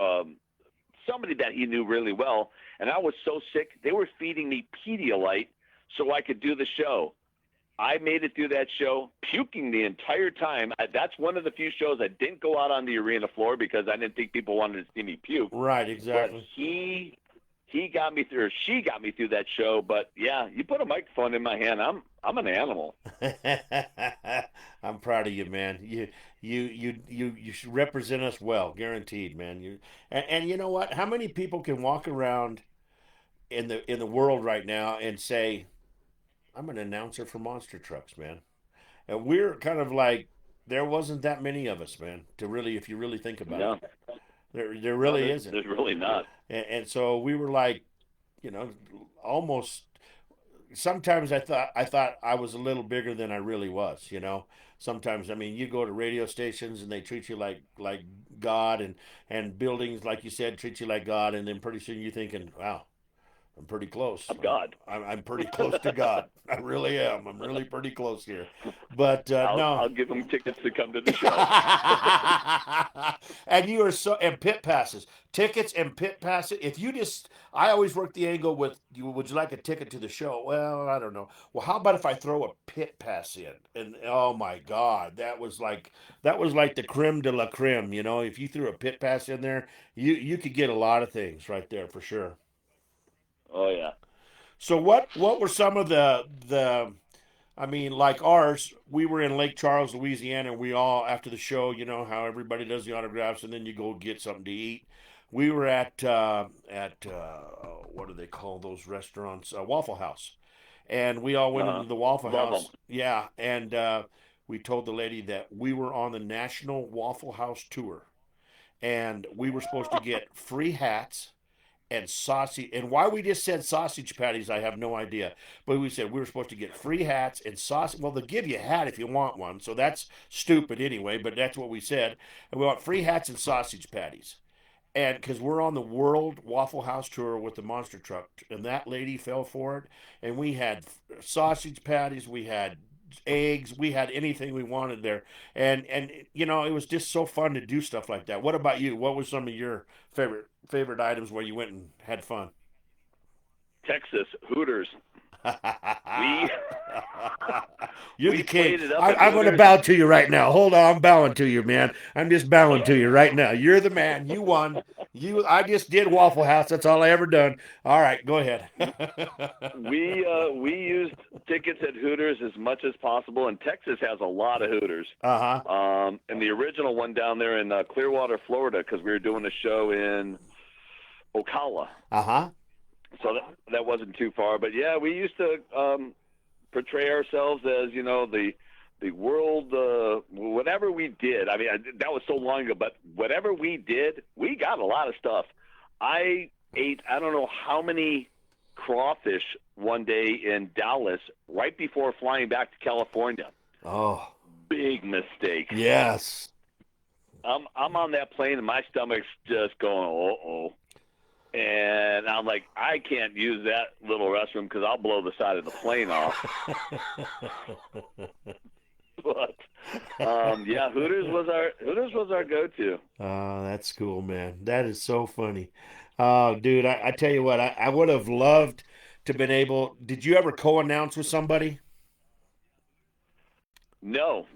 somebody that he knew really well. And I was so sick, they were feeding me Pedialyte so I could do the show. I made it through that show, puking the entire time. That's one of the few shows I didn't go out on the arena floor because I didn't think people wanted to see me puke. Right. But Exactly. he got me through, or she got me through that show. But yeah, you put a microphone in my hand, I'm an animal. I'm proud of you, man. You should represent us well, guaranteed, man. And you know what? How many people can walk around in the world right now and say, "I'm an announcer for monster trucks, man"? And we're kind of like, there wasn't that many of us, man. To really, if you really think about it, No, there no, really isn't. there's really not. And so we were like, you know, almost. Sometimes I thought I was a little bigger than I really was. Sometimes, I mean, you go to radio stations and they treat you like God, and buildings, like you said, treat you like God, and then pretty soon you're thinking, wow, I'm pretty close. I'm God. I'm pretty close to God. I really am. I'm really pretty close here. But no. I'll give them tickets to come to the show. And you are and pit passes, tickets and pit passes. If you just, I always work the angle with you. Would you like a ticket to the show? Well, I don't know. Well, how about if I throw a pit pass in? And oh my God, that was like the creme de la creme. If you threw a pit pass in there, you could get a lot of things right there for sure. Oh yeah. So what were some of the I mean, like ours, we were in Lake Charles, Louisiana, and we all, after the show, how everybody does the autographs, and then you go get something to eat. We were what do they call those restaurants? Waffle House, and we all went into the Waffle Love them. House. Yeah, and we told the lady that we were on the National Waffle House tour, and we were supposed to get free hats and sausage. And why we just said sausage patties, I have no idea. But we said we were supposed to get free hats and sausage. Well, they'll give you a hat if you want one, so that's stupid anyway. But that's what we said. And we want free hats and sausage patties. and because we're on the World Waffle House tour with the monster truck, and that lady fell for it, and we had sausage patties, we had eggs, we had anything we wanted there, and it was just so fun to do stuff like that. What about you? What was some of your favorite items where you went and had fun? Texas Hooters. We You're the we king. played it up at I'm going to Hooters. bow to you right now. Hold on, I'm bowing to you, man. I'm just bowing to you right now. You're the man. You won. I just did Waffle House. That's all I ever done. All right, go ahead. We used tickets at Hooters as much as possible, and Texas has a lot of Hooters. Uh huh. And the original one down there in Clearwater, Florida, because we were doing a show in Ocala, Uh huh. so that wasn't too far. But yeah, we used to portray ourselves as the world, whatever we did. I mean, that was so long ago, but whatever we did, we got a lot of stuff. I ate I don't know how many crawfish one day in Dallas right before flying back to California. Oh, Big mistake. yes. I'm on that plane and my stomach's just going, uh-oh. And I'm like, I can't use that little restroom because I'll blow the side of the plane off. But yeah, Hooters was our go-to. Oh, that's cool, man. That is so funny. Oh, dude, I tell you what, I would have loved to been able. Did you ever co-announce with somebody? No,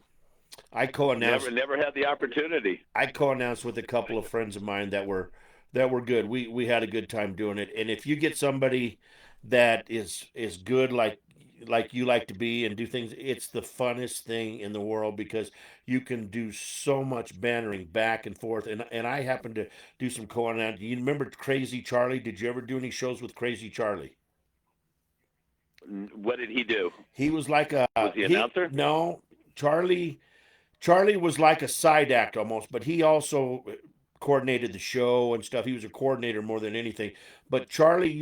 I co-announced. never had the opportunity. I co-announced with a couple of friends of mine that were good. We had a good time doing it. And if you get somebody that is good like you like to be and do things, it's the funnest thing in the world because you can do so much bantering back and forth. And I happen to do some co-announcing. You remember Crazy Charlie? Did you ever do any shows with Crazy Charlie? What did he do? He was like a Was he he announcer? no Charlie was like a side act almost, but he also coordinated the show and stuff. He was a coordinator more than anything. But Charlie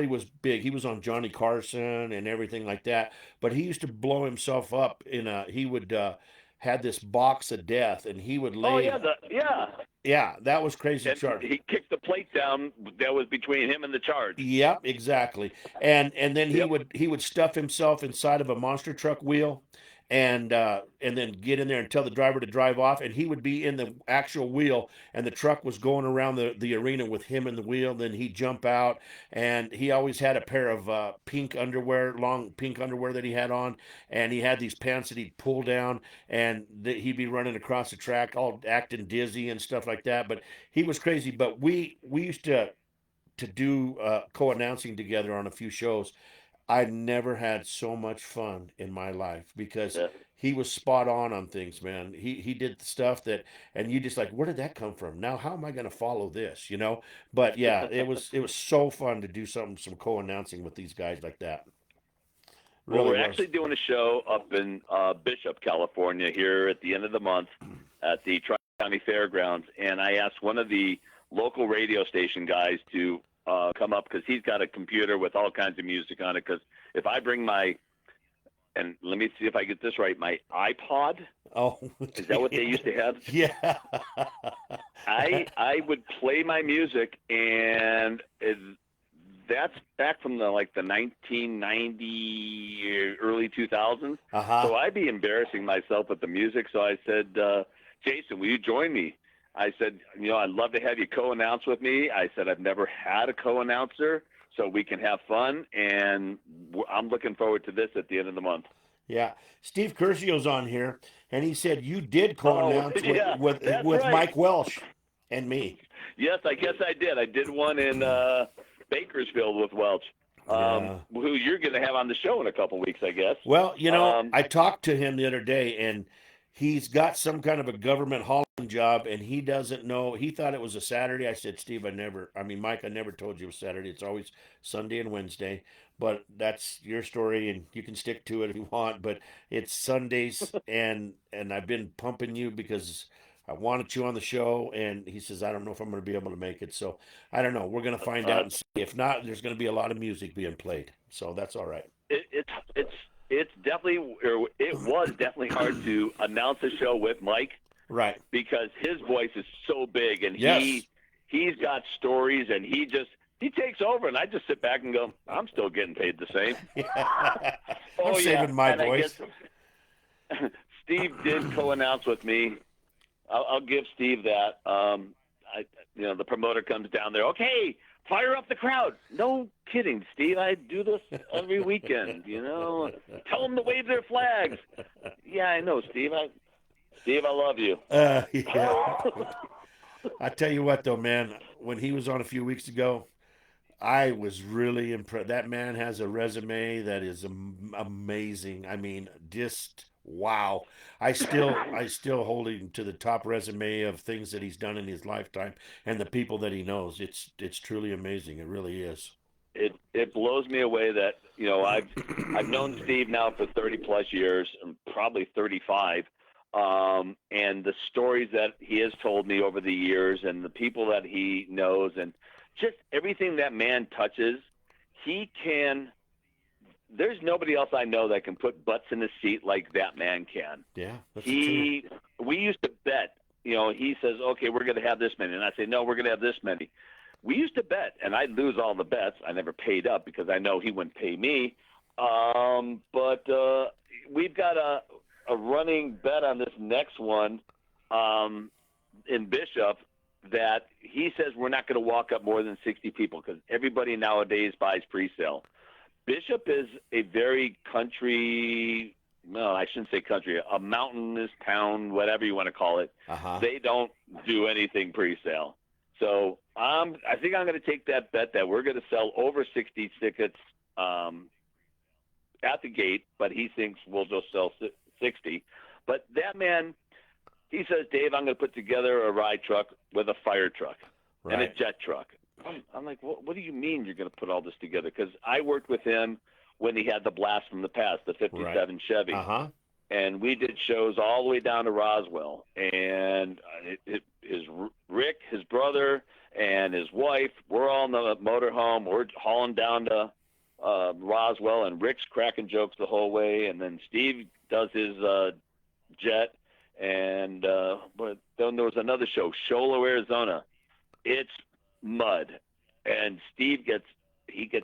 was big. He was on Johnny Carson and everything like that. But he used to blow himself up in a. He would had this box of death, and he would Oh lay. yeah, yeah. Yeah, that was Crazy And Charlie. he kicked the plate down that was between him and the charge. Yep, exactly. And then he Yep. would stuff himself inside of a monster truck wheel and then get in there and tell the driver to drive off, and he would be in the actual wheel, and the truck was going around the arena with him in the wheel. Then he'd jump out, and he always had a pair of pink underwear, long pink underwear that he had on, and he had these pants that he'd pull down, and he'd be running across the track all acting dizzy and stuff like that. But he was crazy. But we used to do co-announcing together on a few shows. I never had so much fun in my life because Yeah. he was spot on things, man. He did the stuff that, and you just like, where did that come from? Now, how am I going to follow this? But yeah, it was so fun to do some co-announcing with these guys like that. Well, Really we're was. actually doing a show up in Bishop, California, here at the end of the month at the Tri-County Fairgrounds, and I asked one of the local radio station guys to come up because he's got a computer with all kinds of music on it. Because if I bring and let me see if I get this right, my iPod, Oh, is that what they used to have? yeah. I would play my music, and that's back from the 1990 early 2000s. Uh huh. So I'd be embarrassing myself with the music. So I said, Jason, will you join me? I said, I'd love to have you co-announce with me. I said, I've never had a co-announcer, so we can have fun, and I'm looking forward to this at the end of the month. Yeah, Steve Curcio's on here, and he said you did Oh, co-announce yeah, that's with right. Mike Welsh and me. Yes, I guess I did. I did one in Bakersfield with Welch, Yeah. who you're going to have on the show in a couple weeks, I guess. Well, Um, I talked to him the other day, and he's got some kind of a government hauling job, and he doesn't know. He thought it was a Saturday. I said, Steve, Mike, I never told you it was Saturday. It's always Sunday and Wednesday. But that's your story, and you can stick to it if you want. But it's Sundays, and I've been pumping you because I wanted you on the show. And he says, I don't know if I'm going to be able to make it. So I don't know. We're going to find out uh, and see. If not, there's going to be a lot of music being played. So that's all right. it's definitely, or it was definitely hard to announce a show with Mike Right. because his voice is so big, and Yes. he's got stories, and he takes over, and I just sit back and go, I'm still getting paid the same. I'm Oh yeah, saving my and I guess voice. Steve did co-announce with me. I'll give Steve that. The promoter comes down there. Okay, fire up the crowd. No kidding, Steve. I do this every weekend. Tell them to wave their flags. Yeah, I know, Steve. Steve, I love you. Yeah. I tell you what, though, man, when he was on a few weeks ago, I was really impressed. That man has a resume that is amazing. I mean, just wow. I still hold him to the top resume of things that he's done in his lifetime and the people that he knows. It's truly amazing. It really is. It blows me away that I've known Steve now for 30 plus years, probably 35. And the stories that he has told me over the years, and the people that he knows, and just everything that man touches, he can. There's nobody else I know that can put butts in a seat like that man can. Yeah, that's the truth. We used to bet. He says, "Okay, we're going to have this many," and I say, "No, we're going to have this many." We used to bet, and I'd lose all the bets. I never paid up because I know he wouldn't pay me. But we've got a running bet on this next one in Bishop that he says we're not going to walk up more than 60 people because everybody nowadays buys pre-sale. Bishop is a very country, no, I shouldn't say country, a mountainous town, whatever you want to call it. Uh-huh. They don't do anything pre-sale. So I think I'm going to take that bet that we're going to sell over 60 tickets at the gate, but he thinks we'll just sell 60. But that man, he says, Dave, I'm going to put together a ride truck with a fire truck and a Right. jet truck. I'm like, what do you mean you're going to put all this together? Because I worked with him when he had the blast from the past, the 57 Chevy. Uh-huh. And we did shows all the way down to Roswell. And his Rick, his brother, and his wife, we're all in the motorhome. We're hauling down to Roswell, and Rick's cracking jokes the whole way. And then Steve does his jet. And but then there was another show, Sholo, Arizona. It's mud. And Steve gets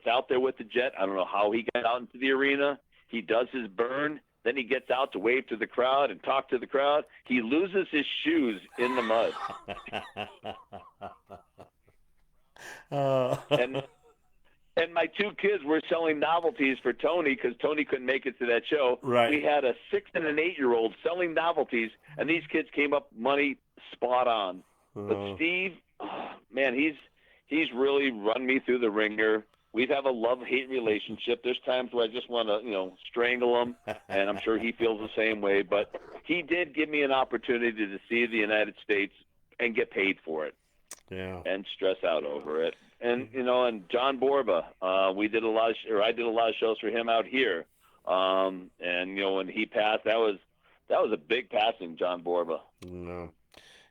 out there with the jet. I don't know how he got out into the arena. He does his burn. Then he gets out to wave to the crowd and talk to the crowd. He loses his shoes in the mud. And my two kids were selling novelties for Tony because Tony couldn't make it to that show. Right. We had a 6 and an 8-year-old selling novelties, and these kids came up money spot on. But Steve, man, he's really run me through the ringer. We have a love-hate relationship. There's times where I just want to, strangle him, and I'm sure he feels the same way. But he did give me an opportunity to see the United States and get paid for it. Yeah. And stress out over it. And and John Borba, I did a lot of shows for him out here. And when he passed, that was a big passing, John Borba. No.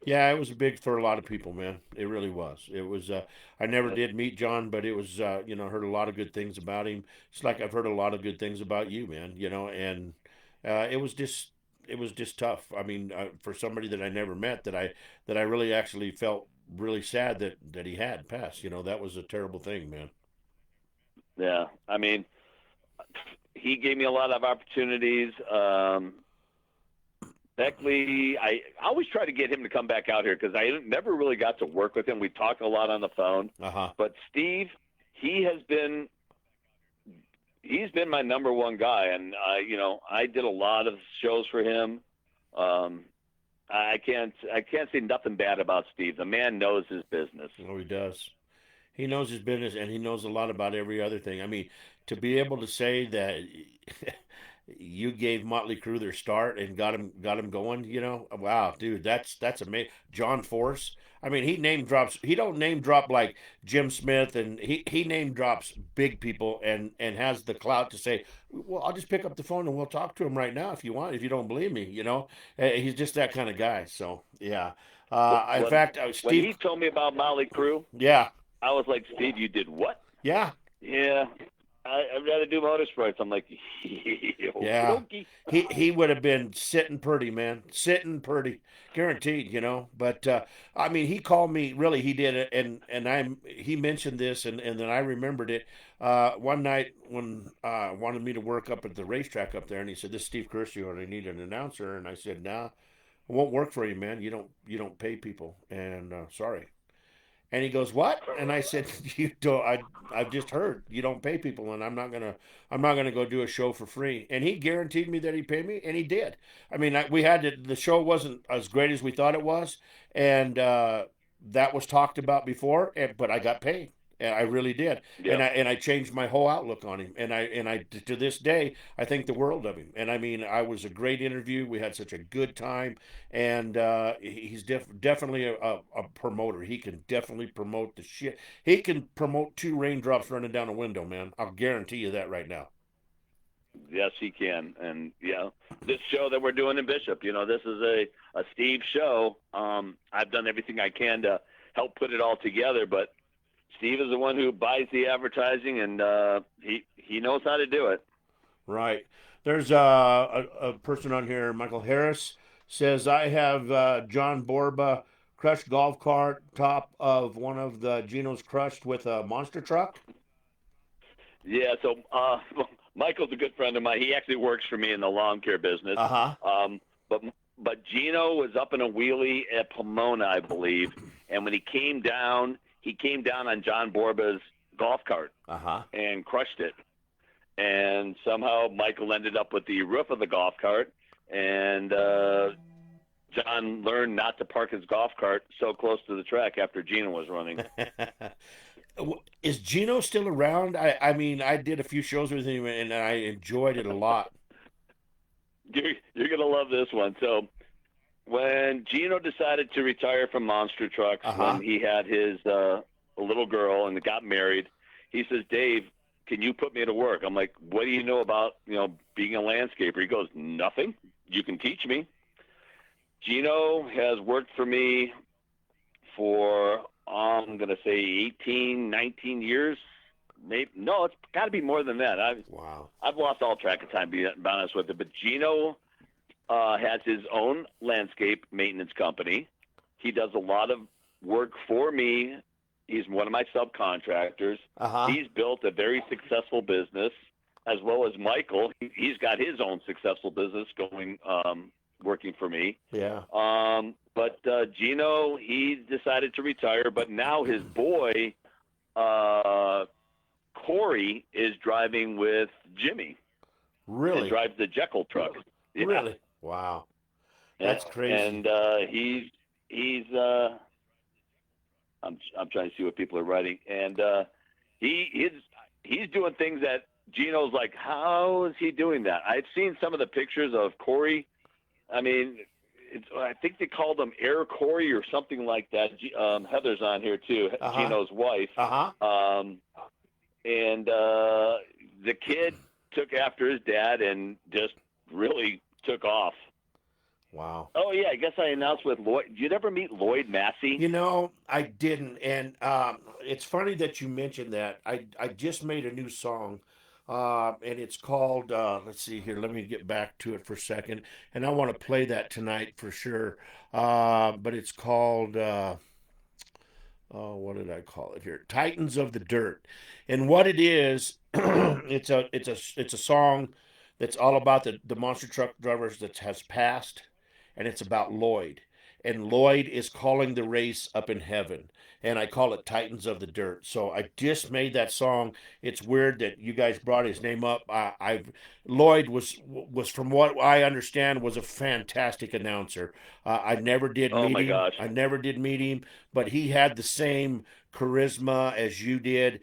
Yeah, it was big for a lot of people, man. It really was. It was. I never did meet John, but it was. Heard a lot of good things about him. It's like I've heard a lot of good things about you, man. And it was just. It was just tough. I mean, for somebody that I never met, that I really actually felt really sad that he had passed. That was a terrible thing, man. Yeah, I mean, he gave me a lot of opportunities. Beckley, I always try to get him to come back out here because I never really got to work with him. We talk a lot on the phone. Uh-huh. But Steve, he's been my number one guy, and I did a lot of shows for him. I can't say nothing bad about Steve. The man knows his business. Oh, he does. He knows his business, and he knows a lot about every other thing. I mean, to be able to say that you gave Motley Crue their start and got him going, wow, dude, that's amazing. John Force. I mean, he name drops. He don't name drop like Jim Smith, and he name drops big people and has the clout to say, well, I'll just pick up the phone and we'll talk to him right now if you want. If you don't believe me, he's just that kind of guy. So yeah. In fact, when Steve. he told me about Motley Crue, Yeah. I was like, Steve, you did what? Yeah. Yeah. I'd rather do motorsports. I'm like, Yeah, okey-dokey. he would have been sitting pretty, man, sitting pretty, guaranteed, you know. But I mean, he called me. Really, he did it, and he mentioned this, and then I remembered it one night when wanted me to work up at the racetrack up there, and he said, "This is Steve Curcio, and I need an announcer," and I said, "Nah, it won't work for you, man. You don't pay people, and sorry." And he goes, "What?" And I said, "You don't. I've just heard you don't pay people, and I'm not gonna go do a show for free." And he guaranteed me that he'd pay me, and he did. I mean, we had the show wasn't as great as we thought it was, and that was talked about before, but I got paid. And I really did, Yeah. and I changed my whole outlook on him, and I to this day I think the world of him. And I mean, I was a great interview. We had such a good time, and he's definitely a promoter. He can definitely promote the shit. He can promote two raindrops running down a window, man. I'll guarantee you that right now. Yes, he can. And, this show that we're doing in Bishop, this is a Steve show. I've done everything I can to help put it all together, but Steve is the one who buys the advertising, and he knows how to do it. Right. There's a person on here, Michael Harris, says, I have John Borba crushed golf cart top of one of the Geno's crushed with a monster truck. Yeah, so Michael's a good friend of mine. He actually works for me in the lawn care business. Uh-huh. But Gino was up in a wheelie at Pomona, I believe, and when he came down on John Borba's golf cart Uh-huh. and crushed it. And somehow Michael ended up with the roof of the golf cart, and John learned not to park his golf cart so close to the track after Gino was running. Is Gino still around? I mean, I did a few shows with him, and I enjoyed it a lot. You're going to love this one. So when Gino decided to retire from monster trucks, when he had his little girl and got married, he says, Dave, can you put me to work? I'm like, what do you know about, being a landscaper? He goes, nothing. You can teach me. Gino has worked for me for, I'm going to say 18, 19 years. Maybe, no, it's got to be more than that. I've lost all track of time, to be honest with you. But Gino has his own landscape maintenance company. He does a lot of work for me. He's one of my subcontractors. He's built a very successful business, as well as Michael. He's got his own successful business going, working for me. Yeah. But Gino, he decided to retire, but now his boy, Corey, is driving with Jimmy. Really? And drives the Jekyll truck. Yeah. Really? Wow. That's crazy. And he's I'm trying to see what people are writing, and he's doing things that Gino's like, how is he doing that? I've seen some of the pictures of Corey. I mean, I think they called him Air Corey or something like that. Heather's on here too, Gino's wife. And the kid took after his dad and just really took off. Wow. Oh, yeah, I guess I announced with Lloyd. Did you ever meet Lloyd Massey? I didn't. And it's funny that you mentioned that. I just made a new song, and it's called, let's see here, let me get back to it for a second. And I want to play that tonight for sure. But it's called, what did I call it here? Titans of the Dirt. And what it is, it's a song that's all about the monster truck drivers that has passed, and it's about Lloyd. And Lloyd is calling the race up in heaven. And I call it Titans of the Dirt. So I just made that song. It's weird that you guys brought his name up. Lloyd was from what I understand was a fantastic announcer. I never did meet him. Oh my gosh. I never did meet him, but he had the same charisma as you did.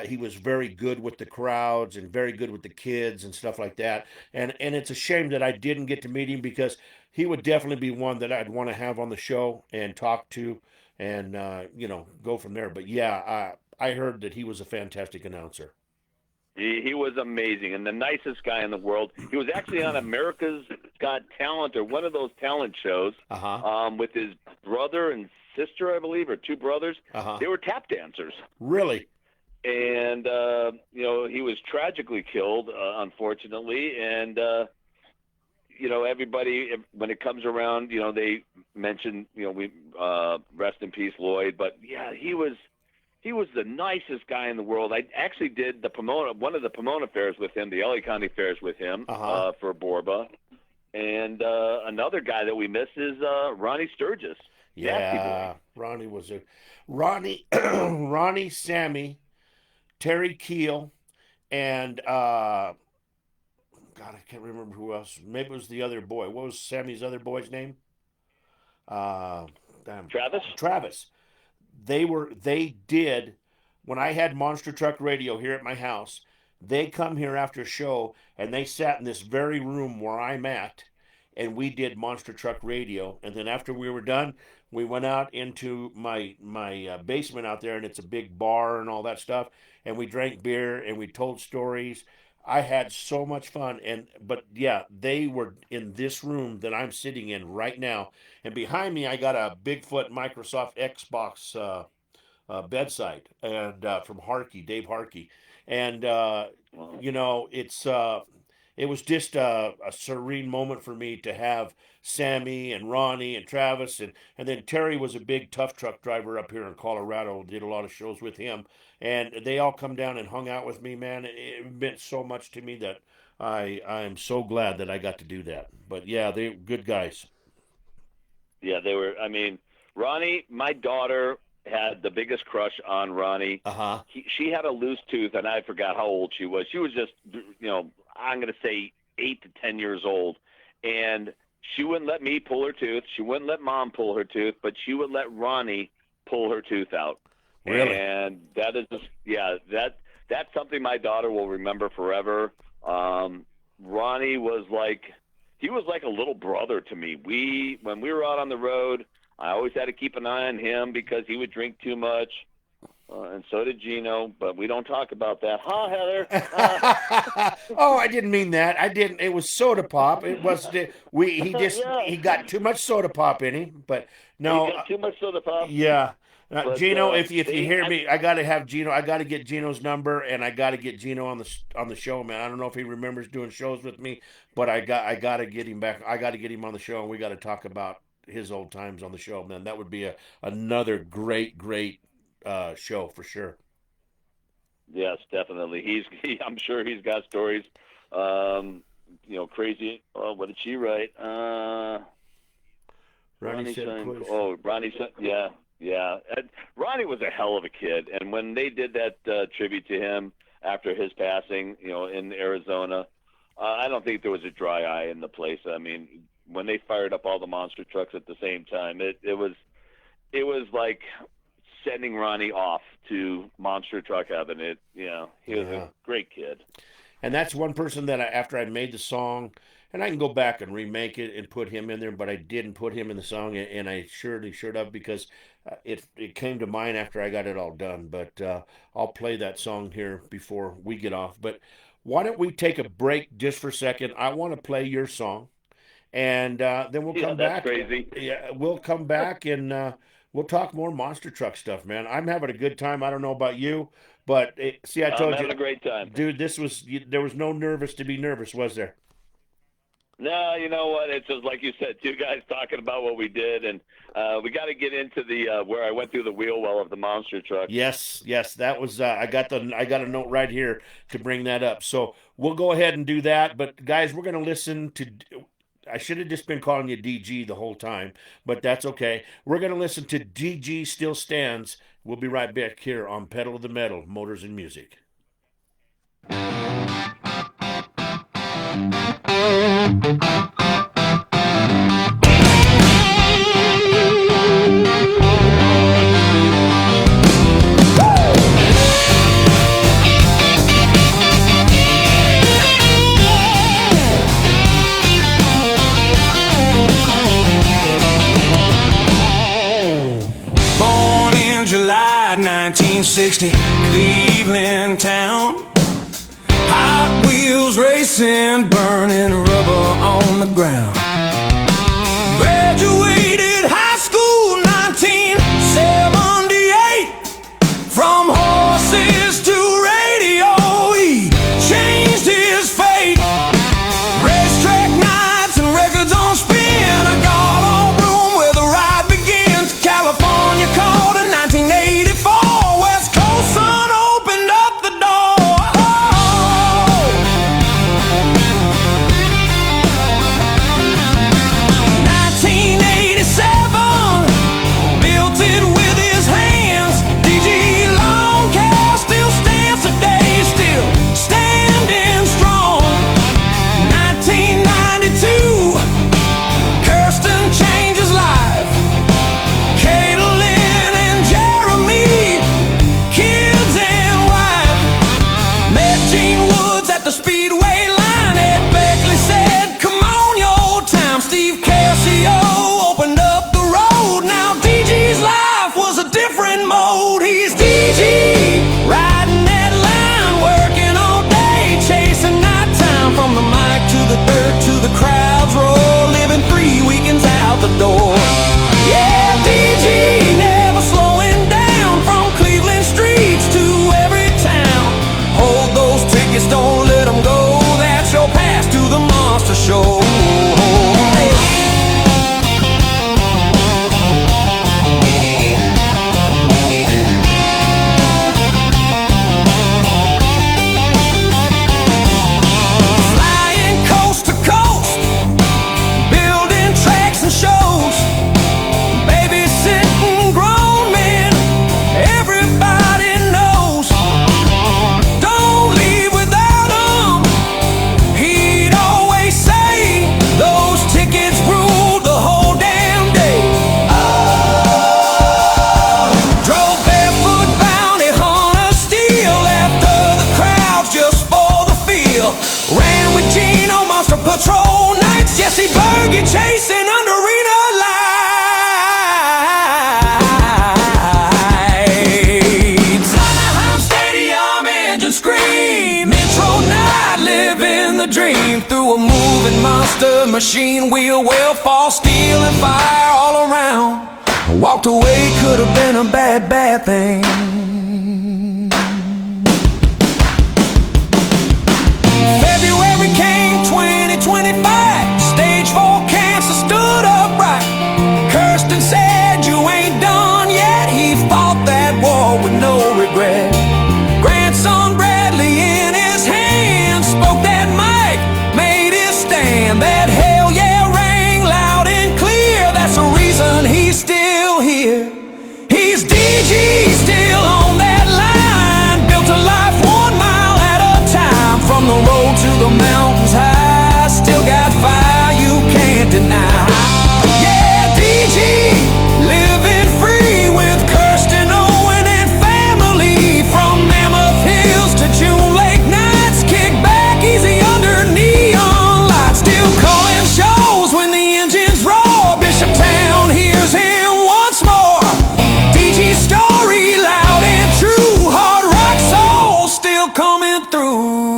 He was very good with the crowds and very good with the kids and stuff like that. And it's a shame that I didn't get to meet him, because he would definitely be one that I'd want to have on the show and talk to, and go from there. But yeah, I heard that he was a fantastic announcer. He was amazing and the nicest guy in the world. He was actually on America's Got Talent, or one of those talent shows, with his brother and sister, I believe, or two brothers. They were tap dancers. Really? and he was tragically killed, unfortunately. And everybody, when it comes around, they mention, we rest in peace, Lloyd. But yeah, he was the nicest guy in the world. I actually did one of the Pomona fairs with him, the LA County fairs with him, for Borba. And another guy that we miss is Ronnie Sturgis. Yeah, Ronnie was Ronnie, Sammy, Terry Keel, and God, I can't remember who else. Maybe it was the other boy. What was Sammy's other boy's name? Travis. Travis. They did, when I had Monster Truck Radio here at my house, they come here after a show and they sat in this very room where I'm at, and we did Monster Truck Radio. And then after we were done, we went out into my basement out there, and it's a big bar and all that stuff, and we drank beer and we told stories. I had so much fun. But yeah, they were in this room that I'm sitting in right now, and behind me I got a Bigfoot Microsoft Xbox bedside, and from Dave Harkey, and it was just a serene moment for me to have Sammy and Ronnie and Travis, and then Terry was a big tough truck driver up here in Colorado. Did a lot of shows with him, and they all come down and hung out with me. Man, it meant so much to me that I'm so glad that I got to do that. But yeah, they good guys. Yeah, they were. I mean, Ronnie, my daughter had the biggest crush on Ronnie. She had a loose tooth, and I forgot how old she was. She was just, I'm going to say 8 to 10 years old, and she wouldn't let me pull her tooth. She wouldn't let Mom pull her tooth, but she would let Ronnie pull her tooth out. Really? And that is just, that's something my daughter will remember forever. Ronnie was like a little brother to me. When we were out on the road, I always had to keep an eye on him because he would drink too much. And so did Gino, but we don't talk about that. Huh, Heather? Oh, I didn't mean that. I didn't. It was soda pop. It was he got too much soda pop in him. But no, he got too much soda pop. Yeah, But, Gino. If you hear me, I got to have Gino. I got to get Gino's number, and I got to get Gino on the show, man. I don't know if he remembers doing shows with me, but I got to get him back. I got to get him on the show, and we got to talk about his old times on the show, man. That would be another great show for sure. Yes, definitely. I'm sure he's got stories. Crazy. Oh, what did she write? Ronnie said, Ronnie said, yeah. And Ronnie was a hell of a kid, and when they did that tribute to him after his passing, in Arizona, I don't think there was a dry eye in the place. I mean, when they fired up all the monster trucks at the same time, it was like sending Ronnie off to monster truck heaven. He was a great kid. And that's one person that after I made the song, and I can go back and remake it and put him in there, but I didn't put him in the song, and I surely should have, because it came to mind after I got it all done. But I'll play that song here before we get off. But why don't we take a break just for a second? I want to play your song, and then we'll come back. Crazy. Yeah, we'll come back and we'll talk more monster truck stuff, man. I'm having a good time. I don't know about you, but see, I told you, I'm having a great time, dude. There was no nervous to be nervous, was there? No, you know what? It's just like you said, two guys talking about what we did, and we got to get into the where I went through the wheel well of the monster truck. Yes, that was. I got a note right here to bring that up. So we'll go ahead and do that. But guys, we're gonna listen to. I should have just been calling you DG the whole time, but that's okay. We're going to listen to DG Still Stands. We'll be right back here on Pedal to the Metal, Motors and Music. July 1960, Cleveland town. Hot wheels racing, burning rubber on the ground. Graduated high school 1978. From horses to Speedway line. Ed Beckley said, come on, your old time. Steve Casio opened up the road. Now DG's life was a different mode. He's DG, riding that line, working all day, chasing nighttime. From the mic to the dirt to the crowd's roar, living free weekends out the door. Yeah, DG, never slowing down, from Cleveland streets to every town. Hold those tickets, don't let them go. That's your pass to the monster show. Flying coast to coast, building tracks and shows, babysitting grown men, everybody knows. Don't leave without 'em, he'd always say. Those tickets ruled the whole damn day. Oh, drove barefoot, bounty hunter, steel after the crowds just for the feel. Ran with Gino, Monster Patrol nights, Jesse Berge chasing under arena lights. Anaheim Stadium engine scream, intro night, living the dream. Through a moving monster machine wheel, well, fall, steel and fire all around. Walked away, could have been a bad, bad thing. February came 2025. Stage 4 cancer stood upright. Cursed and said, you ain't done yet. He fought that war with no regret. Grandson Bradley in his hand spoke that mic, made his stand. That hell yeah rang loud and clear. That's the reason he's still here. He's DG, still on that line. Built a life 1 mile at a time. From the road to the mountains high, still got fire you can't deny. Yeah, DG, living free with Kirsten, Owen, and family. From Mammoth Hills to June Lake nights, kick back easy under neon lights. Still calling shows when the engines roar. Bishop Town hears him once more. DG story loud and true, hard rock soul still coming through.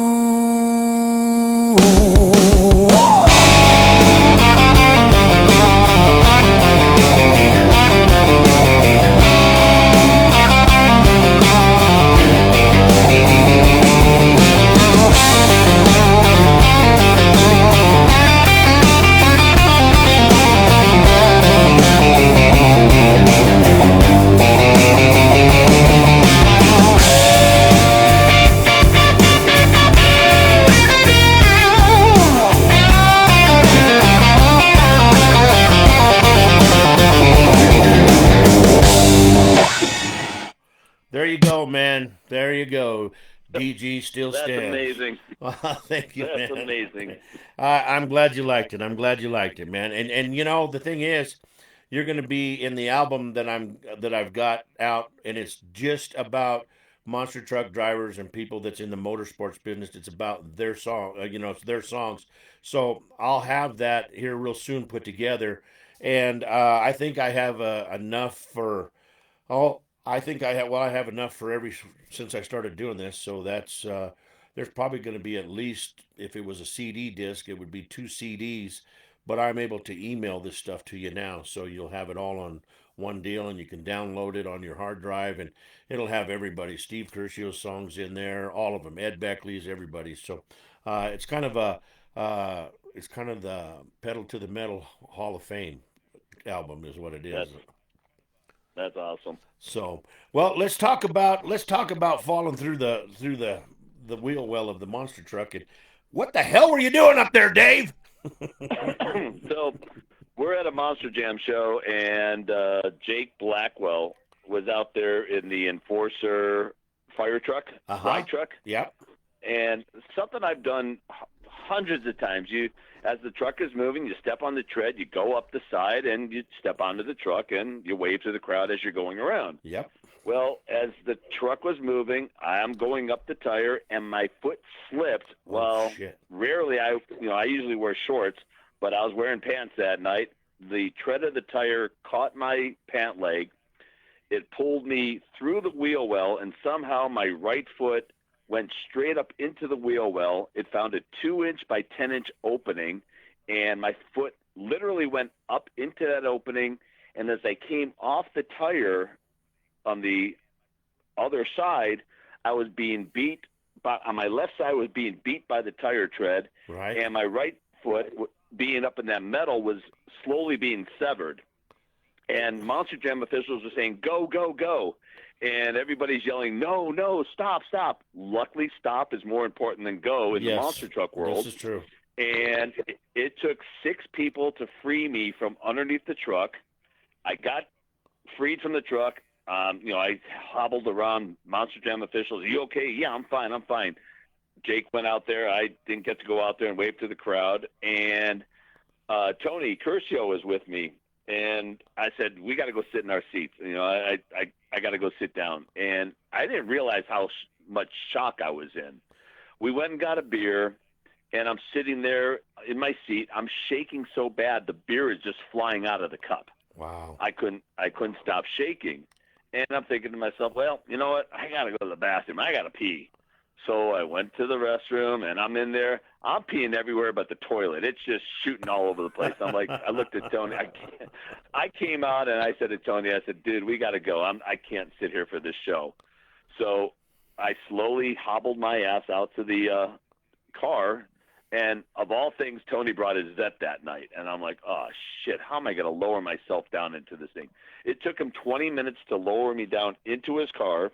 There you go, man. There you go. DG still That's stands. amazing. Well, thank you, That's man. amazing. I'm glad you liked it. I'm glad you liked it, man. And you know the thing is, you're going to be in the album that I've got out, and it's just about monster truck drivers and people that's in the motorsports business. It's about their song, it's their songs. So I'll have that here real soon put together, and I think I have enough for. Oh, I think I have enough for every since I started doing this. So that's there's probably going to be at least, if it was a CD disc, it would be 2 CDs. But I'm able to email this stuff to you now, so you'll have it all on one deal, and you can download it on your hard drive, and it'll have everybody. Steve Curcio's songs in there, all of them. Ed Beckley's, everybody. So it's kind of the Pedal to the Metal Hall of Fame album, is what it is. That's awesome. So, well, let's talk about falling through the wheel well of the monster truck. And what the hell were you doing up there, Dave? So we're at a Monster Jam show, and Jake Blackwell was out there in the Enforcer fire truck, ride truck. Yep. And something I've done hundreds of times. As the truck is moving, you step on the tread, you go up the side, and you step onto the truck, and you wave to the crowd as you're going around. Yep. Well, as the truck was moving, I'm going up the tire, and my foot slipped. Shit. Rarely I usually wear shorts, but I was wearing pants that night. The tread of the tire caught my pant leg. It pulled me through the wheel well, and somehow my right foot went straight up into the wheel well. It found a 2-inch by 10-inch opening, and my foot literally went up into that opening. And as I came off the tire on the other side, I was being beat. On my left side, I was being beat by the tire tread, Right. and my right foot, being up in that metal, was slowly being severed. And Monster Jam officials were saying, "Go, go, go." And everybody's yelling, "No, no, stop, stop." Luckily, stop is more important than go in the monster truck world. This is true. And it took 6 people to free me from underneath the truck. I got freed from the truck. I hobbled around Monster Jam officials. "Are you okay?" "Yeah, I'm fine. I'm fine." Jake went out there. I didn't get to go out there and wave to the crowd. And Tony Curcio was with me. And I said, "We got to go sit in our seats. I got to go sit down." And I didn't realize how much shock I was in. We went and got a beer, and I'm sitting there in my seat. I'm shaking so bad, the beer is just flying out of the cup. Wow. I couldn't stop shaking. And I'm thinking to myself, well, you know what? I got to go to the bathroom. I got to pee. So I went to the restroom, and I'm in there. I'm peeing everywhere but the toilet. It's just shooting all over the place. I'm like, I looked at Tony. I came out, and I said to Tony, I said, "Dude, we got to go. I can't sit here for this show." So I slowly hobbled my ass out to the car. And of all things, Tony brought his Zet that night. And I'm like, oh, shit, how am I going to lower myself down into this thing? It took him 20 minutes to lower me down into his car.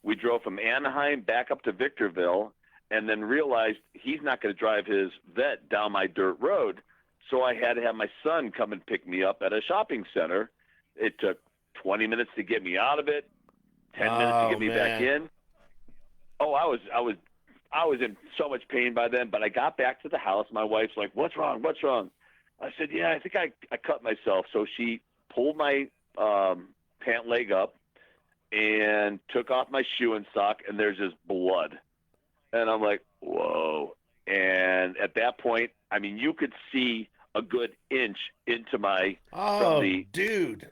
We drove from Anaheim back up to Victorville, and then realized he's not going to drive his Vet down my dirt road. So I had to have my son come and pick me up at a shopping center. It took 20 minutes to get me out of it, 10 minutes to get me back in. Oh, I was in so much pain by then, but I got back to the house. My wife's like, "What's wrong? What's wrong?" I said, "Yeah, I think I cut myself." So she pulled my pant leg up and took off my shoe and sock, and there's just blood. And I'm like, whoa. And at that point, I mean, you could see a good inch into my... dude.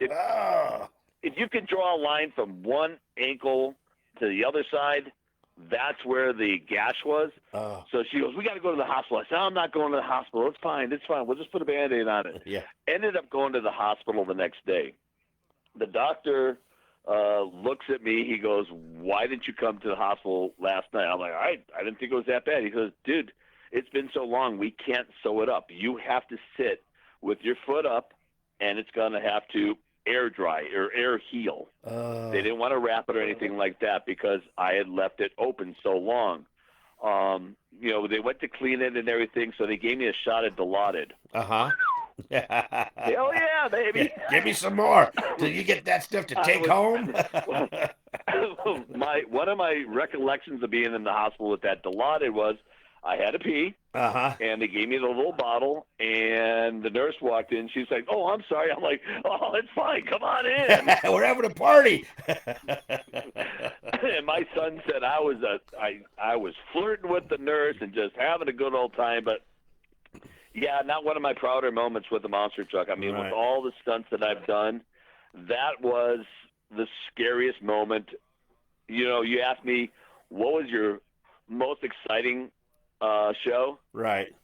If you could draw a line from one ankle to the other side, that's where the gash was. So she goes, "We got to go to the hospital." I said, "I'm not going to the hospital. It's fine. It's fine. We'll just put a Band-Aid on it." Yeah. Ended up going to the hospital the next day. The doctor looks at me. He goes, "Why didn't you come to the hospital last night?" I'm like, I didn't think it was that bad. He goes, "Dude, it's been so long. We can't sew it up. You have to sit with your foot up, and it's going to have to air dry or air heal." They didn't want to wrap it or anything like that because I had left it open so long. They went to clean it and everything, so they gave me a shot of Dilaudid. Uh-huh. Hell yeah, baby. Give me some more. Did you get that stuff to take home? One of my recollections of being in the hospital with that Dilaudid was I had to pee, and they gave me the little bottle, and the nurse walked in. She's like, "Oh, I'm sorry." I'm like, "Oh, it's fine. Come on in." We're having a party. And my son said I was flirting with the nurse and just having a good old time. But, yeah, not one of my prouder moments with the monster truck. I mean, with all the stunts that I've done, that was the scariest moment. You asked me, what was your most exciting show? Right.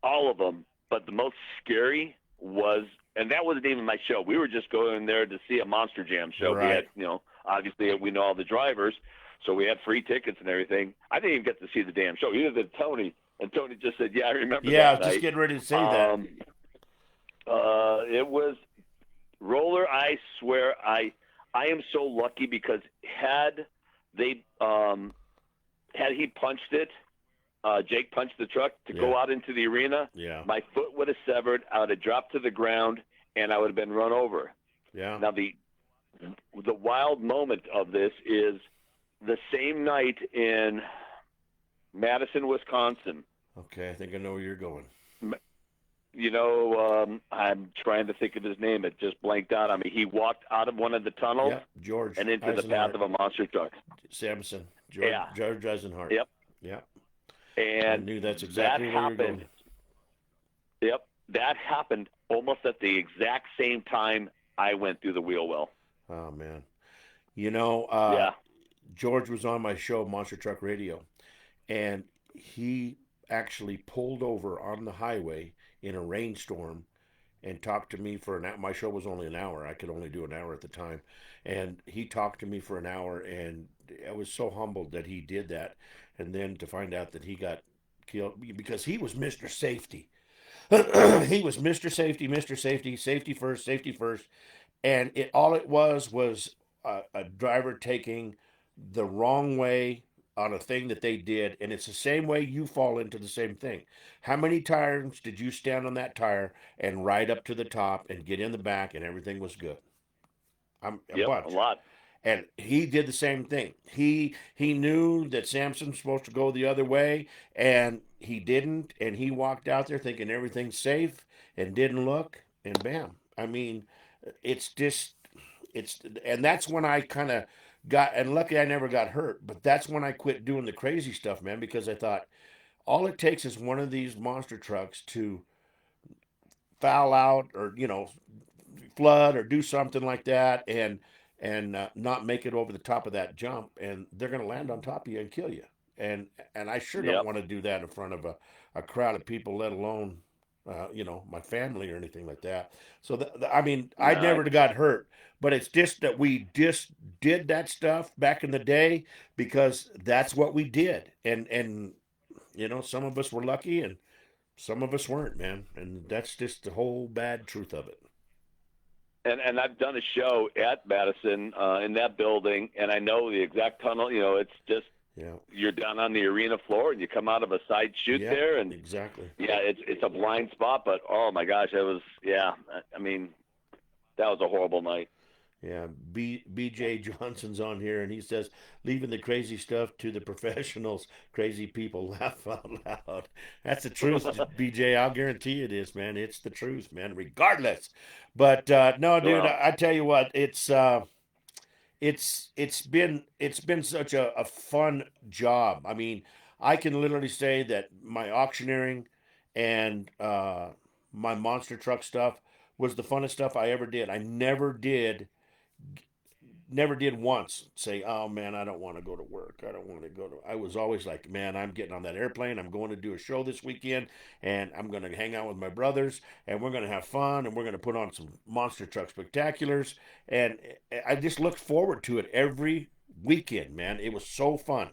All of them, but the most scary was, and that wasn't even my show. We were just going there to see a Monster Jam show. Right. We had, obviously we know all the drivers, so we had free tickets and everything. I didn't even get to see the damn show. Either did Tony, and Tony just said, "Yeah, I remember." Yeah, that I was just night. getting ready to say that. It was roller. I swear, I am so lucky because had he punched it, Jake punched the truck to go out into the arena, my foot would have severed, I would have dropped to the ground, and I would have been run over. Yeah. Now, the wild moment of this is the same night in Madison, Wisconsin. Okay, I think I know where you're going. I'm trying to think of his name. It just blanked out on me. He walked out of one of the tunnels Yep, George and into the path Eisenhart of a monster truck. Samson, Yeah. George Eisenhart. Yep. Yep, I And knew that's that exactly where you're happened. going. Yep. That happened almost at the exact same time I went through the wheel well. Oh man, you know, Yeah. George was on my show, Monster Truck Radio, and he actually pulled over on the highway in a rainstorm and talked to me for an hour. My show was only an hour. I could only do an hour at the time. And he talked to me for an hour, and I was so humbled that he did that. And then to find out that he got killed because he was Mr. Safety. He was Mr. Safety, Mr. Safety, safety first, safety first. And it all it was a driver taking the wrong way on a thing that they did, and it's the same way you fall into the same thing. How many times did you stand on that tire and ride up to the top and get in the back and everything was good? A Yep. A bunch. lot. And he did the same thing. He knew that Samson's supposed to go the other way, and he didn't. And he walked out there thinking everything's safe, and didn't look, and bam. I mean, it's just it's and that's when I kind of got and lucky I never got hurt. But that's when I quit doing the crazy stuff, man, because I thought all it takes is one of these monster trucks to foul out or flood or do something like that and not make it over the top of that jump, and they're going to land on top of you and kill you. And I sure don't Yep. want to do that in front of a crowd of people, let alone my family or anything like that. So I mean, I No. never got hurt, but it's just that we just did that stuff back in the day because that's what we did. And some of us were lucky and some of us weren't, man, and that's just the whole bad truth of it. And I've done a show at Madison in that building, and I know the exact tunnel. It's just Yeah. you're down on the arena floor, and you come out of a side chute Yep, there, and exactly. yeah, it's a blind spot. But oh my gosh, it was yeah. I mean, that was a horrible night. Yeah, BJ Johnson's on here and he says, leaving the crazy stuff to the professionals, crazy people laugh out loud. That's the truth, BJ. I'll guarantee it is, man. It's the truth, man, regardless. But no, dude, Well, I tell you what, it's been such a fun job. I mean, I can literally say that my auctioneering and my monster truck stuff was the funnest stuff I ever did. I never did once say, "Oh man, I don't want to go to work. I don't want to go to." I was always like, "Man, I'm getting on that airplane. I'm going to do a show this weekend, and I'm going to hang out with my brothers, and we're going to have fun, and we're going to put on some monster truck spectaculars." And I just looked forward to it every weekend, man. It was so fun.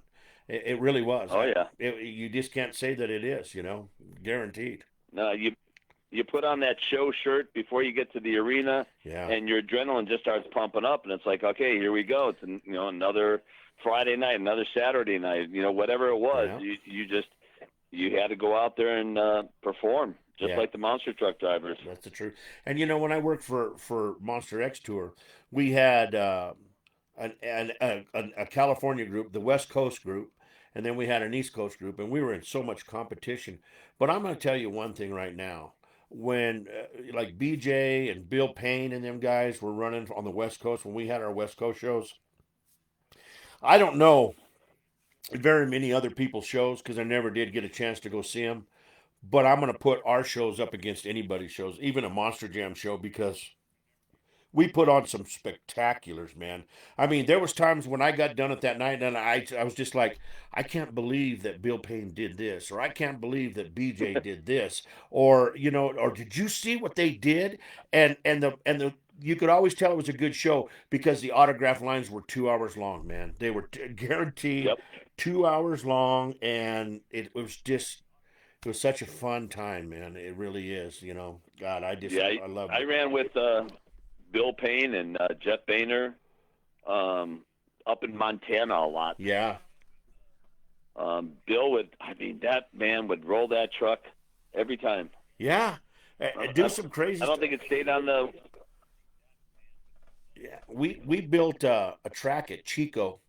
It really was. oh yeah. You just can't say that it is, guaranteed. No, you put on that show shirt before you get to the arena, Yeah, and your adrenaline just starts pumping up, and it's like, okay, here we go. It's another Friday night, another Saturday night, whatever it was. yeah, You had to go out there and perform, just yeah. like the monster truck drivers. That's the truth. And when I worked for Monster X Tour, we had a California group, the West Coast group, and then we had an East Coast group, and we were in so much competition. But I'm going to tell you one thing right now. When like BJ and Bill Payne and them guys were running on the West Coast, when we had our West Coast shows, I don't know very many other people's shows because I never did get a chance to go see them. But I'm going to put our shows up against anybody's shows, even a Monster Jam show, because we put on some spectaculars, man. I mean, there was times when I got done at that night and I was just like, I can't believe that Bill Payne did this, or I can't believe that BJ did this, or did you see what they did? And the you could always tell it was a good show because the autograph lines were 2 hours long, man. They were guaranteed Yep. 2 hours long, and it was such a fun time, man. It really is. God, Yeah, I loved I it. ran with Bill Payne and Jeff Boehner up in Montana a lot. Yeah, Bill I mean, that man would roll that truck every time. yeah. Do I, some crazy I don't stuff. think it stayed on the. Yeah, we built a track at Chico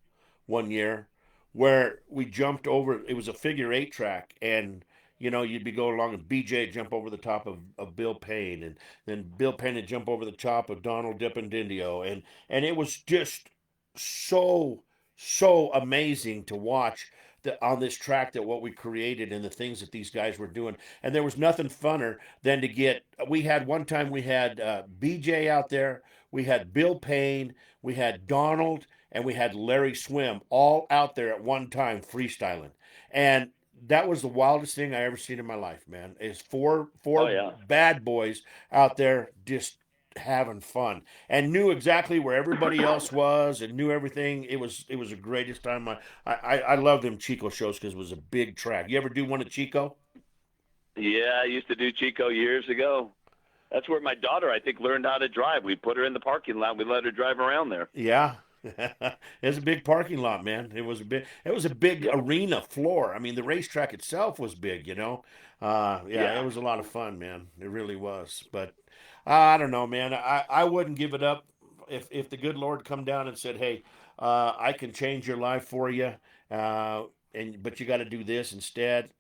one year where we jumped over. It was a figure eight track, and you'd be going along and BJ would jump over the top of Bill Payne, and then Bill Payne would jump over the top of Donald Dippendendio, and it was just so amazing to watch on this track that what we created and the things that these guys were doing. And there was nothing funner than to get. We had one time we had BJ out there, we had Bill Payne, we had Donald, and we had Larry Swim all out there at one time freestyling, and that was the wildest thing I ever seen in my life, man. Is four Oh four yeah. bad boys out there just having fun and knew exactly where everybody else was and knew everything. It was the greatest time. I love them Chico shows because it was a big track. You ever do one at Chico? Yeah, I used to do Chico years ago. That's where my daughter, I think, learned how to drive. We put her in the parking lot. We let her drive around there. Yeah. It's a big parking lot, man. It was a big Yep. arena floor. I mean, the racetrack itself was big. Yeah, it Yeah. was a lot of fun, man. It really was. But I don't know, man. I wouldn't give it up if the good Lord come down and said, "Hey, I can change your life for you, uh, but you got to do this instead."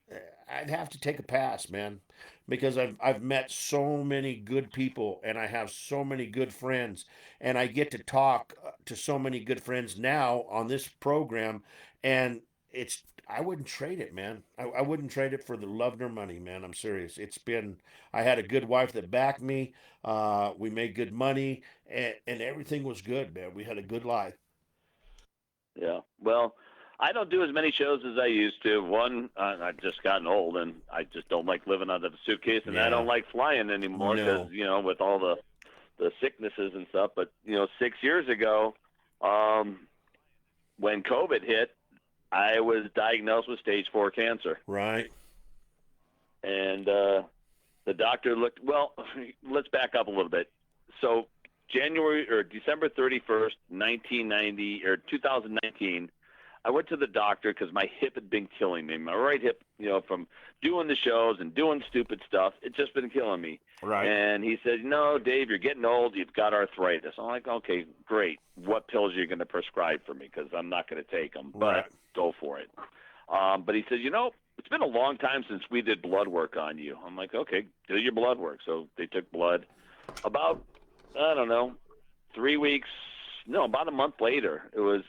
I'd have to take a pass, man, because I've met so many good people and I have so many good friends, and I get to talk to so many good friends now on this program, and it's I wouldn't trade it, man. I wouldn't trade it for the love nor money, man. I'm serious. I had a good wife that backed me. We made good money, and everything was good, man. We had a good life. Yeah. Well, I don't do as many shows as I used to. One, I've just gotten old, and I just don't like living out of a suitcase, and I Yeah. don't like flying anymore because No. with all the sicknesses and stuff. But 6 years ago, um, when COVID hit, I was diagnosed with stage 4 cancer, Right. and the doctor looked. Well, let's back up a little bit. So January or December 31st, 1990 or 2019, I went to the doctor because my hip had been killing me. My right hip, from doing the shows and doing stupid stuff, it's just been killing me. Right. And he said, "No, Dave, you're getting old. You've got arthritis." I'm like, "Okay, great. What pills are you going to prescribe for me? Because I'm not going to take them, Right. but go for it." But he said, "It's been a long time since we did blood work on you." I'm like, "Okay, do your blood work." So they took blood. About, I don't know, 3 weeks, no, about a month later, it was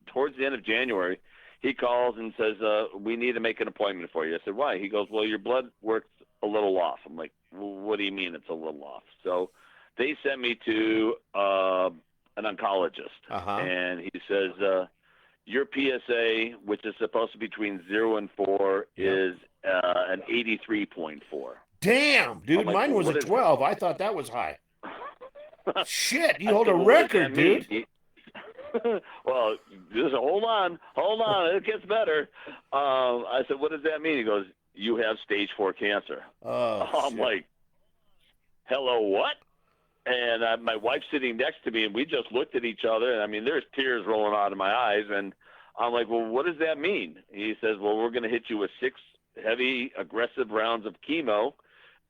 towards the end of January, he calls and says, "We need to make an appointment for you." I said, "Why?" He goes, "Well, your blood work's a little off." I'm like, "Well, what do you mean it's a little off?" So they sent me to an oncologist, Uh huh. and he says, "Your PSA, which is supposed to be between 0 and 4, Yep. is an 83.4." Damn, I'm dude, like, mine "Well, was a what is 12. I thought that was high. Shit, you I hold said, a "Well, what does that record, mean?" dude. Well, just hold on, it gets better. I said, "What does that mean?" He goes, "You have stage 4 cancer." Oh I'm shit. like, "Hello, what?" And my wife's sitting next to me, and we just looked at each other, and I mean, there's tears rolling out of my eyes, and I'm like, "Well, what does that mean?" He says, "Well, we're going to hit you with 6 heavy, aggressive rounds of chemo,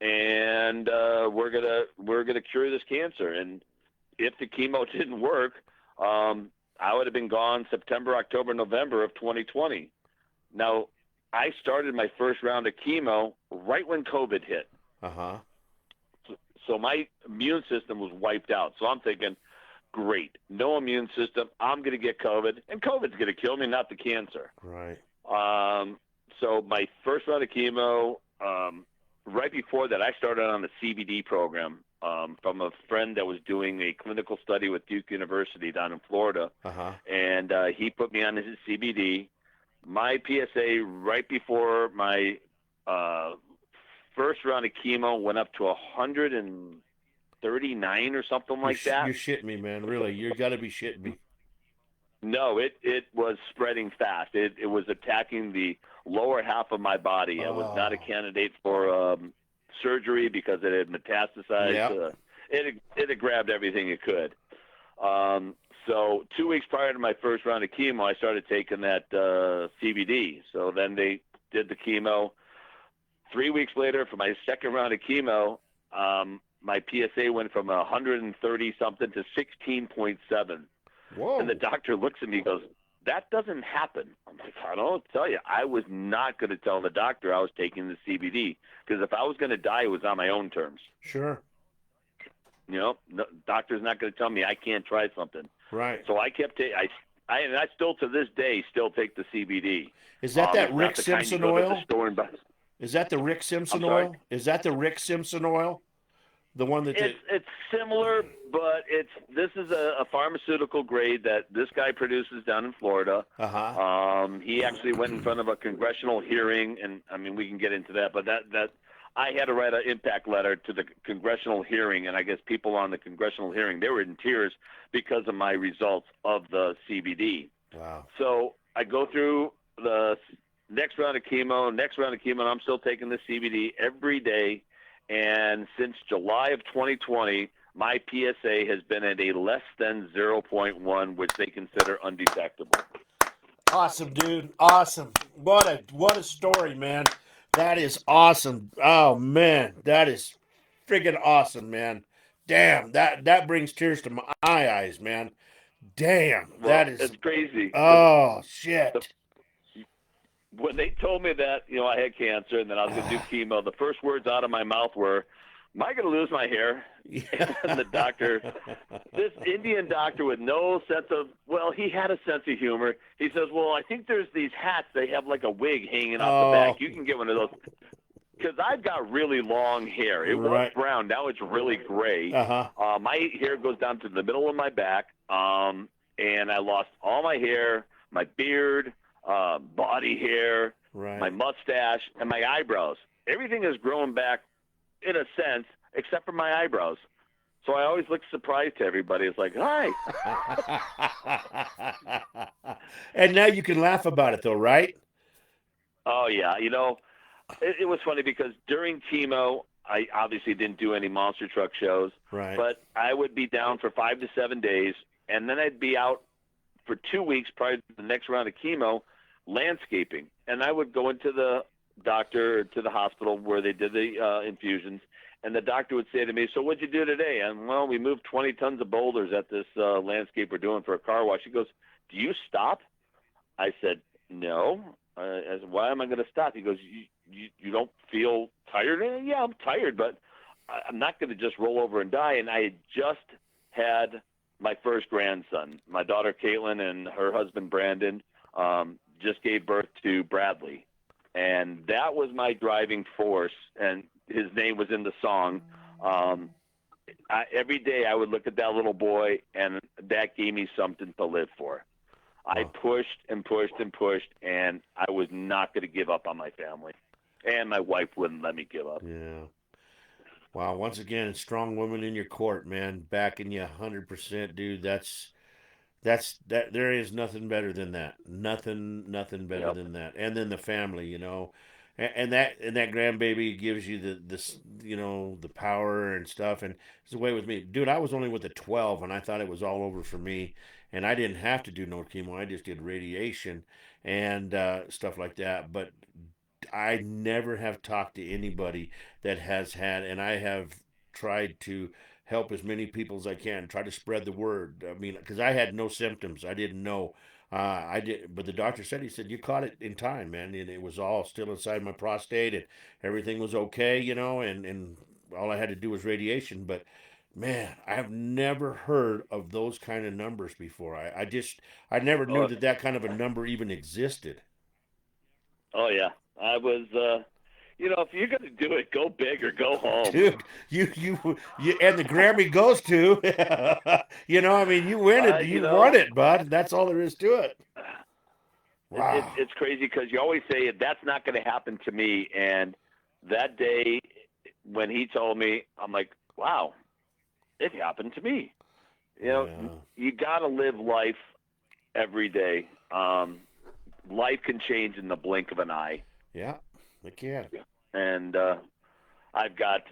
and we're gonna cure this cancer." And if the chemo didn't work, I would have been gone September, October, November of 2020. Now, I started my first round of chemo right when COVID hit. Uh huh. So my immune system was wiped out. So I'm thinking, great, no immune system. I'm going to get COVID, and COVID's going to kill me, not the cancer. Right. So my first round of chemo, right before that, I started on the CBD program from a friend that was doing a clinical study with Duke University down in Florida, Uh huh. and he put me on his CBD. My PSA right before my first round of chemo went up to 139 or something like You're that. shitting me, man. Really, you got to be shitting me. No, it was spreading fast. It was attacking the lower half of my body. I was not a Oh. candidate for surgery because it had metastasized. Yeah. It had grabbed everything it could. So 2 weeks prior to my first round of chemo, I started taking that CBD. So then they did the chemo. 3 weeks later, for my second round of chemo, my PSA went from 130 something to 16.7. And the Whoa. doctor looks at me and goes, that doesn't happen. I'm like, I don't tell you. I was not going to tell the doctor I was taking the CBD, because if I was going to die, it was on my own terms. Sure. No, doctor's not going to tell me I can't try something. Right. So I kept taking. I still to this day still take the CBD. Is that It's Rick not the kind you Simpson go to oil? the store and buy. Is that the Rick Simpson I'm sorry? oil? Is that the Rick Simpson oil? The one that It's similar, but this is a pharmaceutical grade that this guy produces down in Florida. He actually went in front of a congressional hearing, and I mean we can get into that, but that I had to write an impact letter to the congressional hearing, and I guess people on the congressional hearing, they were in tears because of my results of the CBD. Wow. So I go through the next round of chemo, and I'm still taking the CBD every day. And since July of 2020, my PSA has been at a less than 0.1, which they consider undetectable. Awesome, dude. Awesome. What a story, man. That is awesome. Oh man, that is friggin' awesome, man. Damn, that brings tears to my eyes, man. Damn, Well, that is. it's crazy. Oh shit. When they told me that, I had cancer and that I was going to do chemo, the first words out of my mouth were, "Am I going to lose my hair?" And the doctor, this Indian doctor with no sense of, well, he had a sense of humor. He says, "Well, I think there's these hats. They have like a wig hanging off the back. You can get one of those." Because I've got really long hair. It was brown. Now it's really gray. My hair goes down to the middle of my back, and I lost all my hair, my beard, body hair, my mustache, and my eyebrows. Everything has grown back in a sense, except for my eyebrows. So I always look surprised to everybody. It's like, hi. And now you can laugh about it, though, right? Oh, yeah. It was funny because during chemo, I obviously didn't do any monster truck shows. Right. But I would be down for 5 to 7 days, and then I'd be out for 2 weeks prior to the next round of chemo, landscaping. And I would go into the doctor or to the hospital where they did the infusions, and the doctor would say to me, "So what'd you do today?" And, "Well, we moved 20 tons of boulders at this landscape we're doing for a car wash." He goes, "Do you stop?" I said, "No." I said, "Why am I going to stop?" He goes, you don't feel tired?" "Yeah, I'm tired, but I'm not going to just roll over and die." And I had just had my first grandson. My daughter Caitlin and her husband Brandon just gave birth to Bradley, and that was my driving force. And his name was in the song. Every day I would look at that little boy, and that gave me something to live for. I pushed and pushed and pushed, and I was not going to give up on my family. And my wife wouldn't let me give up. Yeah. Wow. Once again, strong woman in your court, man. Backing you 100%, dude. That's there is nothing better than that. Nothing better than that. And then the family, and that grandbaby gives you the power and stuff. And it's the way with me, dude. I was only with a 12, and I thought it was all over for me. And I didn't have to do no chemo. I just did radiation and stuff like that. But I never have talked to anybody that has had, and I have tried to help as many people as I can, try to spread the word. I mean, because I had no symptoms, I didn't know. I did, but the doctor said, he said, "You caught it in time, man, and it was all still inside my prostate, and everything was okay, and all I had to do was radiation." But man, I have never heard of those kind of numbers before. I never knew that kind of a number even existed. Oh yeah, I was. If you're gonna do it, go big or go home. Dude, you and the Grammy goes to, I mean, you win it, you won it, bud. That's all there is to it. Wow. It's crazy because you always say that's not going to happen to me, and that day when he told me, I'm like, wow, it happened to me. You got to live life every day. Life can change in the blink of an eye. Yeah, it can. And I've got,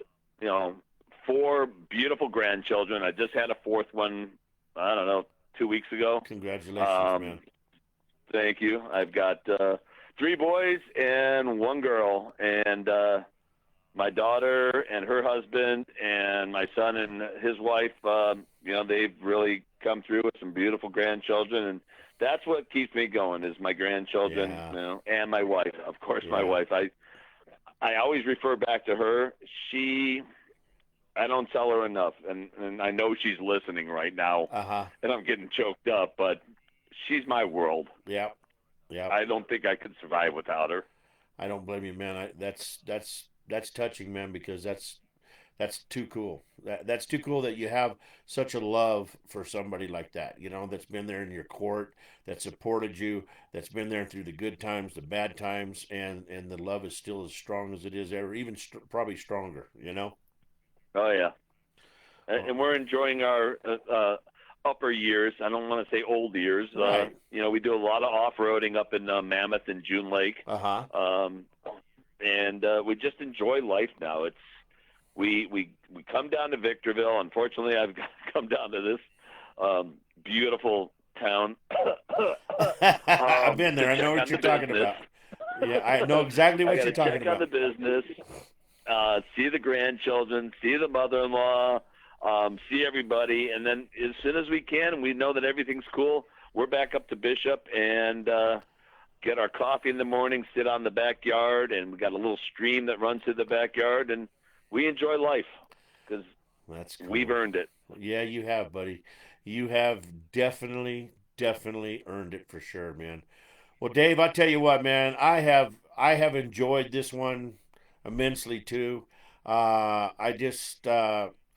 4 beautiful grandchildren. I just had a 4th one, I don't know, 2 weeks ago. Congratulations, man. Thank you. I've got 3 boys and 1 girl. And my daughter and her husband and my son and his wife, they've really come through with some beautiful grandchildren. And that's what keeps me going is my grandchildren, Yeah. and my wife. Of course, my Yeah. wife. I always refer back to her. I don't tell her enough, and I know she's listening right now, Uh-huh. and I'm getting choked up, but she's my world. Yep. Yep. I don't think I could survive without her. I don't blame you, man. That's touching, man, because that's too cool. That's too cool that you have such a love for somebody like that, that's been there in your court, that supported you, that's been there through the good times, the bad times, and the love is still as strong as it is ever, even probably stronger. Oh yeah, Oh, and we're enjoying our upper years. I don't want to say old years. right. We do a lot of off-roading up in Mammoth and June Lake, Uh-huh. um, and we just enjoy life now. We come down to Victorville. Unfortunately, I've come down to this beautiful town I've been to there. I know check what on the you're talking business. about. Yeah, I know exactly I what got you're to talking check on the about. business, see the grandchildren, see the mother-in-law, see everybody, and then as soon as we can, and we know that everything's cool, we're back up to Bishop and get our coffee in the morning, sit on the backyard, and we got a little stream that runs through the backyard, and we enjoy life because That's we've cool. earned it. Yeah, you have, buddy. You have definitely earned it for sure, man. Well, Dave, I tell you what, man, I have enjoyed this one immensely too. I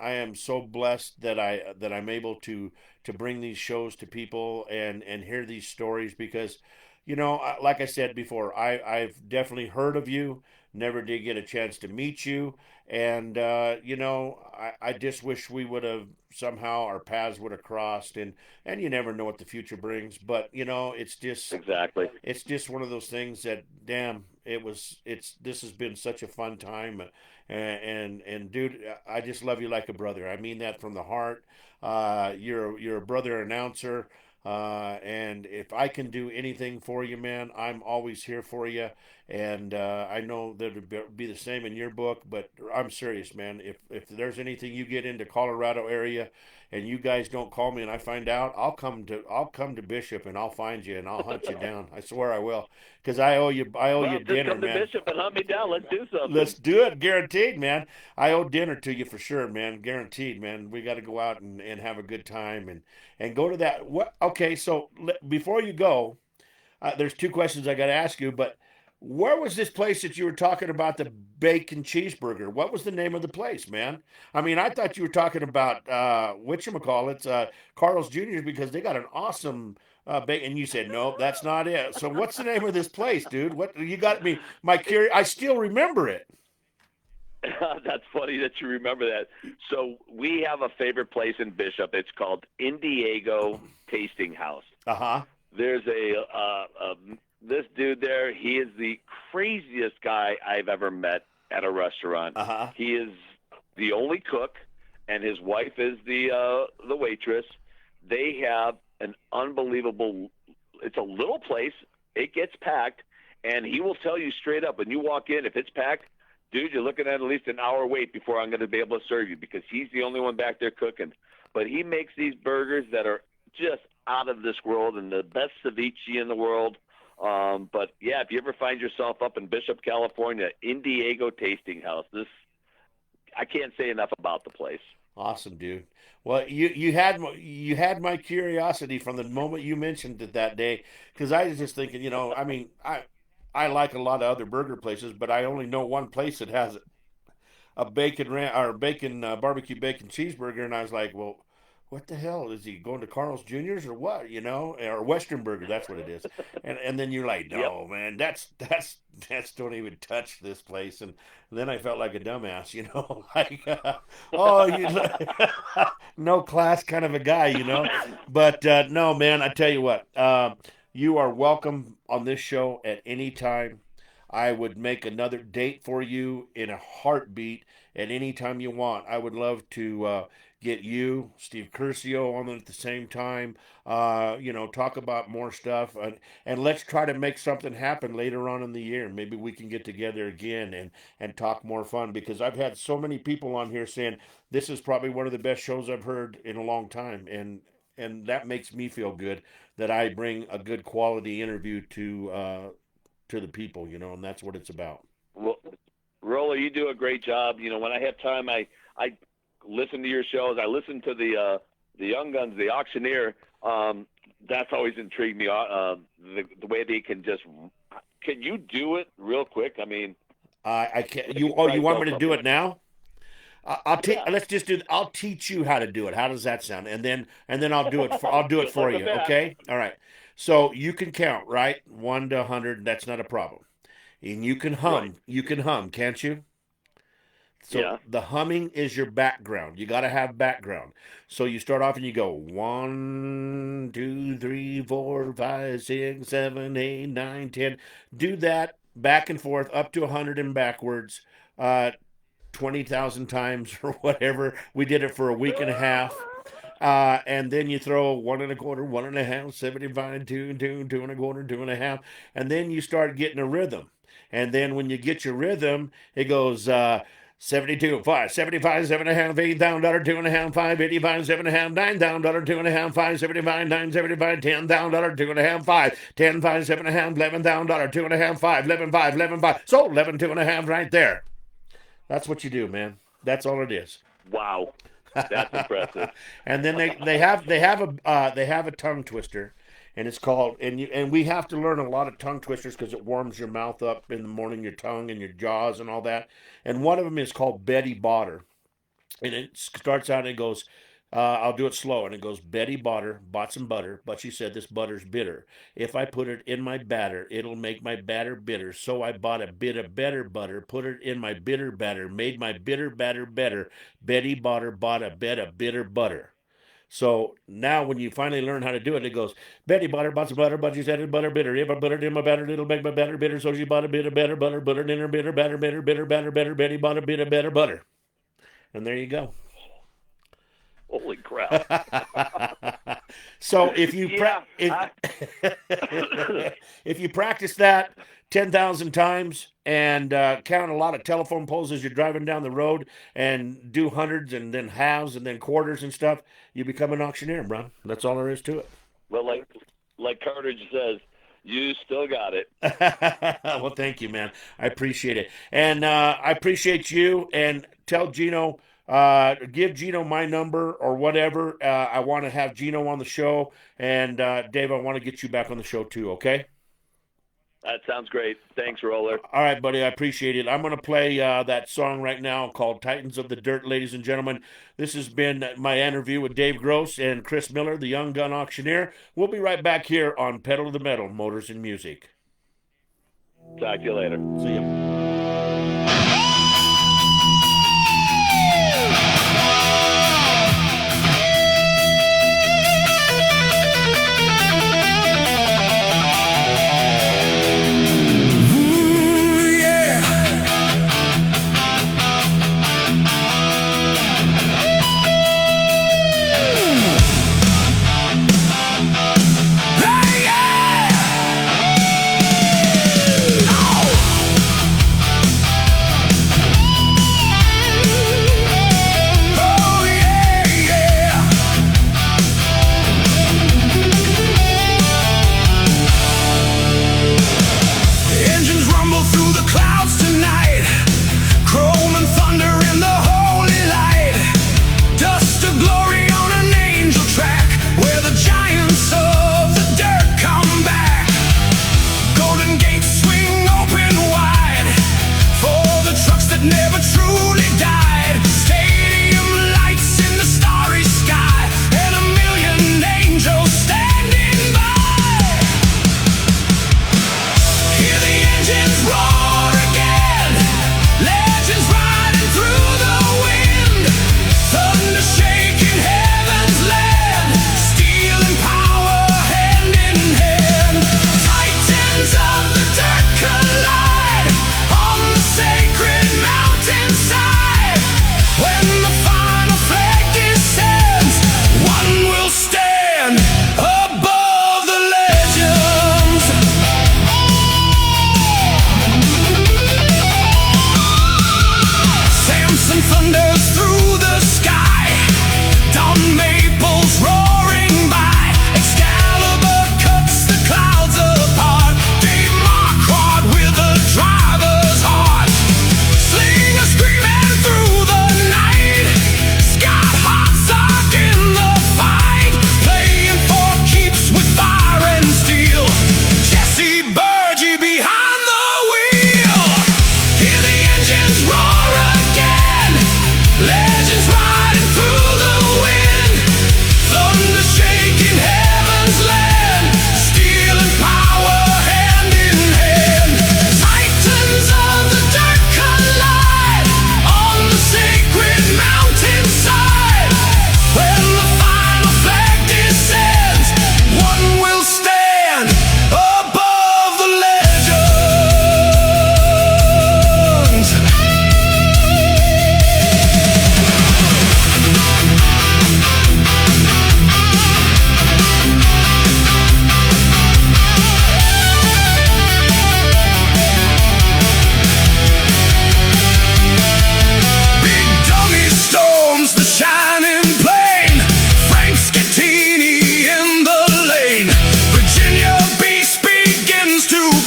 am so blessed that I'm able to bring these shows to people and hear these stories because, like I said before, I've definitely heard of you. Never did get a chance to meet you, and I just wish we would have somehow our paths would have crossed, and you never know what the future brings, but Exactly. it's just one of those things that damn it's this has been such a fun time, and dude, I just love you like a brother. I mean that from the heart. You're a brother announcer, and if I can do anything for you, man, I'm always here for you. And I know that would be the same in your book, but I'm serious, man. If there's anything you get into Colorado area and you guys don't call me and I find out, I'll come to Bishop and I'll find you and I'll hunt you down. I swear I will, because I owe you Well, just dinner, come to man. Bishop and hunt me down. Let's do Let's something. do it, guaranteed, man. I owe dinner to you for sure, man. Guaranteed, man. We got to go out and have a good time and go to that. What? Okay, so before you go, there's two questions I got to ask you, but where was this place that you were talking about, the bacon cheeseburger? What was the name of the place, man? I mean, I thought you were talking about whatchamacallits, Carl's Jr.'s, because they got an awesome bacon. And you said no, that's not it. So what's the name of this place, dude? What you got me? My curious. I still remember it. That's funny that you remember that. So we have a favorite place in Bishop. It's called Indiego Tasting House. Uh huh. There's this dude there. He is the craziest guy I've ever met at a restaurant. Uh huh. He is the only cook, and his wife is the waitress. They have an unbelievable. It's a little place. It gets packed, and he will tell you straight up when you walk in if it's packed. Dude, you're looking at least an hour wait before I'm going to be able to serve you because he's the only one back there cooking. But he makes these burgers that are just out of this world and the best ceviche in the world. But yeah, if you ever find yourself up in Bishop, California, Indiego Tasting House, I can't say enough about the place. Awesome, dude. Well, you had my curiosity from the moment you mentioned it that day, because I was just thinking, I mean, I like a lot of other burger places, but I only know one place that has a bacon barbecue bacon cheeseburger, and I was like, well, what the hell is he going to Carl's Jr.'s or what? Or Western Burger? That's what it is. And then you're like, Yep. no, man, that's don't even touch this place. And then I felt like a dumbass, like, oh, you no class kind of a guy. But no, man, I tell you what, you are welcome on this show at any time. I would make another date for you in a heartbeat at any time you want. I would love to get you, Steve Curcio, on at the same time. Talk about more stuff, and let's try to make something happen later on in the year. Maybe we can get together again and talk more fun, because I've had so many people on here saying this is probably one of the best shows I've heard in a long time, and and that makes me feel good that I bring a good quality interview to the people, and that's what it's about. Well, Roller, you do a great job. When I have time, I listen to your shows. I listen to the Young Guns, the Auctioneer. That's always intrigued me. The way they can just can you do it real quick? I mean, I can't. like You you oh, you probably want tell me to do it something. now? I'll take. Yeah, Let's just do. I'll teach you how to do it. How does that sound? And then I'll do it good luck for with you. that. Okay. All right. So you can count right 1 to 100. That's not a problem. And you can Right. hum. You can hum, can't you? So Yeah. the humming is your background. You got to have background. So you start off and you go 1, 2, 3, 4, 5, 6, 7, 8, 9, 10. Do that back and forth up to 100 and backwards. 20,000 times or whatever. We did it for a week and a half. And then you throw 1 1/4, 1 1/2, 75, 2, 2, 2 1/4, 2 1/2. And then you start getting a rhythm. And then when you get your rhythm, it goes 72, 5, 75, 7 1/2, $8,000, 2 1/2, 5, 85, 7 1/2, $9,000, 2 1/2, 5, 75, 9, 75, $10,000, 2 1/2, 5, 10, 5, 7 1/2, $11,000, 2 1/2, 5, 11, 5, 11, 5. So 11, 2 1/2 right there. That's what you do, man. That's all it is. Wow. That's impressive. And then they have a tongue twister, and it's called and we have to learn a lot of tongue twisters because it warms your mouth up in the morning, your tongue and your jaws and all that. And one of them is called Betty Botter, and it starts out and it goes. I'll do it slow, and it goes. Betty Botter bought some butter, but she said this butter's bitter. If I put it in my batter, it'll make my batter bitter. So I bought a bit of better butter, put it in my bitter batter, made my bitter batter better. Betty Botter bought a bit of bitter butter. So now, when you finally learn how to do it, it goes. Betty Botter bought some butter, but she said it's butter bitter. If I put it in my batter, it'll make my batter bitter. So she bought a bit of better butter, put it in her bitter batter, bitter, bitter, batter, better. Betty bought a bit of better butter, and there you go. Holy crap. So if you Yeah. if you practice that 10,000 times and count a lot of telephone poles as you're driving down the road and do hundreds and then halves and then quarters and stuff, you become an auctioneer, bro. That's all there is to it. Well, like Cartridge says, you still got it. Well, thank you, man. I appreciate it, and I appreciate you. And tell Gino, give Gino my number or whatever. I want to have Gino on the show, and Dave, I want to get you back on the show too. Okay. That sounds great. Thanks, Roller. All right, buddy. I appreciate it. I'm going to play that song right now called Titans of the Dirt, ladies and gentlemen. This has been my interview with Dave Gross and Chris Miller, the Young Gun Auctioneer. We'll be right back here on Pedal to the Metal, Motors and Music. Talk to you later. See you. Ooh, yeah. Hey, yeah. Oh.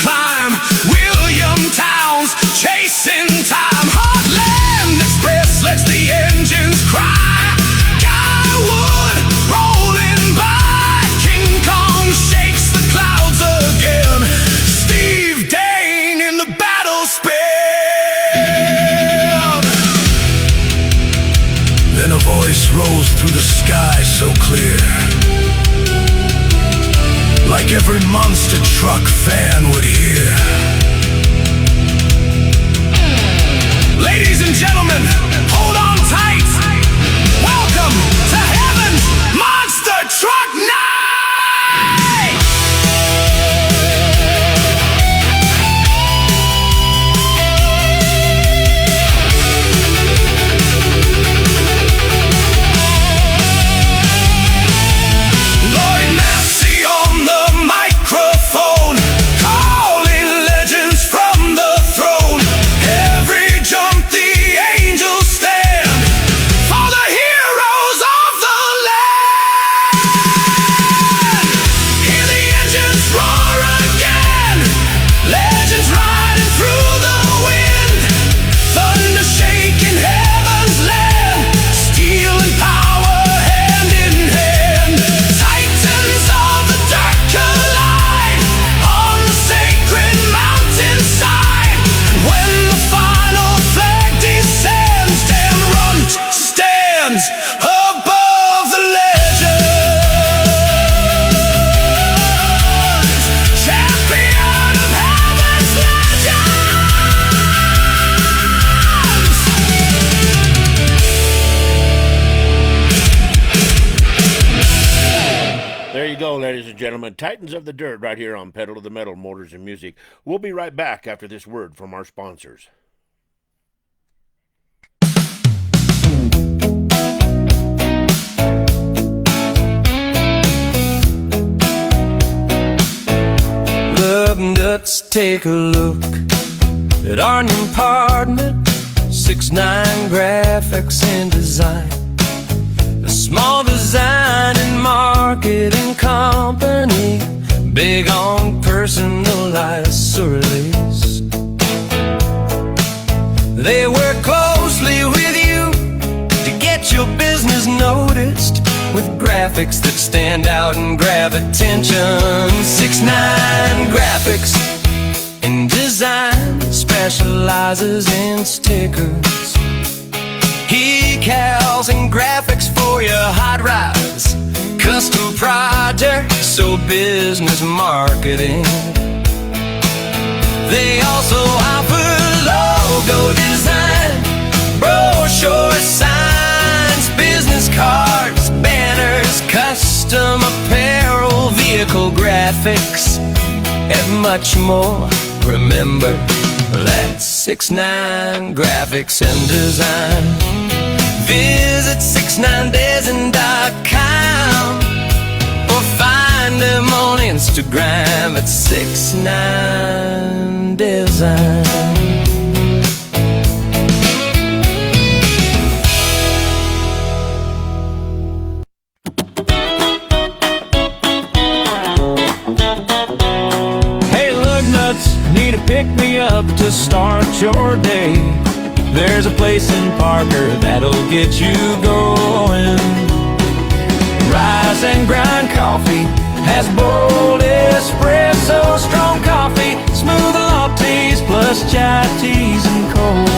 climb. William Towns chasing time. Heartland Express lets the engines cry. Guy Wood rolling by. King Kong shakes the clouds again. Steve Dane in the battle span. Then a voice rose through the sky so clear, like every monster truck fan would hear. Ladies and gentlemen, hold on tight. Welcome to Heaven's Monster Truck Night! Lloyd Massey on the microphone, calling legends from the throne. Every jump the angels stand for the heroes of the land. Hear the engines roar again. Legends riding through the wind. Thunder shaking heaven's land. Steel and power hand in hand. Titans of the dark collide on the sacred mountainside. When the final flag descends, Dan Runt stands above the legends. Champion of heaven's legends. There you go, ladies and gentlemen. Titans of the Dirt right here on Pedal to the Metal, Motors and Music. We'll be right back after this word from our sponsors. Let's take a look at our new partner, 6ix9ine Graphics and Design. A small design and marketing company, big on personalized release. They work closely with you to get your business noticed, with graphics that stand out and grab attention. 6ix9ine Graphics and Design specializes in stickers, decals and graphics for your hot rods, custom projects, so business marketing. They also offer logo design, brochure signs, business cards, banners, custom apparel, vehicle graphics, and much more. Remember, that's 6ix9ine Graphics and Design. Visit 6ix9design.com or find them on Instagram at 6ix9design. Need to pick me up to start your day. There's a place in Parker that'll get you going. Rise and Grind Coffee has bold espresso, strong coffee, smooth lattes, plus chai teas and cold.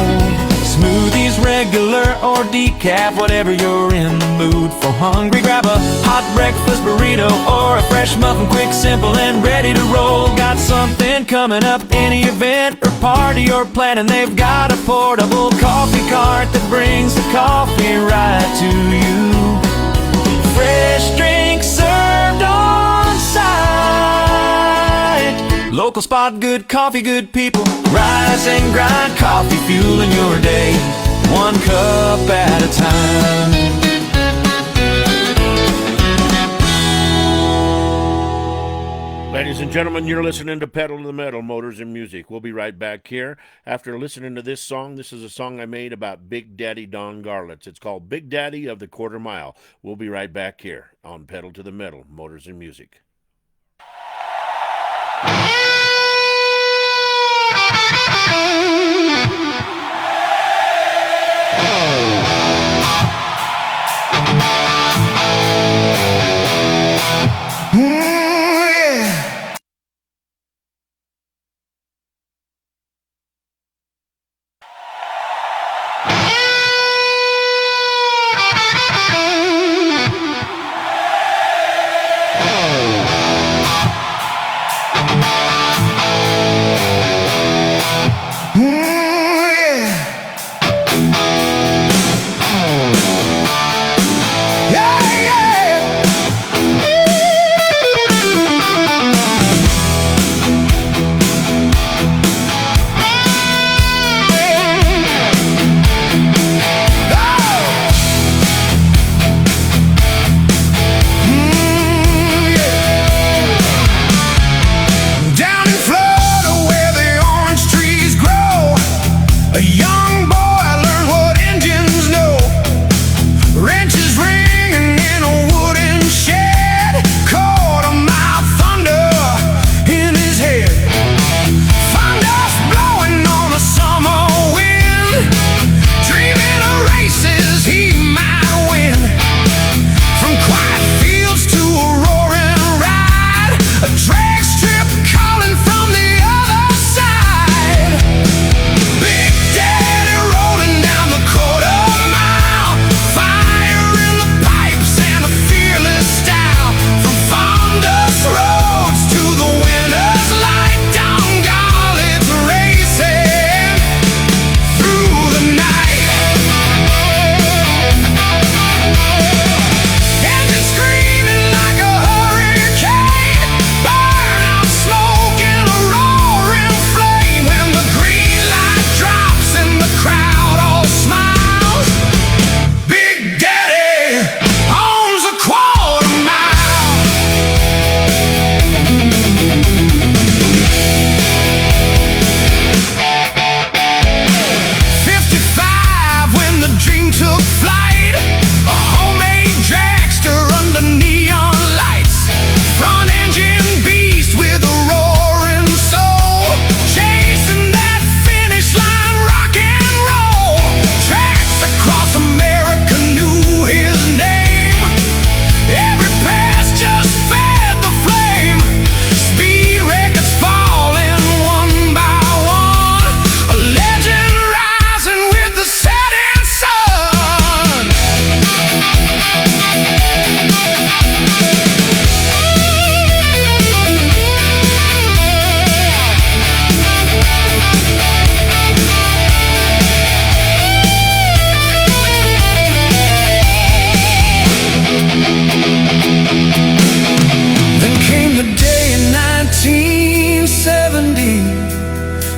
Smoothies, regular or decaf, whatever you're in the mood for. Hungry, grab a hot breakfast burrito or a fresh muffin, quick, simple, and ready to roll. Got something coming up, any event or party you're planning, they've got a portable coffee cart that brings the coffee right to you. Fresh drinks served on site. Local spot, good coffee, good people. Rise and Grind Coffee, fueling your day, one cup at a time. Ladies and gentlemen, you're listening to Pedal to the Metal, Motors and Music. We'll be right back here after listening to this song. This is a song I made about Big Daddy Don Garlitz. It's called Big Daddy of the Quarter Mile. We'll be right back here on Pedal to the Metal, Motors and Music.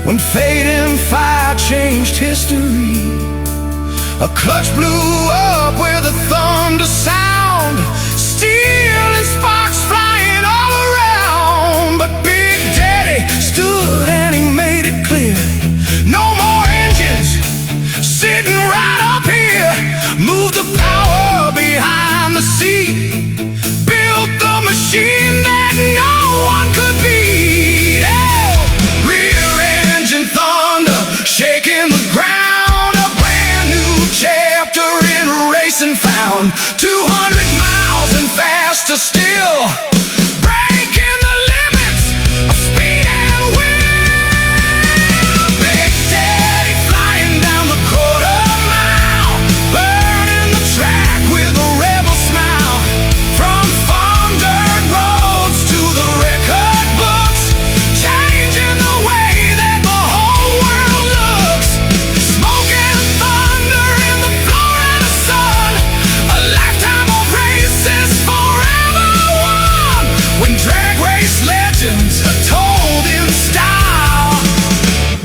when fate and fire changed history. A clutch blew up with a thunder sound, steel and sparks flying all around. But Big Daddy stood and he made it clear, no more engines sitting right up here. Move the power behind the seat, built the machine that no one could beat. Oh, rear engine thunder shaking the ground, a brand new chapter in racing found. 200 miles and faster still, breaking the limits of speed and will. Big Daddy flying down the quarter mile, burning the track with a rebel smile. From farm dirt roads to the record books, changing the way that the whole world looks. Smoke and thunder in the Florida sun, a lifetime of races forever won. When drag race legends are told in style,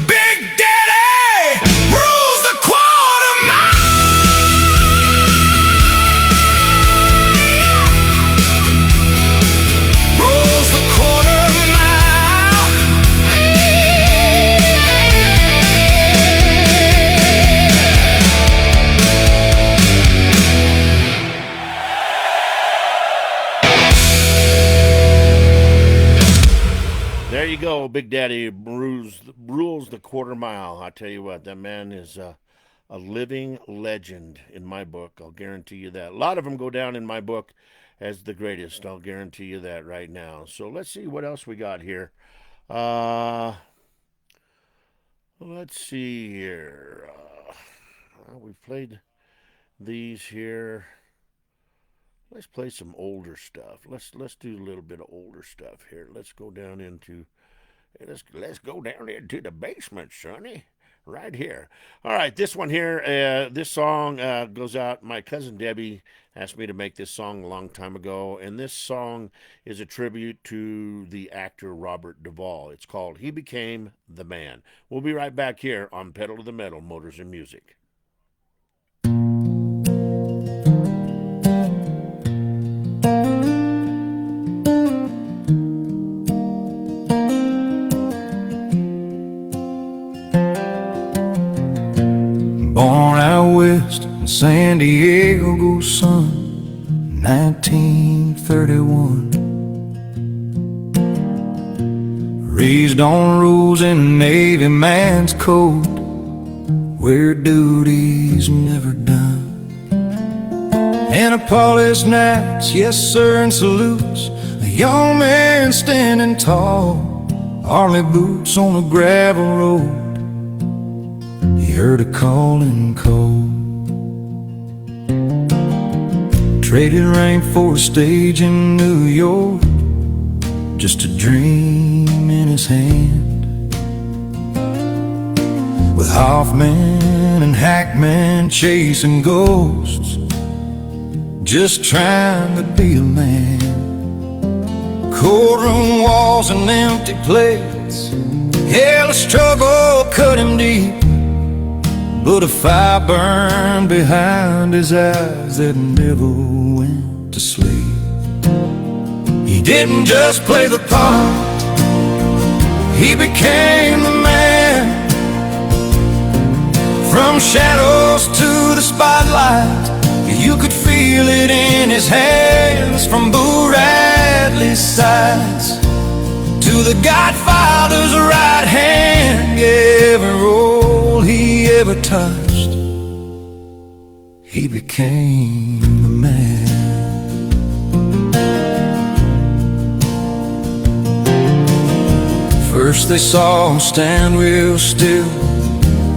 Big Daddy rules the quarter mile. Rules the quarter mile. There you go. Big Daddy rules the quarter mile. I tell you what, that man is a living legend in my book. I'll guarantee you that. A lot of them go down in my book as the greatest. I'll guarantee you that right now. So let's see what else we got here. Let's see here. We've played these here. Let's play some older stuff. Let's do a little bit of older stuff here. Let's go down into let's go down into the basement, Sonny. Right here. All right, this one here, this song goes out. My cousin Debbie asked me to make this song a long time ago, and this song is a tribute to the actor Robert Duvall. It's called He Became the Man. We'll be right back here on Pedal to the Metal, Motors and Music. Born out west in San Diego sun, 1931. Raised on rules in a Navy man's code, where duty's never done. Annapolis nights, yes sir, and salutes. A young man standing tall, Harley boots on a gravel road. He heard a calling call. Traded rank for a stage in New York, just a dream in his hand. With Hoffman and Hackman chasing ghosts, just trying to be a man. Courtroom walls and empty plates, hell, the struggle cut him deep. But a fire burned behind his eyes that never went to sleep. He didn't just play the part, he became the man. From shadows to the spotlight, you could feel it in his hands. From Boo Radley's sides to the Godfather's right hand, every role he ever touched, he became the man. First they saw him stand real still,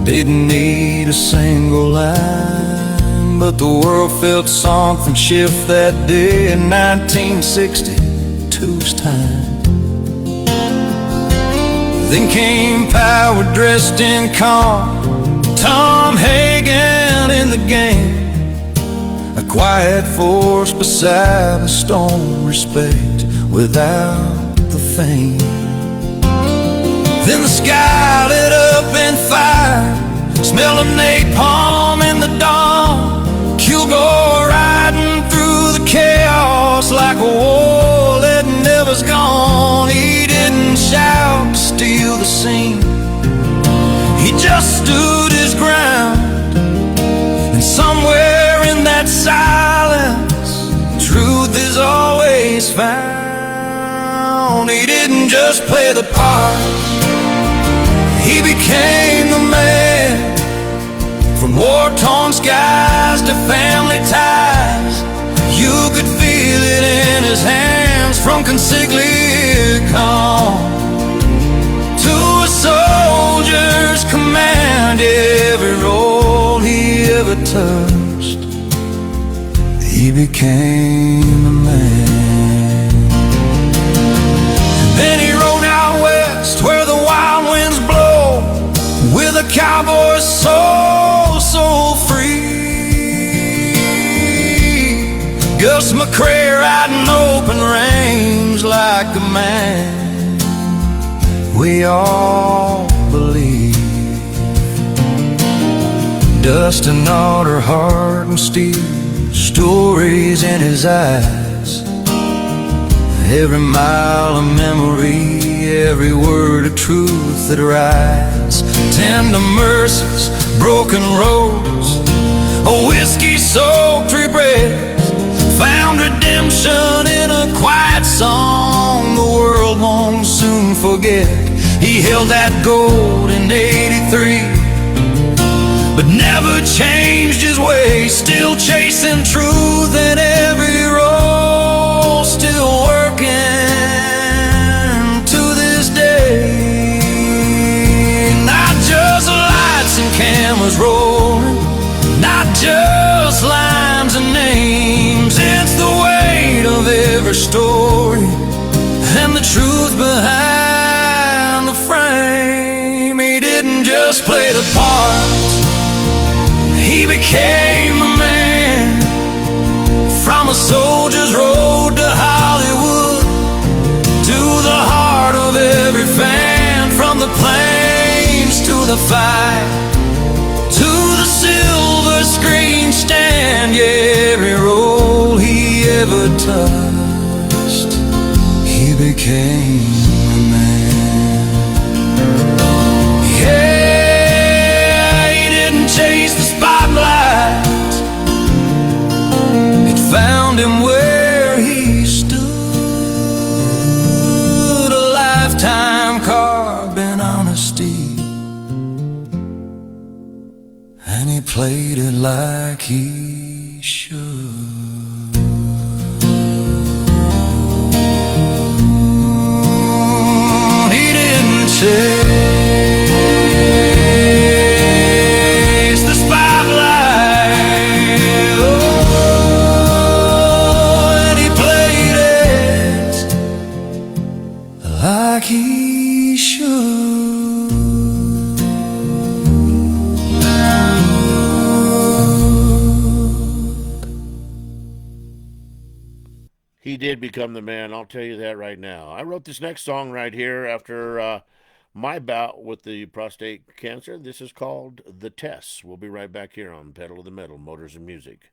didn't need a single line. But the world felt something shift that day in 1962's time. Then came power dressed in calm, Tom Hagen in the game, a quiet force beside the storm, respect without the fame. Then the sky lit up in fire, smell of napalm in the dawn. Kilgore riding through the chaos like a war that never's gone. He didn't shout to steal the scene, he just stood his ground. And somewhere in that silence, truth is always found. He didn't just play the part, he became the man. From war-torn skies to family ties, you could feel it in his hands. From consigliere calm to a soldier's command, every role he ever touched, he became a man. And then he rode out west where the wild winds blow, with a cowboy's soul so free. Gus McCrae riding open range like a man we all believe. Dust and otter, heart and steel, stories in his eyes. Every mile of memory, every word of truth that rides. Tender mercies, broken roads, a whiskey-soaked regret, found redemption in a quiet song the world won't soon forget. He held that gold in '83, but never changed his way. Still chasing truth in every role, still working to this day. Not just lights and cameras rolling, not just lines and names. It's the weight of every story and the truth behind the frame. He didn't just play the part, he became the man. From a soldier's road to Hollywood, to the heart of every fan. From the plains to the fight, to the silver screen stand. Yeah, every role he ever touched, he became a man. Yeah, he didn't chase the spotlight, it found him where he stood. A lifetime carved in honesty, and he played it like he should. He didn't chase the spotlight, oh, and he played it like he should. He did become the man, I'll tell you that right now. I wrote this next song right here after my bout with the prostate cancer. This is called The Tests. We'll be right back here on Pedal to the Metal, Motors and Music.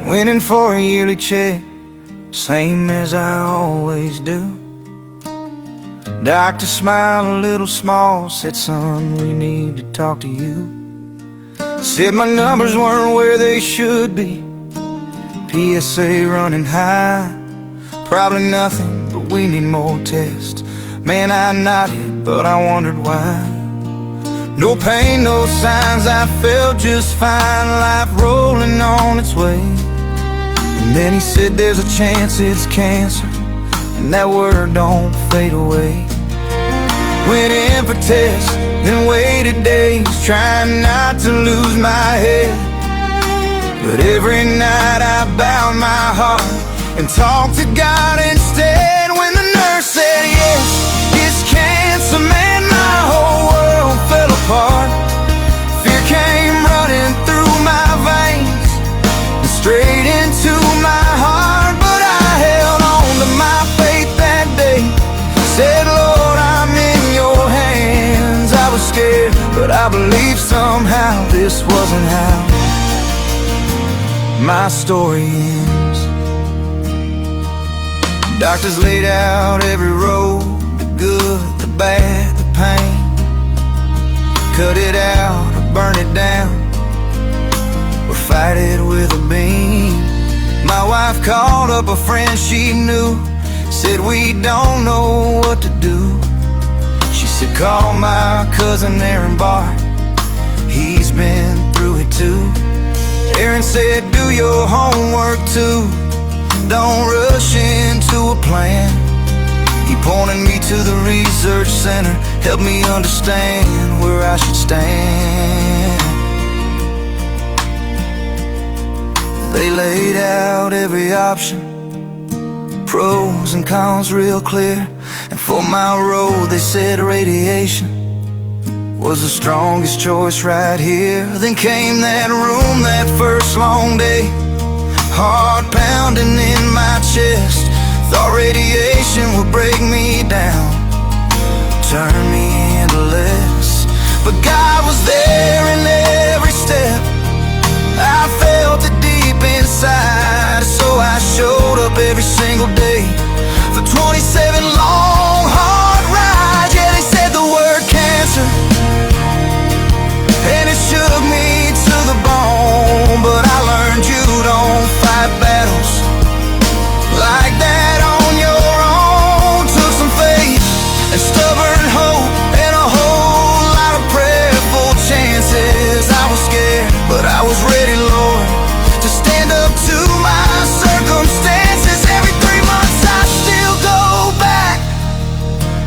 Went in for a yearly check, same as I always do. Doctor smiled a little small, said, son, we need to talk to you. Said my numbers weren't where they should be, PSA running high. Probably nothing, but we need more tests. Man, I nodded, but I wondered why. No pain, no signs, I felt just fine. Life rolling on its way. And then he said there's a chance it's cancer, and that word don't fade away. Went in for tests, then waited days, trying not to lose my head. But every night I bowed my heart and talked to God instead. When the nurse said yes, it's cancer, man, my whole world I believe somehow this wasn't how my story ends. Doctors laid out every road, the good, the bad, the pain. Cut it out or burn it down, or fight it with a beam. My wife called up a friend she knew, said we don't know what to do. She said call my cousin Aaron Barr, he's been through it too. Aaron said do your homework too, don't rush into a plan. He pointed me to the research center, helped me understand where I should stand. They laid out every option, pros and cons real clear. And for my road they said radiation was the strongest choice right here. Then came that room that first long day, heart pounding in my chest. Thought radiation would break me down, turn me into less. But God was there in every step, I felt it deep inside. So I showed up every single day for 27 long hard rides. Yeah, they said the word cancer and it shook me to the bone. But I learned you don't fight battles like that on your own. Took some faith and stubborn hope and a whole lot of prayerful chances. I was scared, but I was ready, Lord, to stand up to my circumstances. Every 3 months I still go back,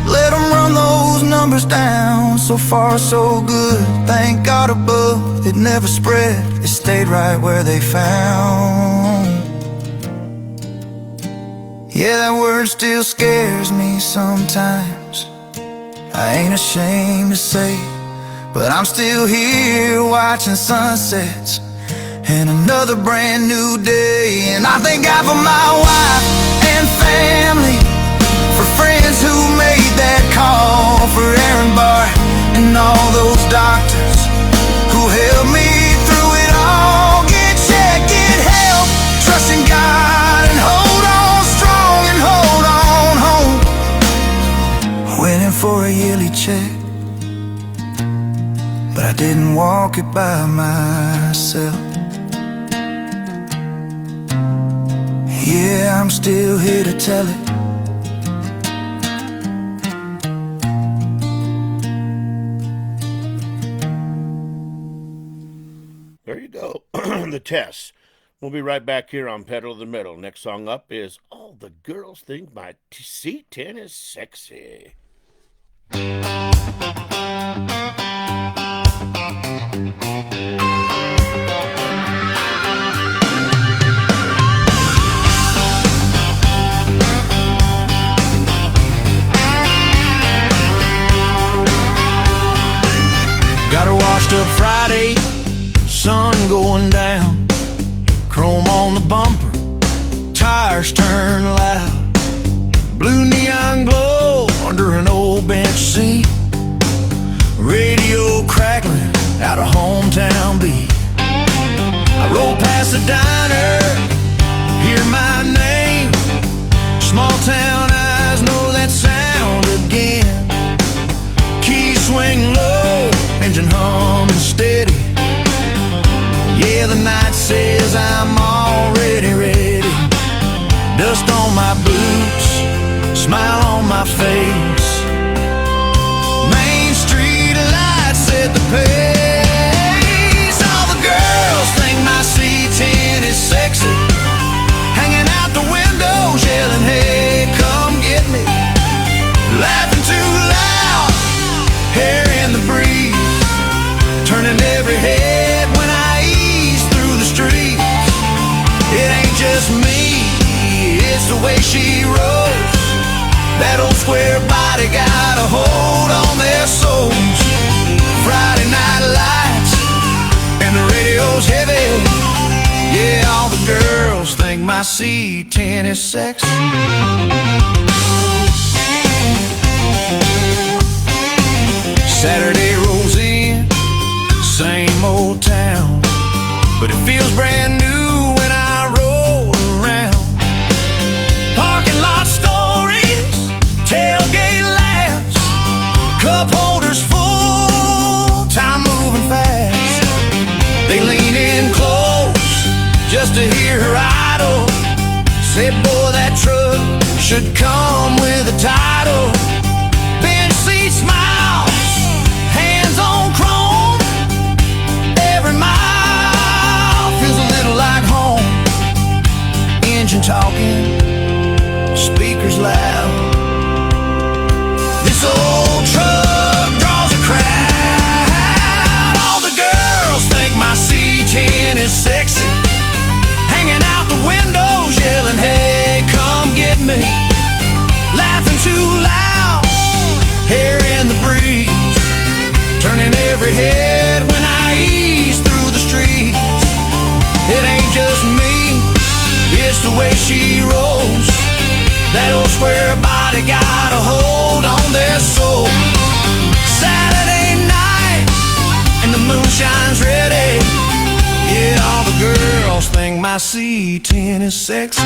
let them run those numbers down. So far so good, thank God above. It never spread, it stayed right where they found. Yeah, that word still scares me sometimes, I ain't ashamed to say it. But I'm still here watching sunsets and another brand new day. And I thank God for my wife and family, for friends who made that call, for Aaron Barr and all those doctors who held me through it all. Get checked, get help, trust in God and hold on strong and hold on home. Waiting for a yearly check, but I didn't walk it by myself. Yeah, I'm still here to tell it. There you go. The Test. We'll be right back here on Pedal to the Metal. Next song up is All the Girls Think My C10 is Sexy. Got her washed up Friday, sun going down, chrome on the bumper, tires turn loud, blue neon glow under an old bench seat, radio crackling out of hometown beat. I roll past the diner, hear my name, small town eyes know that sound again. Keys swing low, engine humming steady. Yeah, the night says I'm already ready. Dust on my boots, smile on my face. Main Street lights set the pace. All the girls think my C10 is sexy, hanging out the windows yelling, hey, come get me. Laughing too loud, hair in the breeze, turning every head when I ease through the streets. It ain't just me, it's the way she rolls. That old square body got a hold on their souls. Friday night lights and the radio's heavy. Yeah, all the girls think my C10 is sexy. Saturday rolls in, to hear her idol say, boy, that truck should come with a title. Bench seat smiles, hands on chrome. Every mile feels a little like home. Engine talking, speakers loud. This old truck draws a crowd. All the girls think my C10 is sexy, hanging out the windows yelling, hey, come get me. Laughing too loud, hair in the breeze, turning every head when I ease through the streets. It ain't just me, it's the way she rolls. That old square body got a hold on their soul. Saturday night and the moon shines ready. Yeah, all the girls think my C10 is sexy.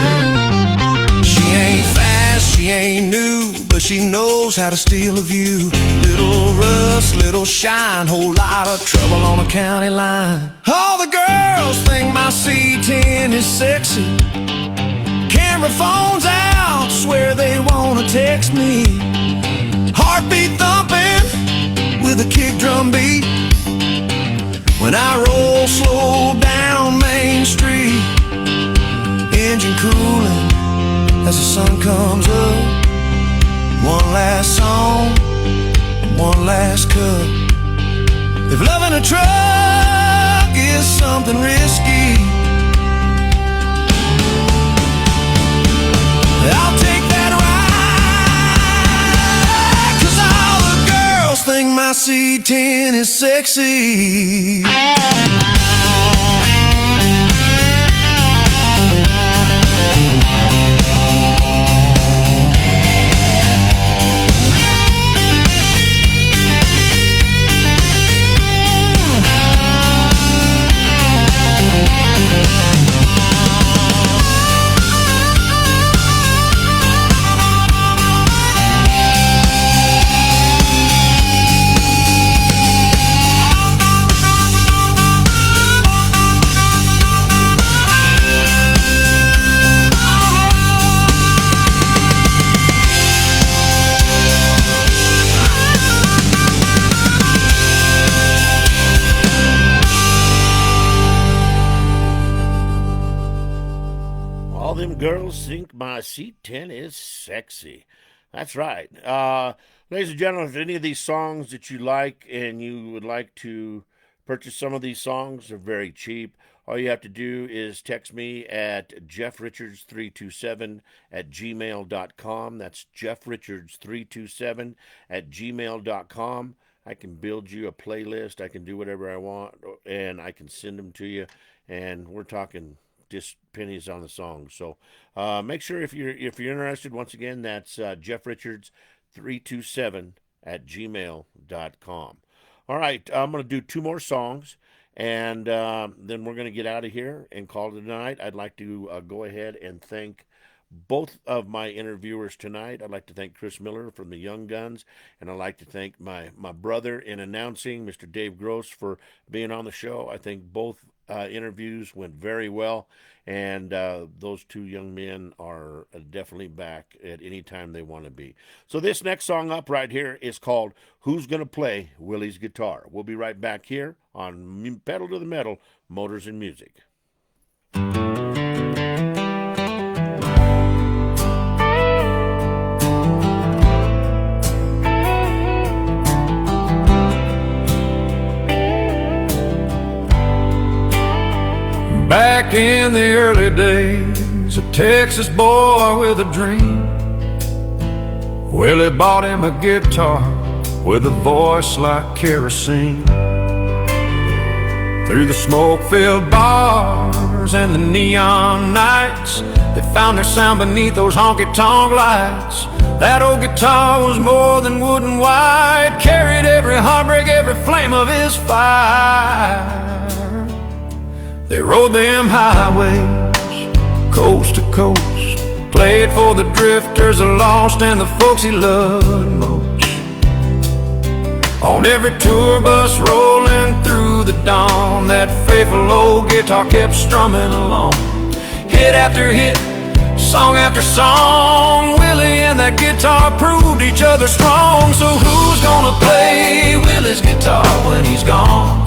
She ain't fast, she ain't new, but she knows how to steal a view. Little rust, little shine, whole lot of trouble on the county line. All the girls think my C10 is sexy. Camera phones out, swear they wanna text me. Heartbeat thumping with a kick drum beat. When I roll slow down Main Street, engine cooling as the sun comes up. One last song, one last cut. If loving a truck is something risky, I'll take that ride, 'cause all the girls think my C10 is sexy. Girls think my C10 is sexy. That's right. Ladies and gentlemen, if any of these songs that you like and you would like to purchase some of these songs, they're very cheap. All you have to do is text me at jeffrichards327 at gmail.com. That's jeffrichards327 at gmail.com. I can build you a playlist. I can do whatever I want, and I can send them to you. And we're talking just pennies on the song. So make sure if you're interested, once again, that's jeffrichards327 at gmail.com. All right, I'm going to do two more songs, and then we're going to get out of here and call it a night. I'd like to go ahead and thank both of my interviewers tonight. I'd like to thank Chris Miller from the Young Guns, and I'd like to thank my brother in announcing, Mr. Dave Gross, for being on the show. I think both interviews went very well, and those two young men are definitely back at any time they want to be. So this next song up right here is called Who's Gonna Play Willie's Guitar? We'll be right back here on Pedal to the Metal, Motors and Music. Back in the early days, a Texas boy with a dream, Willie bought him a guitar with a voice like kerosene. Through the smoke-filled bars and the neon nights, they found their sound beneath those honky-tonk lights. That old guitar was more than wood and white, carried every heartbreak, every flame of his fire. They rode them highways, coast to coast, played for the drifters, the lost, and the folks he loved most. On every tour bus rolling through the dawn, that faithful old guitar kept strumming along. hit after hit, song after song. Willie and that guitar proved each other strong. So who's gonna play Willie's guitar when he's gone?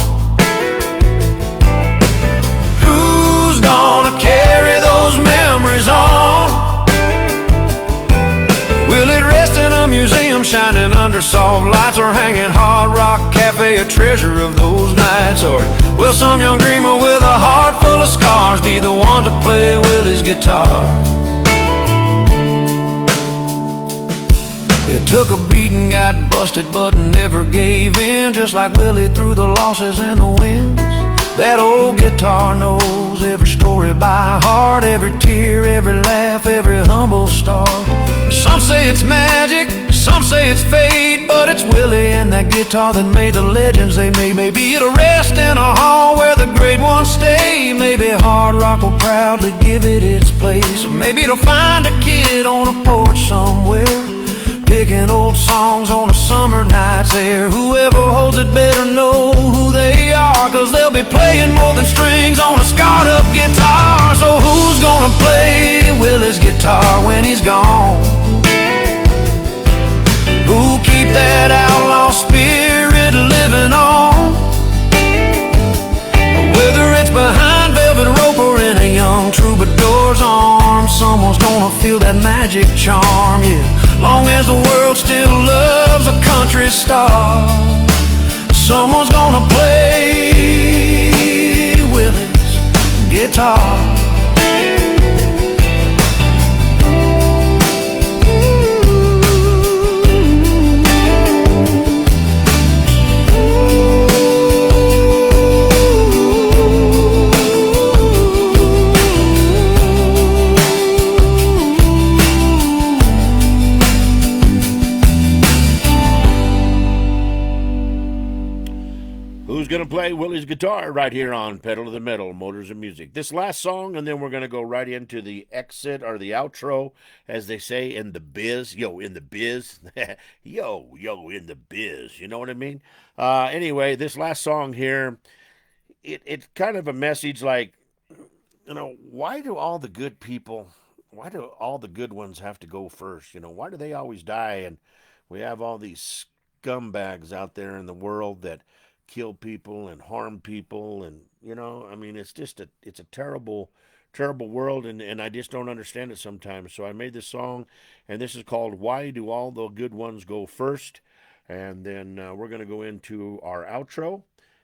Who's gonna carry those memories on? Will it rest in a museum shining under soft lights, or hanging Hard Rock Cafe, a treasure of those nights? Or will some young dreamer with a heart full of scars be the one to play Willie's guitar? It took a beating, got busted, but never gave in, just like Willie through the losses and the wins. That old guitar knows every story by heart, every tear, every laugh, every humble start. Some say it's magic, some say it's fate, but it's Willie and that guitar that made the legends they made. Maybe it'll rest in a hall where the great ones stay. Maybe Hard Rock will proudly give it its place. Or maybe it'll find a kid on a porch somewhere, picking old songs on a summer night's air. Whoever holds it better know who they are, 'cause they'll be playing more than strings on a scarred up guitar. So who's gonna play Willie's guitar when he's gone? Who'll keep that outlaw spirit living on? Whether it's behind velvet rope or in a young troubadour's arms, someone's gonna feel that magic charm, yeah. Long as the world still loves a country star, someone's gonna play Willie's guitar. Gonna play Willie's guitar right here on Pedal to the Metal, Motors and Music. This last song, and then we're gonna go right into the exit or the outro, as they say in the biz. Yo, in the biz. yo, in the biz. You know what I mean? Anyway, this last song here, it's kind of a message like, you know, why do all the good ones have to go first? You know, why do they always die? And we have all these scumbags out there in the world that kill people and harm people, and you know, I mean, it's a terrible world, and I just don't understand it sometimes. So I made this song, and this is called Why Do All the Good Ones Go First? And then we're going to go into our outro,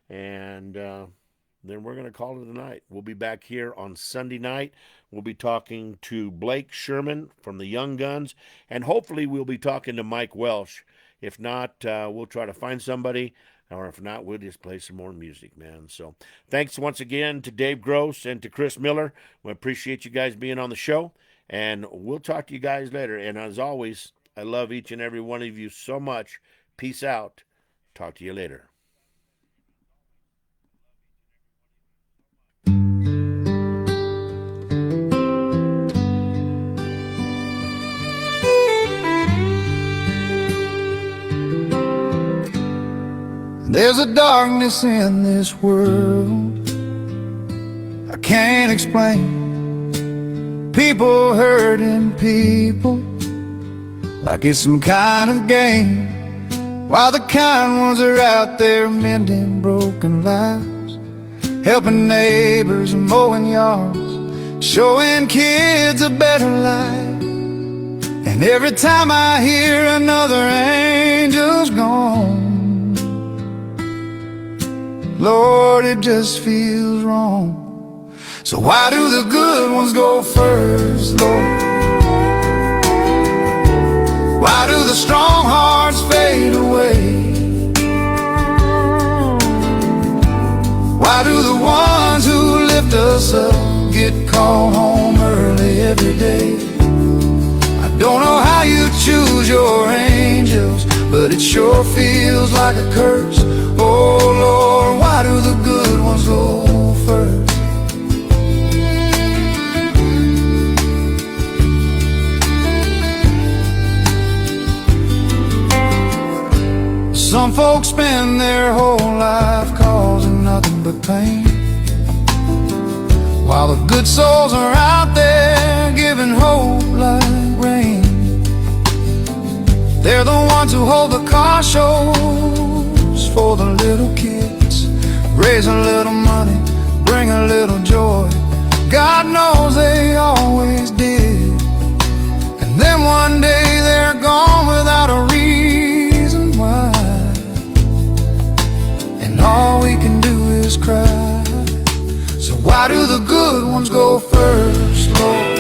and then we're going to call it a night. We'll be back here on Sunday night. We'll be talking to Blake Sherman from the Young Guns, and hopefully we'll be talking to Mike Welsh. If not, we'll try to find somebody. Or if not, we'll just play some more music, man. So thanks once again to Dave Gross and to Chris Miller. We appreciate you guys being on the show. And we'll talk to you guys later. And as always, I love each and every one of you so much. Peace out. Talk to you later. There's a darkness in this world I can't explain. People hurting people like it's some kind of game, while the kind ones are out there mending broken lives, helping neighbors and mowing yards, showing kids a better life. And every time I hear another angel's gone, Lord, it just feels wrong. So why do the good ones go first, Lord? Why do the strong hearts fade away? Why do the ones who lift us up get called home early every day? I don't know how you choose your angels, but it sure feels like a curse. Oh Lord, why do the good ones go first? Some folks spend their whole life causing nothing but pain, while the good souls are out there ones who hold the car shows for the little kids. Raise a little money, bring a little joy. God knows they always did. And then one day they're gone without a reason why. And all we can do is cry. So why do the good ones go first, Lord?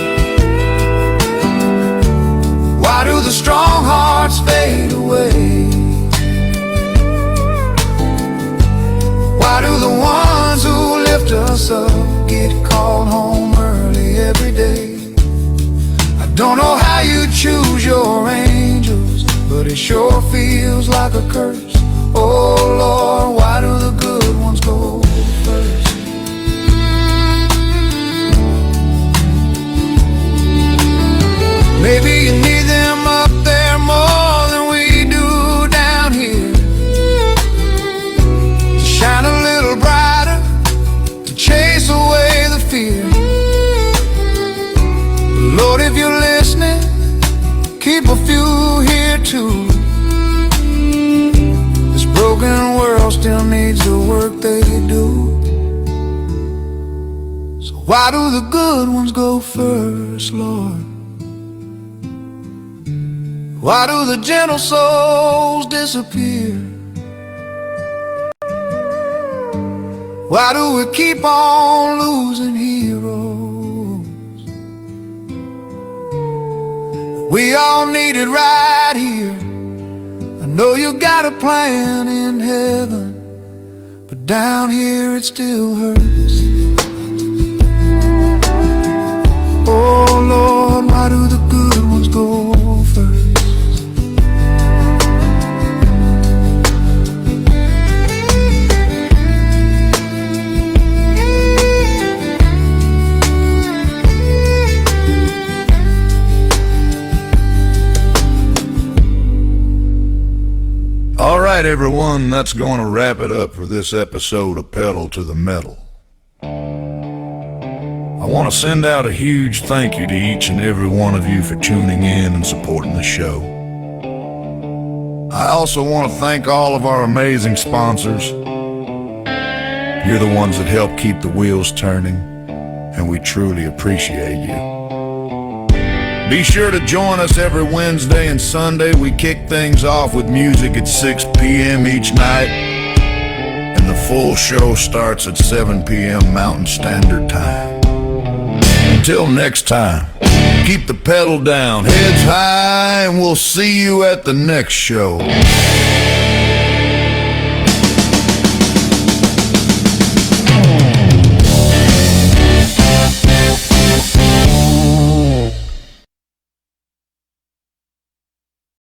Why do the strong hearts fade away? Why do the ones who lift us up get called home early every day? I don't know how you choose your angels, but it sure feels like a curse. Oh Lord, why do the good ones go first? Maybe you need them up there more than we do down here, to shine a little brighter, to chase away the fear. Lord, if you're listening, keep a few here too. This broken world still needs the work they do. So why do the good ones go first, Lord? Why do the gentle souls disappear? Why do we keep on losing heroes we all need it right here? I know you got a plan in heaven, but down here it still hurts. Oh Lord, why do the good ones go first? All right, everyone, that's going to wrap it up for this episode of Pedal to the Metal. I want to send out a huge thank you to each and every one of you for tuning in and supporting the show. I also want to thank all of our amazing sponsors. You're the ones that help keep the wheels turning, and we truly appreciate you. Be sure to join us every Wednesday and Sunday. We kick things off with music at 6 p.m. each night, and the full show starts at 7 p.m. Mountain Standard Time. Until next time, keep the pedal down, heads high, and we'll see you at the next show.